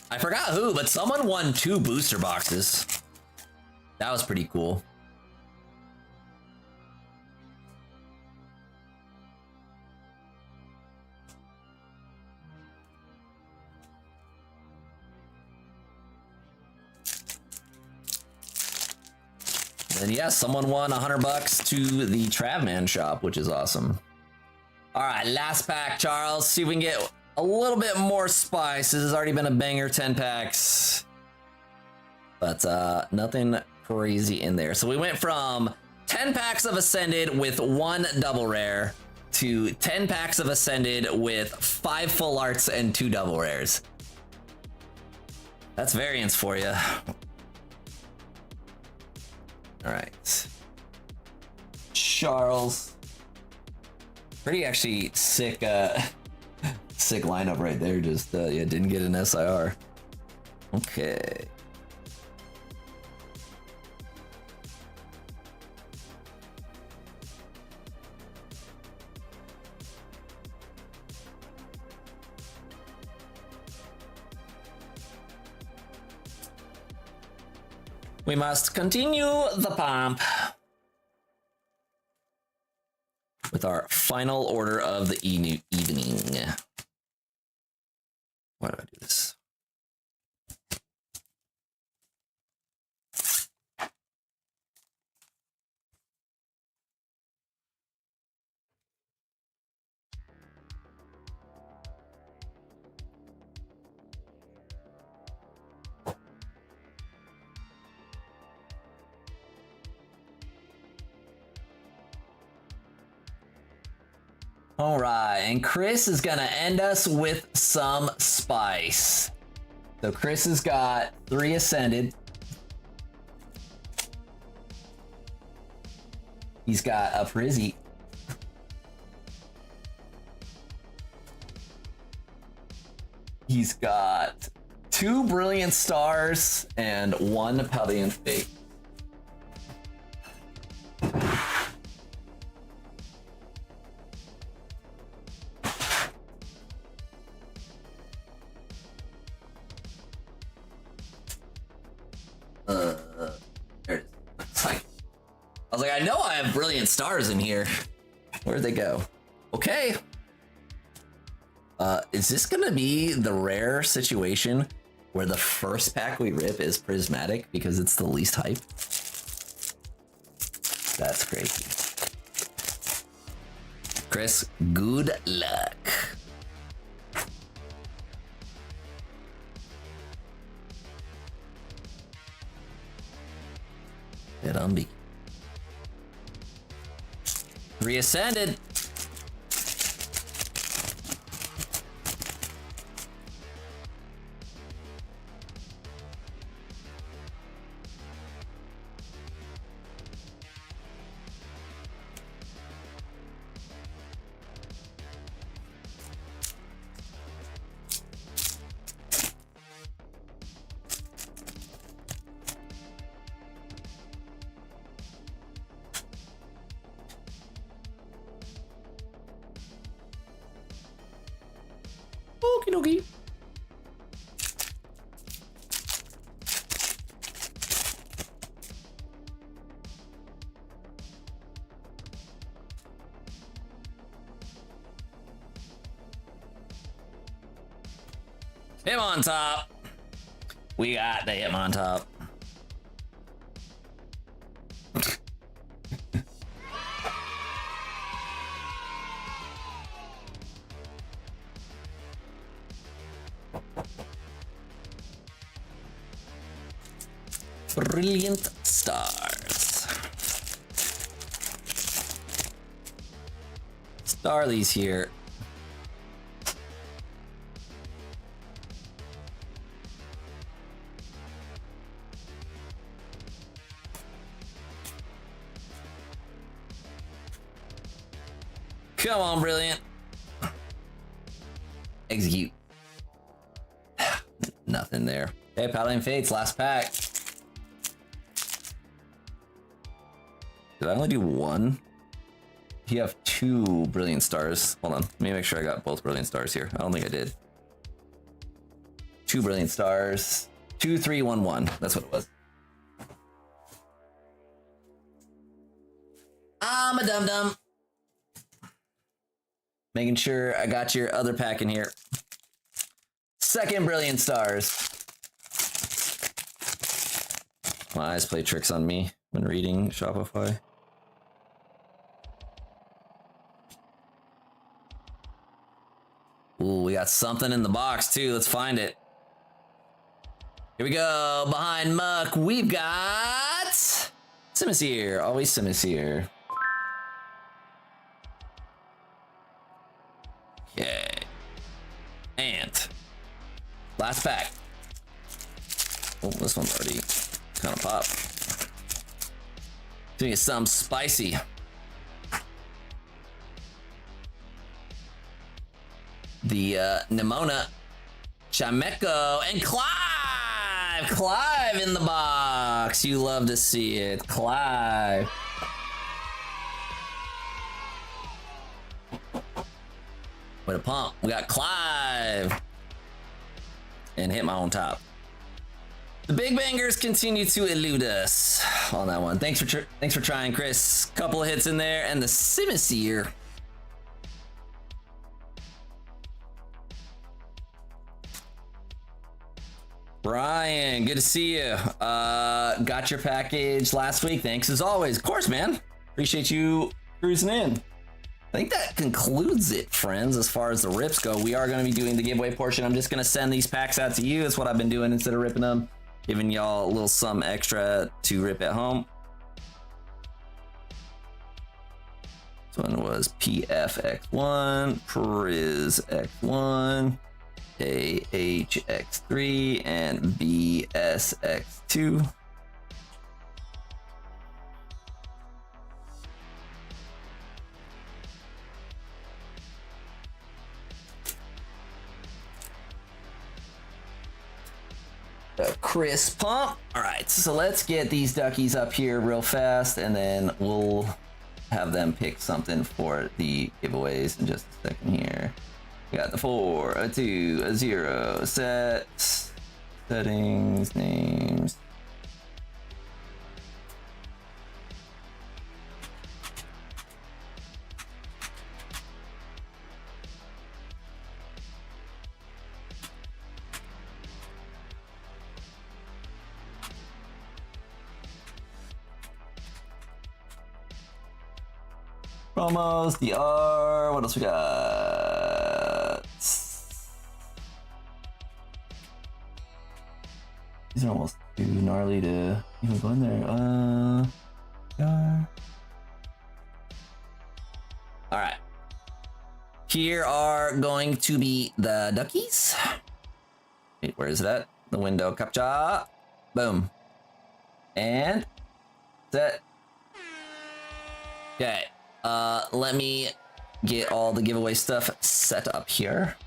Speaker 1: I forgot who, but someone won 2 booster boxes. That was pretty cool. And yeah, someone won $100 to the Travman shop, which is awesome. All right, last pack, Charles. See if we can get a little bit more spice. This has already been a banger, 10 packs. But nothing crazy in there. So we went from 10 packs of Ascended with 1 double rare to 10 packs of Ascended with 5 full arts and 2 double rares. That's variance for you. All right. Charles. Pretty actually sick sick lineup right there. Just yeah, didn't get an SIR. Okay. We must continue the pomp with our final order of the evening. Why do I do this? All right, and Chris is gonna end us with some spice. So Chris has got 3 Ascended. He's got a Prizzy. He's got 2 Brilliant Stars and 1 Paldean Fate. There it is. It's like, I was like, I know I have Brilliant Stars in here. Where'd they go? Okay. Is this gonna be the rare situation where the first pack we rip is Prismatic because it's the least hype? That's crazy. Chris, good luck. Hit on B. Reascended. Okie dokie. Him on top. We got the him on top. Brilliant stars. Starly's here. Come on, Brilliant. Execute. Nothing there. Hey, Paladin Fates, last pack. Did I only do one? You have 2 brilliant stars. Hold on, let me make sure I got both brilliant stars here. I don't think I did. 2 brilliant stars. 2, 3, 1, 1. That's what it was. I'm a dum-dum. Making sure I got your other pack in here. 2nd brilliant stars. My eyes play tricks on me when reading Shopify. Ooh, we got something in the box too. Let's find it. Here we go. Behind Muck, we've got Simisear. Always Simisear. Okay. And last pack. Oh, this one's already kind of popped. Doing something spicy. The Nimona, Chameko, and Clive! Clive in the box. You love to see it. Clive. Way to pump. We got Clive. And hit my own top. The big bangers continue to elude us on that one. Thanks for trying, Chris. Couple of hits in there, and the Simisear. Brian, good to see you. Got your package last week. Thanks as always. Of course, man. Appreciate you cruising in. I think that concludes it, friends, as far as the rips go. We are going to be doing the giveaway portion. I'm just going to send these packs out to you. That's what I've been doing instead of ripping them. Giving y'all a little some extra to rip at home. This one was PFX1, PrizX1, AHX3, and BSX2. Chris Pump. All right, so let's get these duckies up here real fast, and then we'll have them pick something for the giveaways in just a second here. We got the 4, a 2, a 0, sets, settings, names. Promos, DR, what else we got? These are almost too gnarly to even go in there. DR. All right. Here are going to be the duckies. Wait, where is it at? The window captcha. Boom. And set. Okay. Let me get all the giveaway stuff set up here.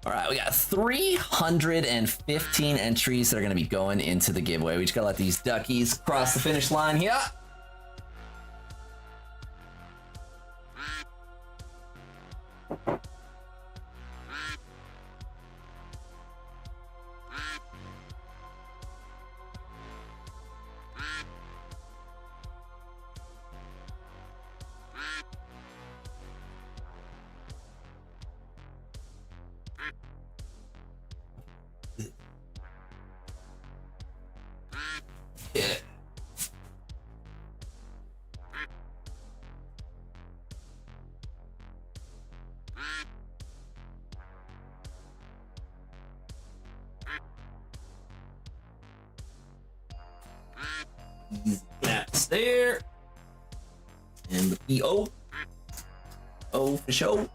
Speaker 1: All right, we got 315 entries that are going to be going into the giveaway. We just got to let these duckies cross the finish line here. Yeah. Easy snaps there. And the PO. Oh, for sure.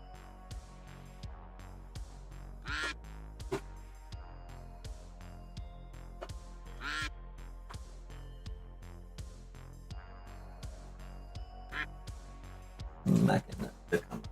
Speaker 1: Back in the comment.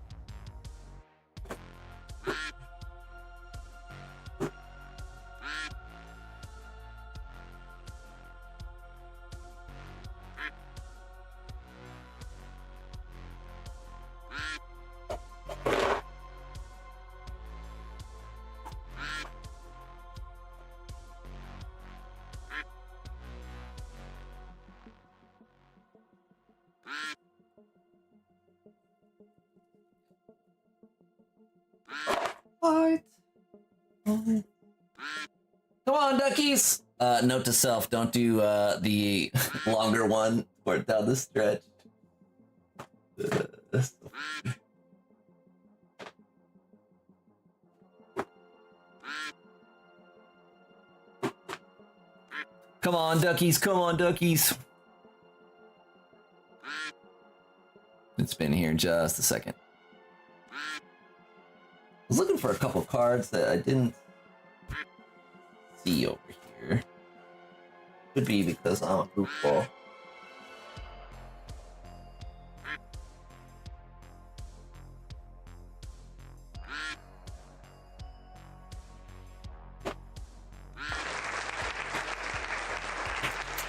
Speaker 1: What? Come on, duckies! Note to self, don't do the longer one or down the stretch. Come on, duckies, come on, duckies. It's been here just a second. I was looking for a couple cards that I didn't see over here. Could be because I'm a goofball.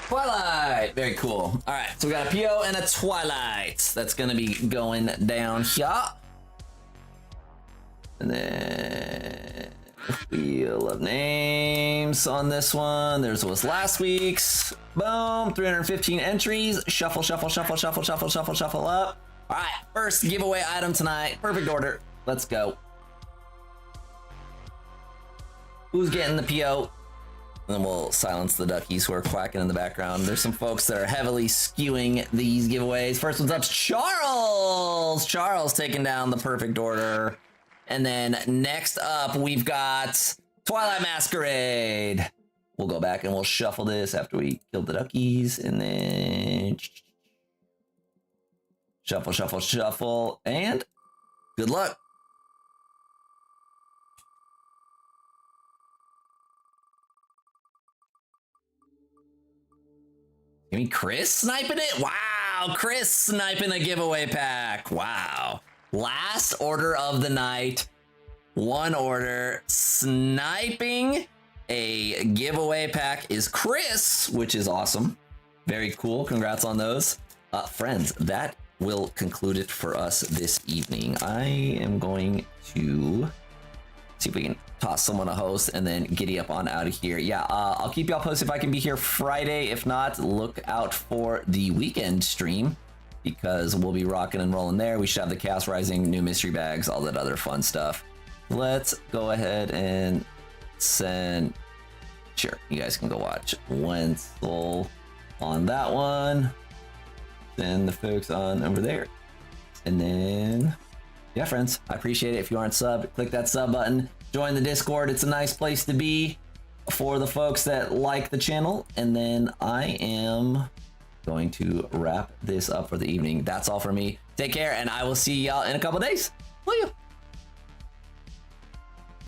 Speaker 1: Twilight! Very cool. Alright, so we got a PO and a Twilight. That's gonna be going down here. And then Wheel of Names on this one. There's was last week's. Boom, 315 entries. Shuffle, shuffle, shuffle, shuffle, shuffle, shuffle, shuffle up. All right, first giveaway item tonight. Perfect order. Let's go. Who's getting the PO? And then we'll silence the duckies who are quacking in the background. There's some folks that are heavily skewing these giveaways. First one's up, Charles. Charles taking down the perfect order. And then next up, we've got Twilight Masquerade. We'll go back and we'll shuffle this after we killed the duckies. And then shuffle, shuffle, shuffle. And good luck. I mean, Chris sniping it? Wow, Chris sniping a giveaway pack. Wow. Last order of the night. One order. Sniping a giveaway pack is Chris, which is awesome. Very cool. Congrats on those. Friends, that will conclude it for us this evening. I am going to see if we can toss someone a host and then giddy up on out of here. Yeah, I'll keep y'all posted if I can be here Friday. If not, look out for the weekend stream because we'll be rocking and rolling there. We should have the Chaos Rising, new mystery bags, all that other fun stuff. Let's go ahead and send... Sure, you guys can go watch Wenzel on that one. than the folks on over there. And then, yeah, friends, I appreciate it. If you aren't subbed, click that sub button. Join the Discord. It's a nice place to be for the folks that like the channel. And then I am going to wrap this up for the evening. That's all for me. Take care, and I will see y'all in a couple days. See you.